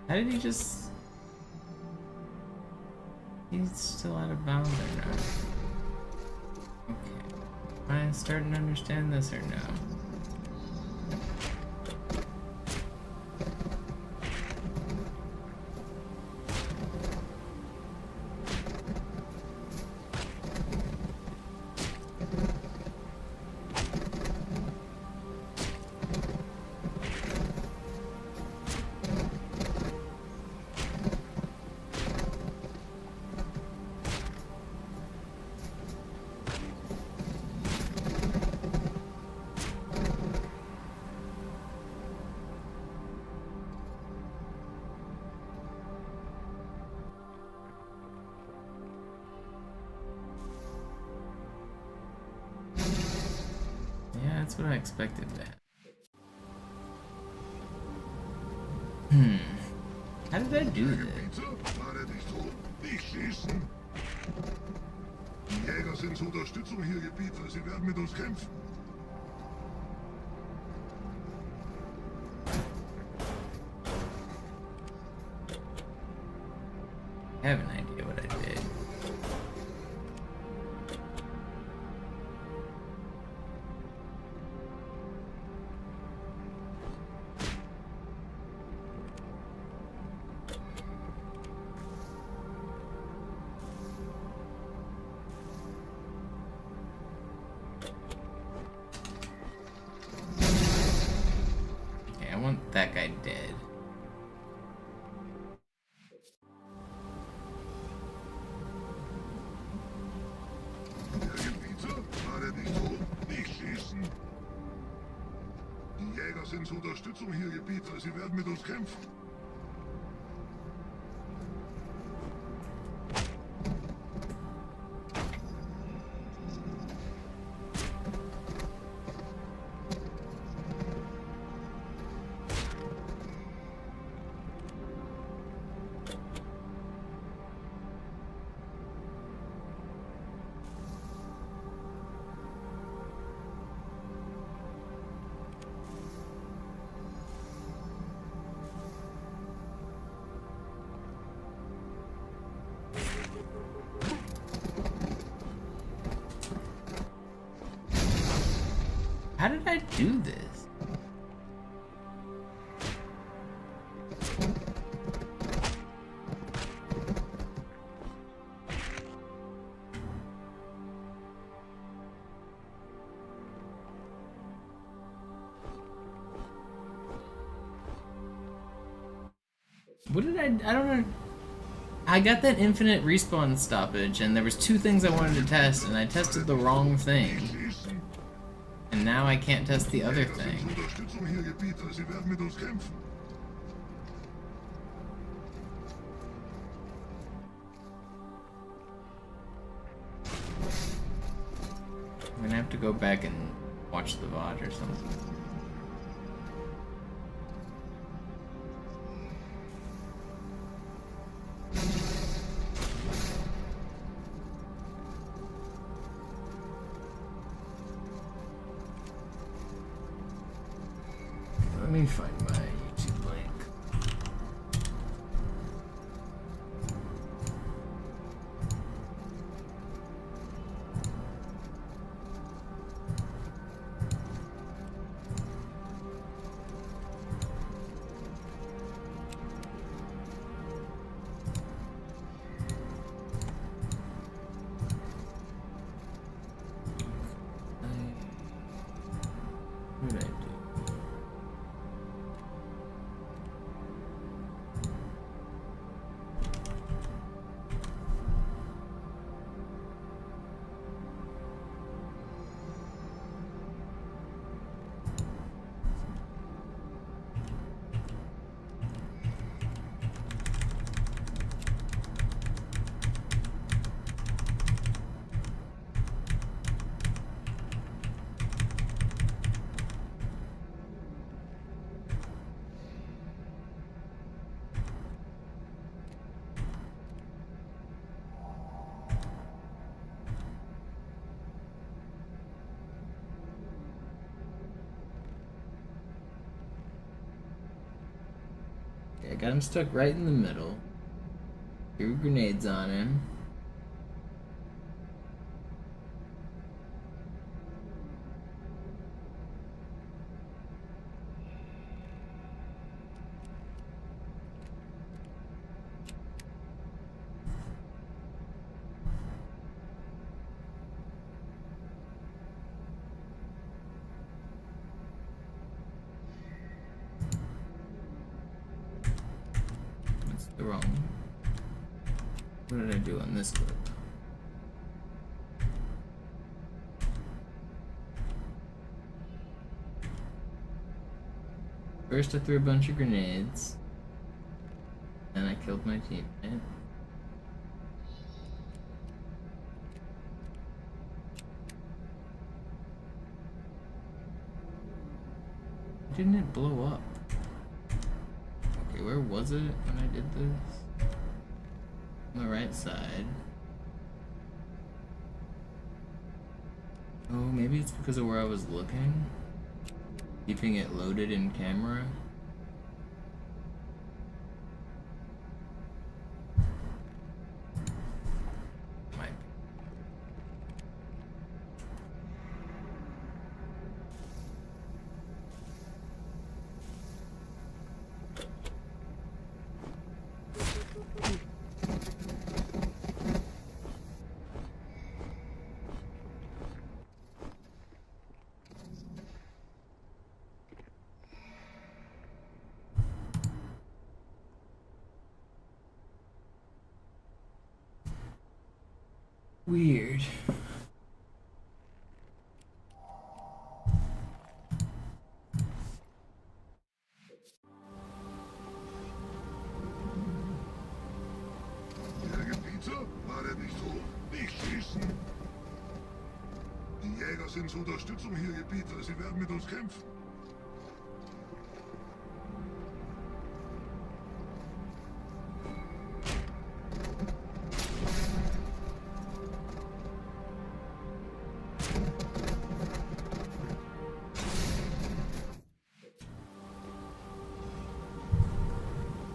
How did he just... He's still out of bounds or not? Okay. Am I starting to understand this or no? Yeah, that's what I expected to happen. How did I do this? Gebieter, war der nicht tot? Nicht schießen. Die Jäger sind zur Unterstützung hier, Gebieter. Sie werden mit uns kämpfen. I have an idea what I did. Okay, I want that guy dead. Der Gebieter, war der nicht tot? Nicht schießen. Die Jäger sind zur Unterstützung hier, Gebieter. Sie werden mit uns kämpfen. How did I do this? What did I don't know. I got that infinite respawn stoppage, and there was two things I wanted to test, and I tested the wrong thing. And now I can't test the other thing. Unterstützung hier, Gebieter. Sie werden mit uns kämpfen. I'm gonna have to go back and watch the VOD or something. Let me find my YouTube link. What did I do? Okay, I got him stuck right in the middle. Threw grenades on him. That's the wrong one. What did I do on this clip? First I threw a bunch of grenades, and I killed my teammate. Didn't it blow up? Okay, where was it when I did this? On the right side. Oh, maybe it's because of where I was looking? Keeping it loaded in camera? Might be. Weird. Herr Gebieter, war der nicht hoch? Nicht schießen! Die Jäger sind zur Unterstützung hier, Gebieter. Sie werden mit uns kämpfen.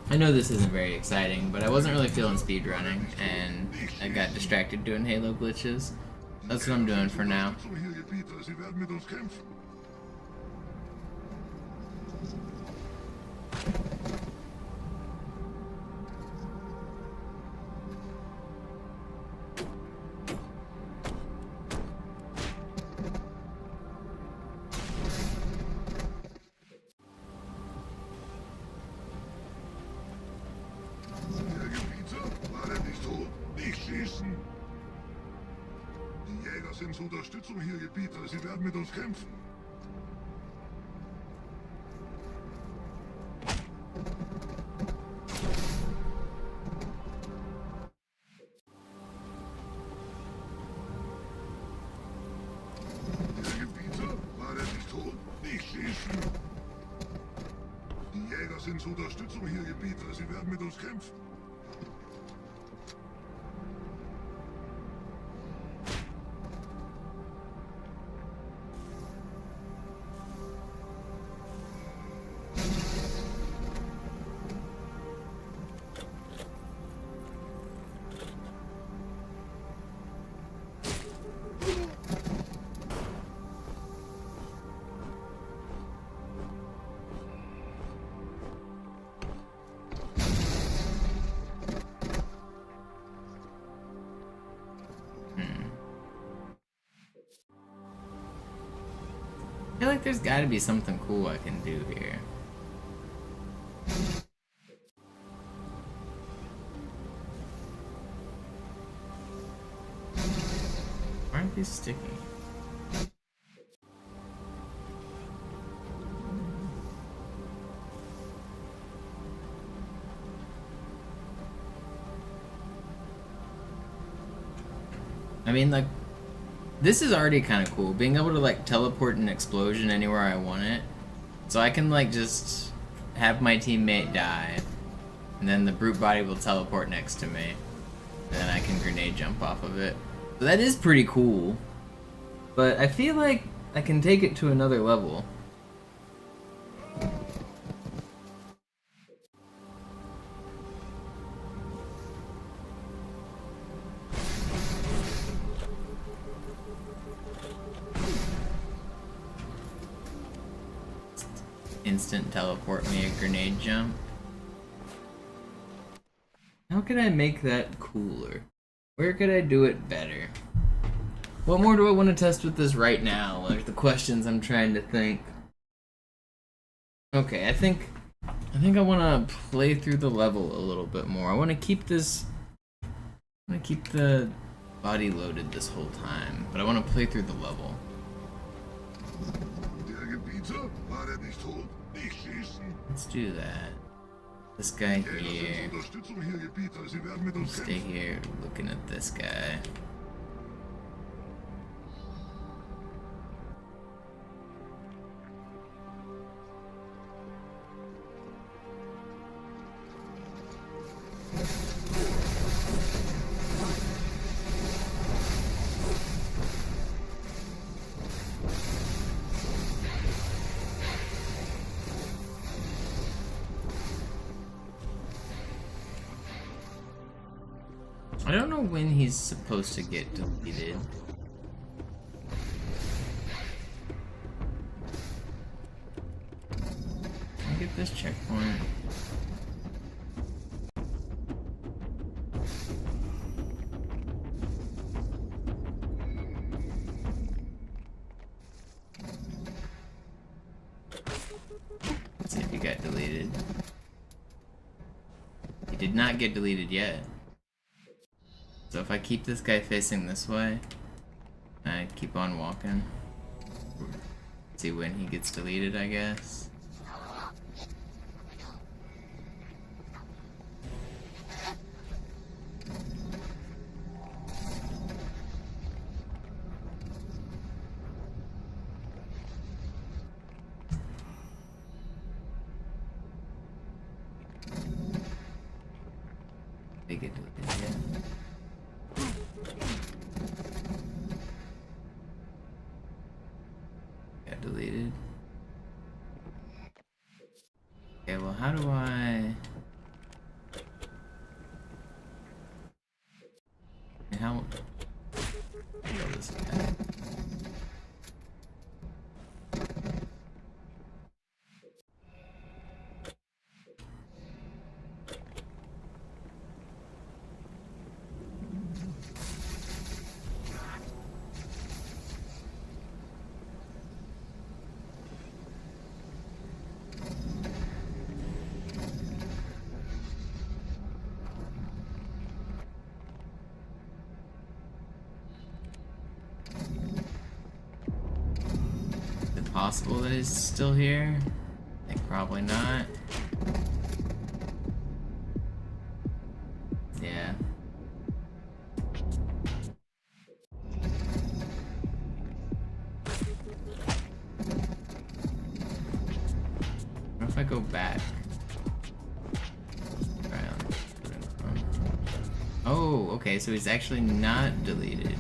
I know this isn't very exciting, but I wasn't really feeling speedrunning, and I got distracted doing Halo glitches. That's what I'm doing for now. Unterstützung hier, Gebieter. Sie werden mit uns kämpfen. Herr Gebieter, war der nicht tot? Nicht schießen! Die Jäger sind zur Unterstützung hier, Gebieter. Sie werden mit uns kämpfen. Herr Gebieter, war der nicht tot? Nicht schießen! Die Jäger sind zur Unterstützung hier, Gebieter. Sie werden mit uns kämpfen. I feel like there's gotta be something cool I can do here. Why aren't these sticky? I mean, like, this is already kind of cool, being able to like teleport an explosion anywhere I want it. So I can like just have my teammate die, and then the brute body will teleport next to me, and then I can grenade jump off of it. So that is pretty cool, but I feel like I can take it to another level. Instant teleport me a grenade jump. How could I make that cooler? Where could I do it better? What more do I want to test with this right now? Like the questions I'm trying to think. Okay, I think I want to play through the level a little bit more. I want to keep this. I want to keep the body loaded this whole time, but I want to play through the level. Der Gebieter, war der nicht tot? Nicht schießen! Let's do that. This guy Die Jäger sind here. zur Unterstützung hier, Gebieter. Sie werden mit uns Stay kämpfen. here looking at this guy. I don't know when he's supposed to get deleted. Can I get this checkpoint? Let's see if he got deleted. He did not get deleted yet. So if I keep this guy facing this way, I keep on walking. See when he gets deleted, I guess. They get deleted yet. Got deleted. Okay, well, how do I... How... Kill this guy. possible that he's still here? I think probably not. Yeah. What if I go back? Oh, okay, so he's actually not deleted.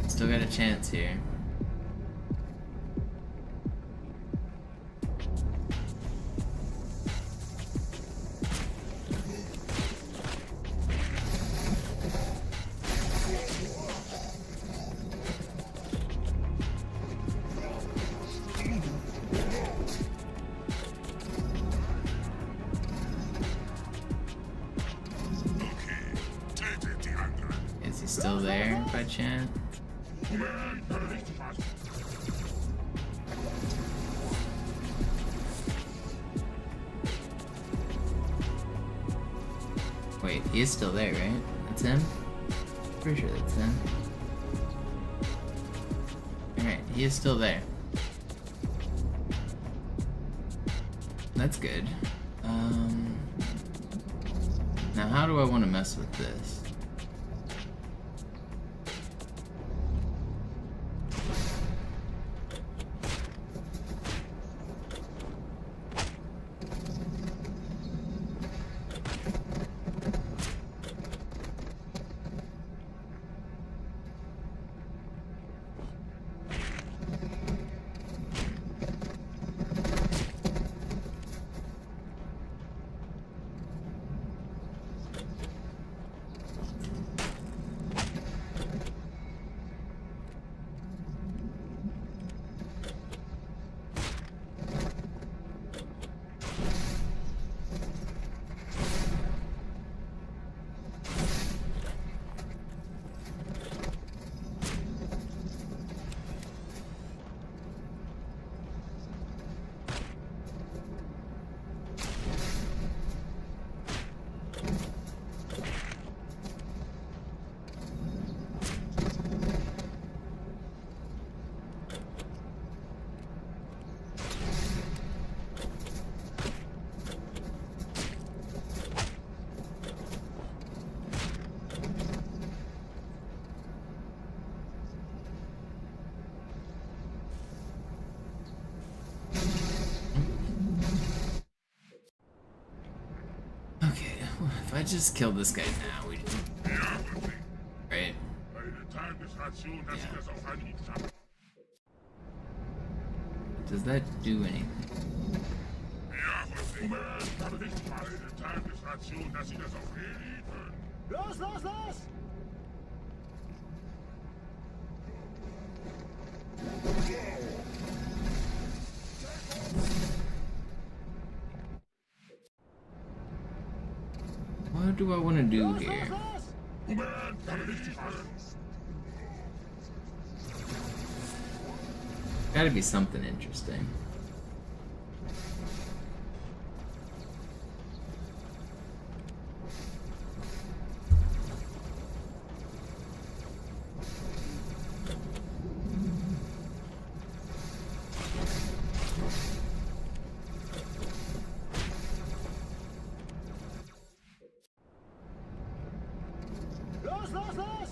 Still got a chance here. Is he still there by chance? Wait, he is still there, right? That's him? Pretty sure that's him. Alright, he is still there. That's good. Now how do I want to mess with this? If I just kill this guy now, we right? Yeah. Does that do anything? Los, los, los! What do I want to do here? Gotta be something interesting. Los, los, los!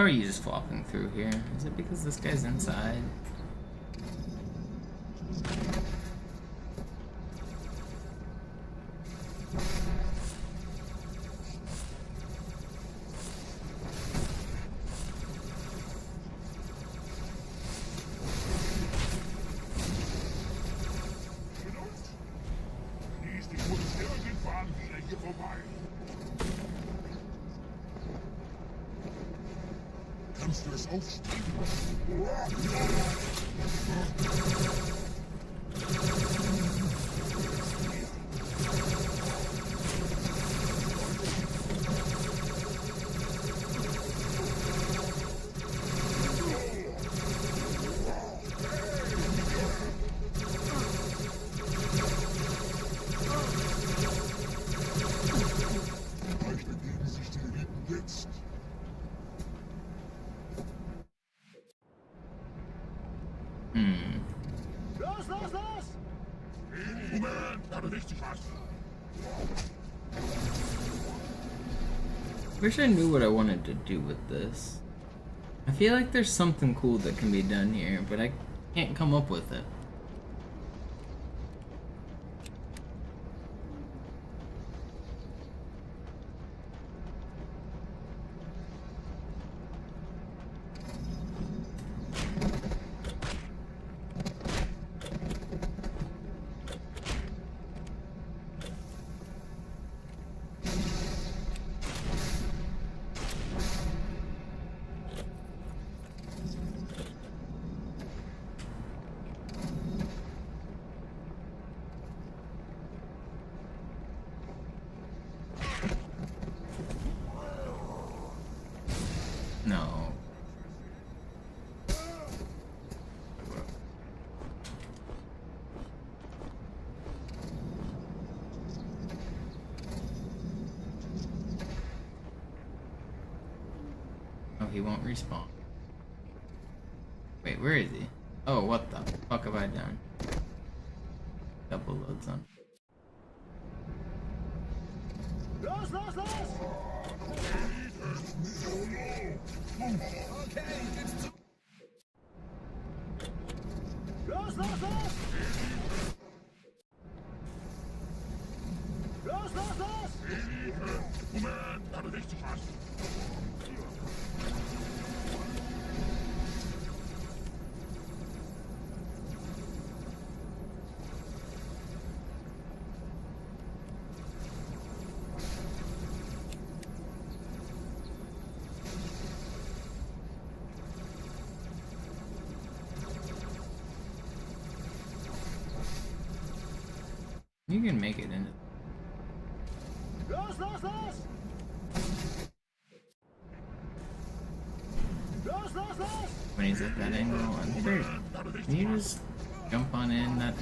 How are you just flopping through here? Is it because this guy's inside? Schließlich muss irgendwann wieder hier vorbei. Kannst du es aufstehen? Vielleicht ergeben sich die Eliten jetzt. Los, los, los! Moment, da bewegt sich was. Wish I knew what I wanted to do with this. I feel like there's something cool that can be done here, but I can't come up with it. No. Oh, he won't respawn. Wait, where is he? Oh, what the fuck have I done? Double loads on. Los, los, los! Los, los, los! Los, los, los! Moment, da bewegt sich was. You can make it into. Los, los, los! Los, los, los! When he's at that angle, I'm sure. Can you just jump on in? That.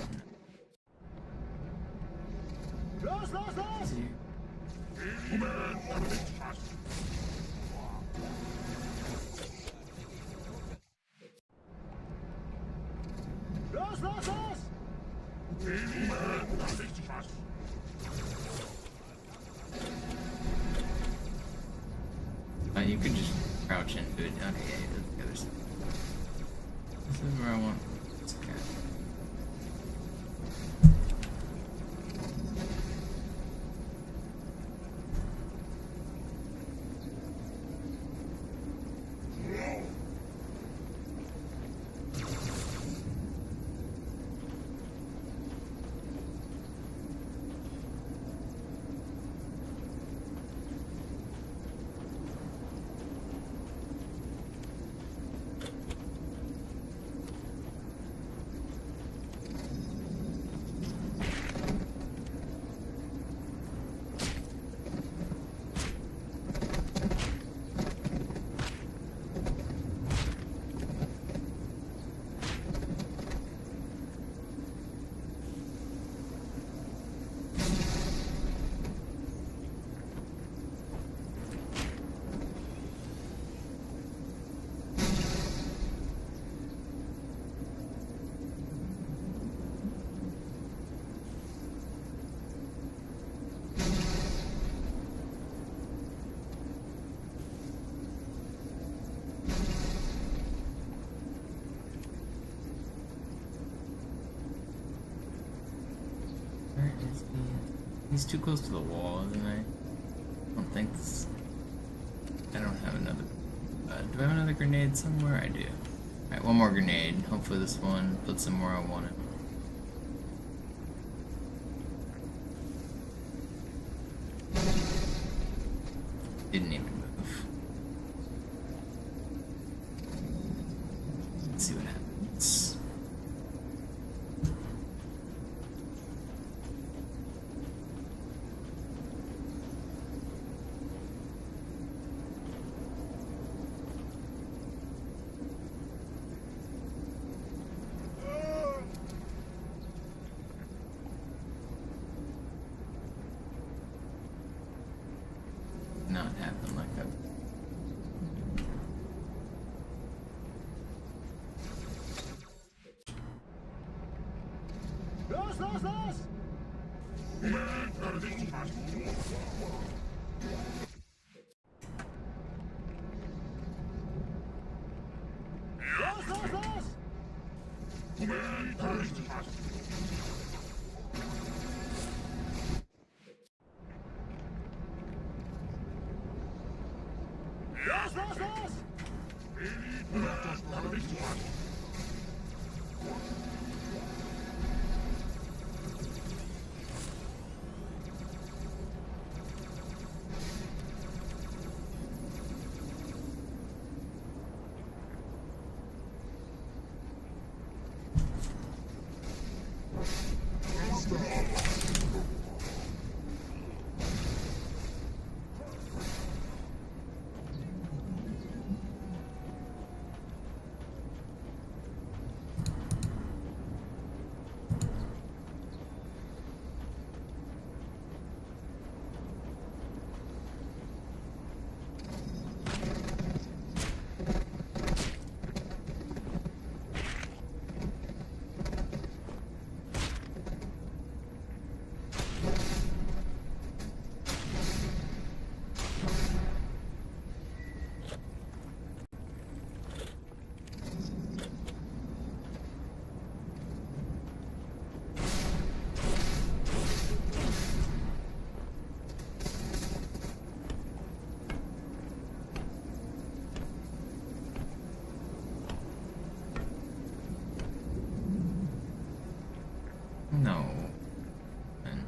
Los, los, los! Moment, da bewegt sich was. Los, los, los! Moment, da bewegt sich was. You could just crouch into it. Okay, yeah, that's the other side. This is where I want this guy. He's too close to the wall, isn't he? I don't think this... I don't have another... do I have another grenade somewhere? I do. Alright, one more grenade. Hopefully this one puts him where I want it. Didn't even move. Let's see what happens. Not happen like that. Los, los, los! Los, los, los! Los, los, los! No. And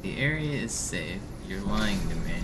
the area is safe. You're lying to me.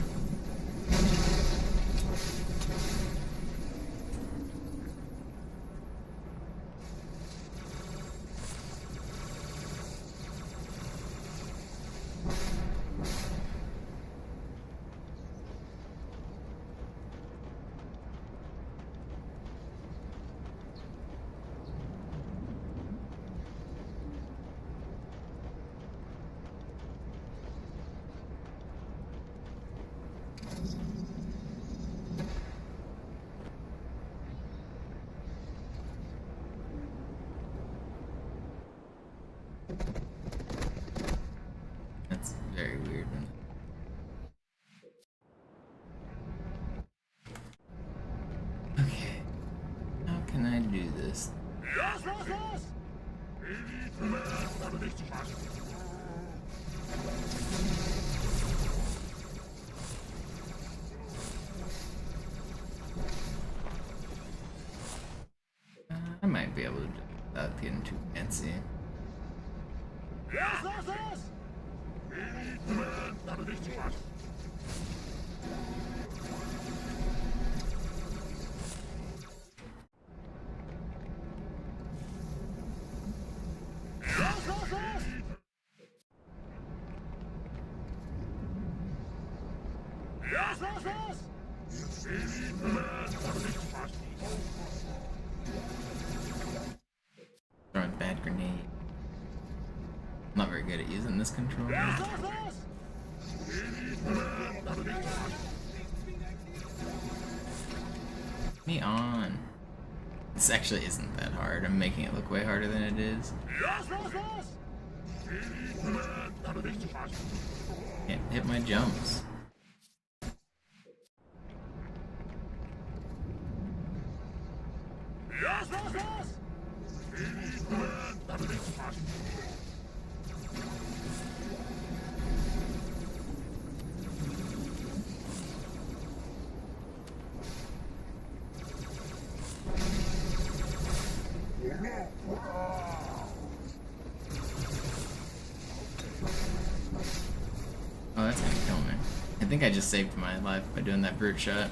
That's very weird. Okay. How can I do this? Los, los, los! I might be able to do it without getting too fancy. Los, los, los! Los, los, los! Los, los, los! Throwing bad grenade. I'm not very good at using this controller. Los, los, los! Me on. This actually isn't that hard. I'm making it look way harder than it is. Los, los, los! Can't hit my jumps. Oh, that's gonna kill me. I think I just saved my life by doing that brute shot.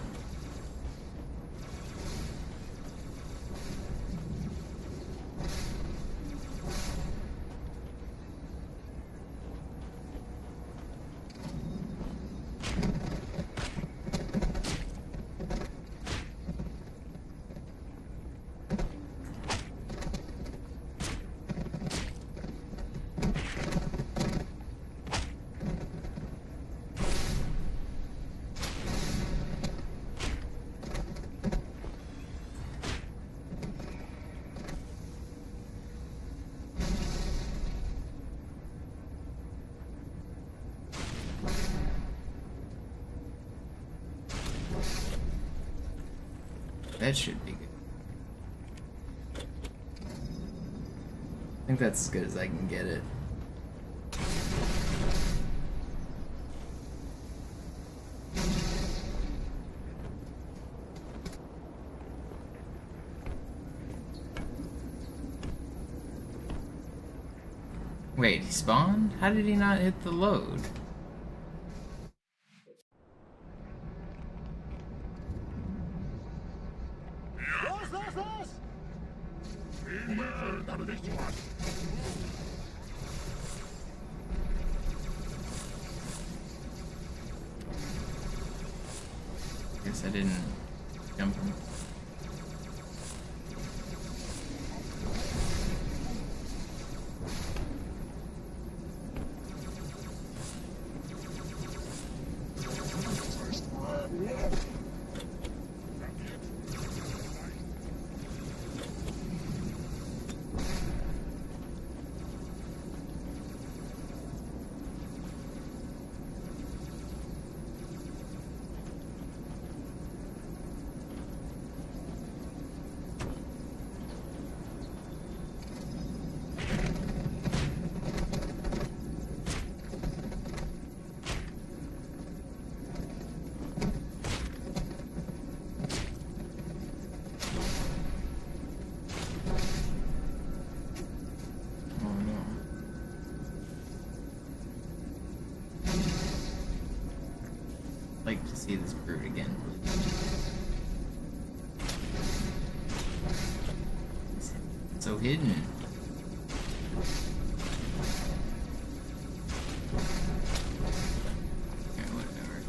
That should be good. I think that's as good as I can get it. Wait, he spawned? How did he not hit the load? Guess I didn't jump him. Like to see this brute again. It's so hidden. Okay, whatever.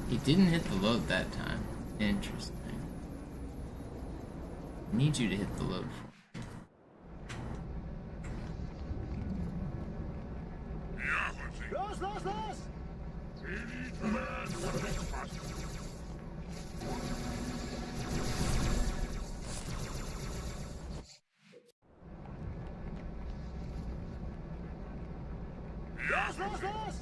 He didn't hit the load that time. Interesting. I need you to hit the load for me. Los, los, los! Los, los, los!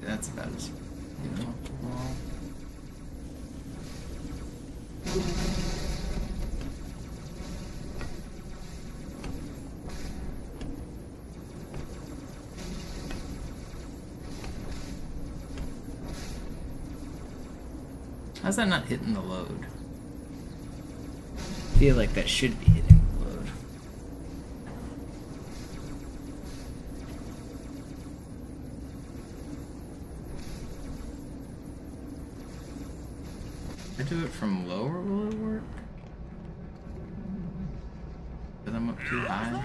that's about as you know. Well, how's that not hitting the load? I feel like that should be hitting the load. If I do it from lower, will it work? Because I'm up too high.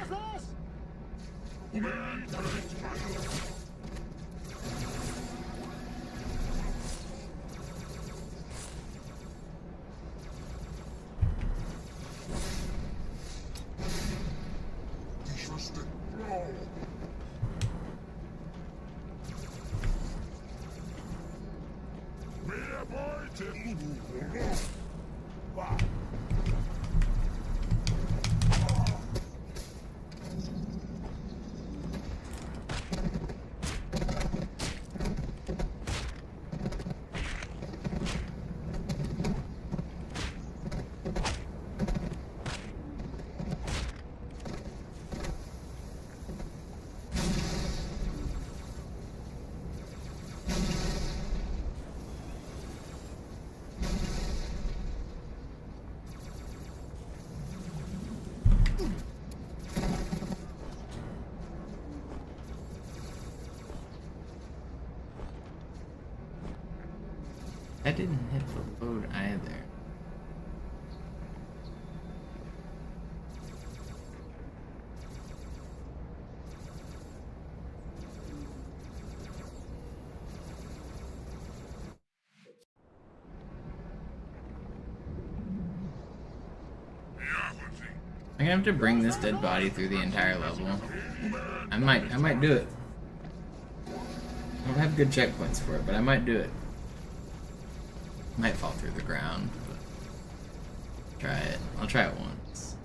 I didn't hit the load either. I'm gonna have to bring this dead body through the entire level. I might do it. I don't have good checkpoints for it, but I might do it. Might fall through the ground, but try it. I'll try it once.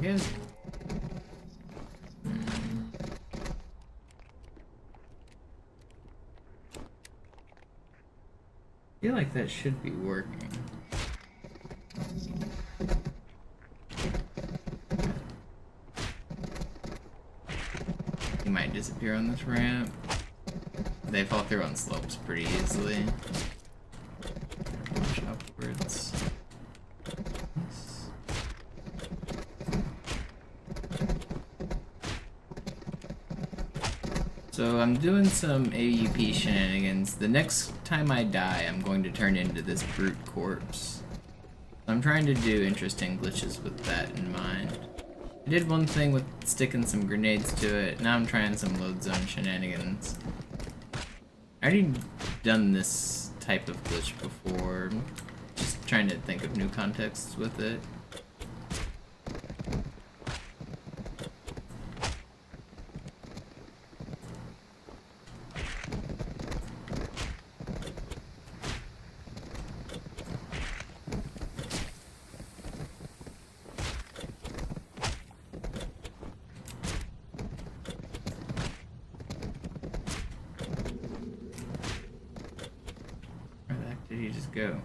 Yes. I feel like that should be working. He might disappear on this ramp. They fall through on slopes pretty easily. Push upwards. So I'm doing some AUP shenanigans. The next time I die, I'm going to turn into this brute corpse. I'm trying to do interesting glitches with that in mind. I did one thing with sticking some grenades to it. Now I'm trying some load zone shenanigans. I already done this type of glitch before. Just trying to think of new contexts with it. Did he just go?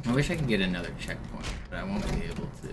I wish I could get another checkpoint, but I won't be able to.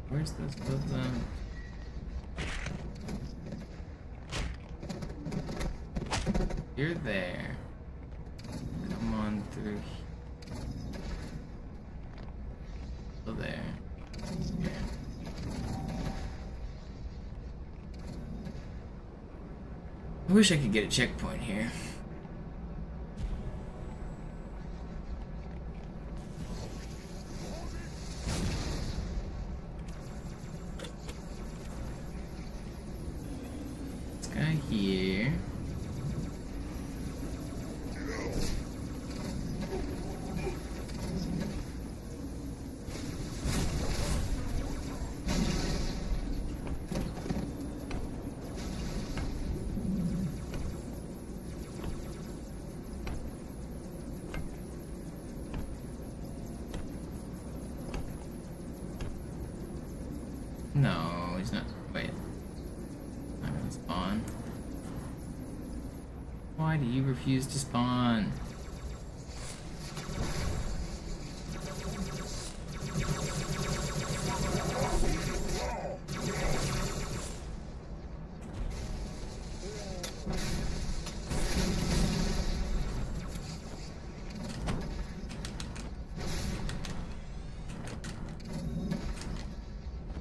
Where's this button? You're there. Come on through. Still there. Yeah. I wish I could get a checkpoint here. Here. No, he's not. Wait. I'm gonna spawn. Why do you refuse to spawn?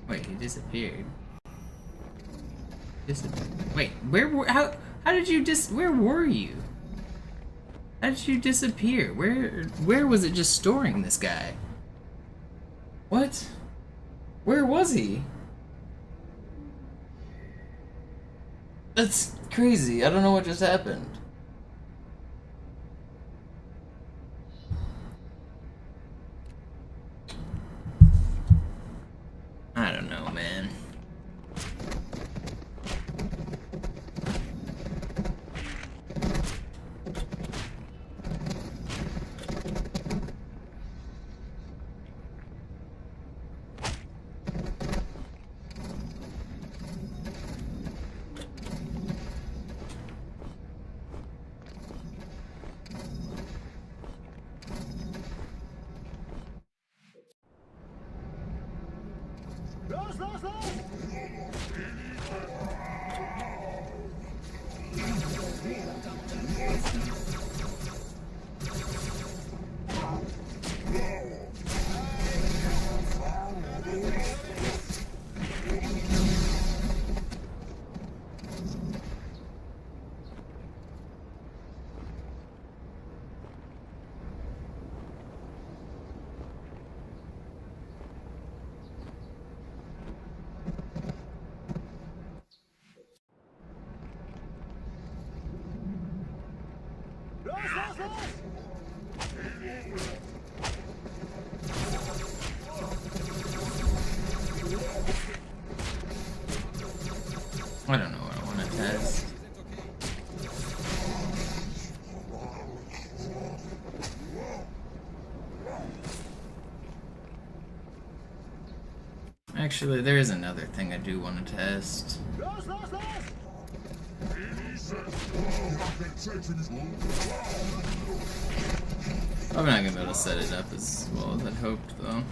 Wait, he disappeared. Wait, where were? How did you where were you? How did you disappear? Where was it just storing this guy? What? Where was he? That's crazy. I don't know what just happened. I don't know, man. Los, los, los! I don't know what I want to test. Actually, there is another thing I do want to test. I'm not gonna be able to set it up as well as I'd hoped, though.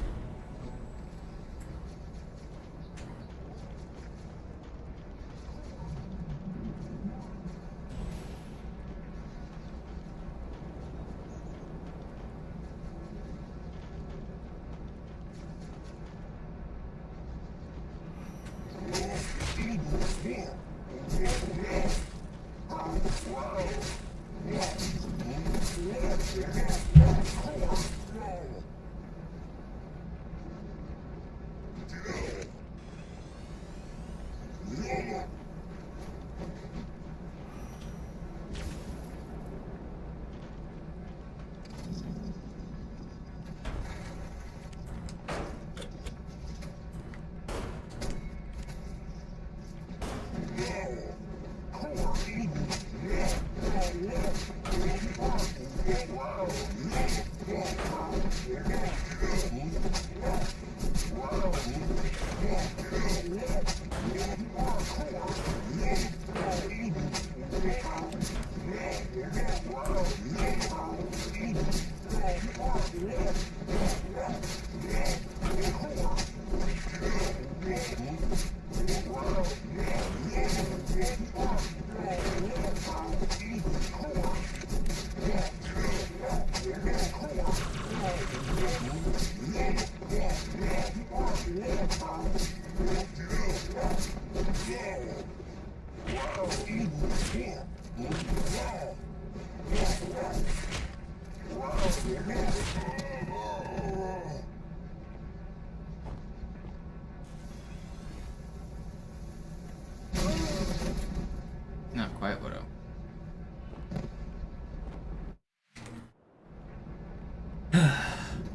Not quite what I...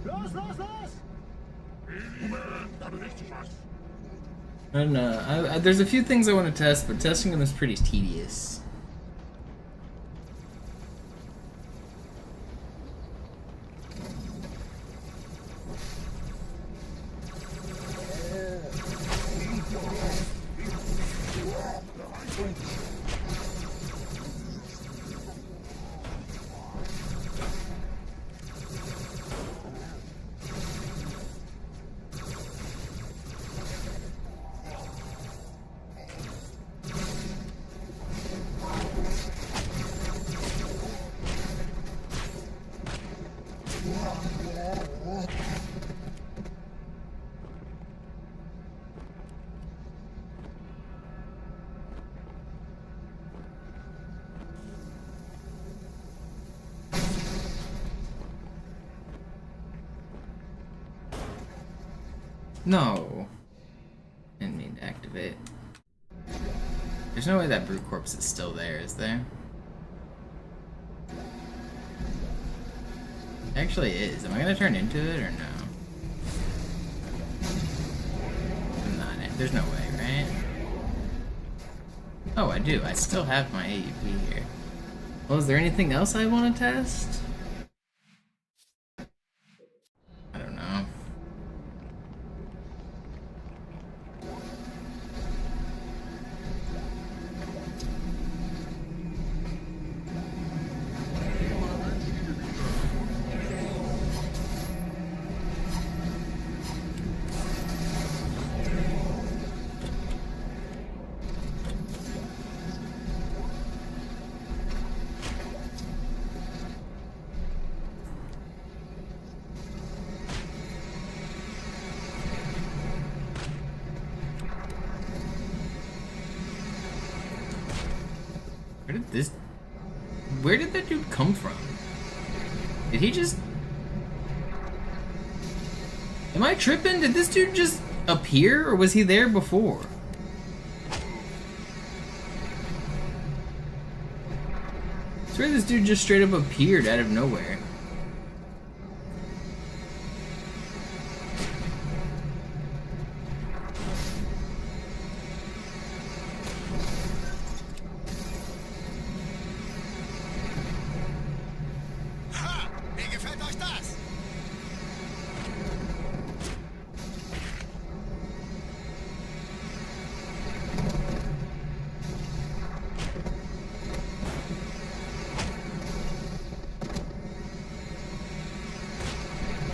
Los, los, los! I don't know. There's a few things I want to test, but testing them is pretty tedious. No. Didn't mean to activate. There's no way that brute corpse is still there, is there? It actually is. Am I gonna turn into it or no? I'm not. There's no way, right? Oh, I do. I still have my AUP here. Well, is there anything else I want to test? I don't know. Where did that dude come from? Did he just... Am I tripping? Did this dude just appear, or was he there before? I swear this dude just straight up appeared out of nowhere.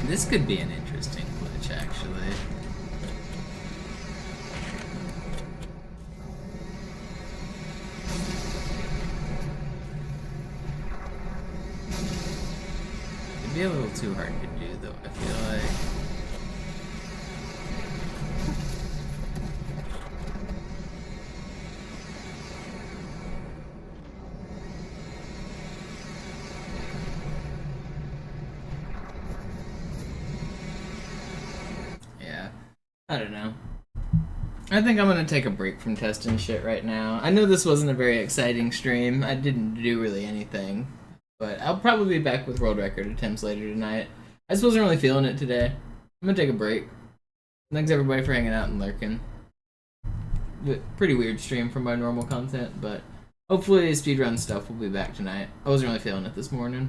This could be an interesting glitch, actually. It'd be a little too hard to do, though, I feel like. I don't know. I think I'm gonna take a break from testing shit right now. I know this wasn't a very exciting stream. I didn't do really anything. But I'll probably be back with world record attempts later tonight. I just wasn't really feeling it today. I'm gonna take a break. Thanks everybody for hanging out and lurking. Pretty weird stream from my normal content, but hopefully speedrun stuff will be back tonight. I wasn't really feeling it this morning.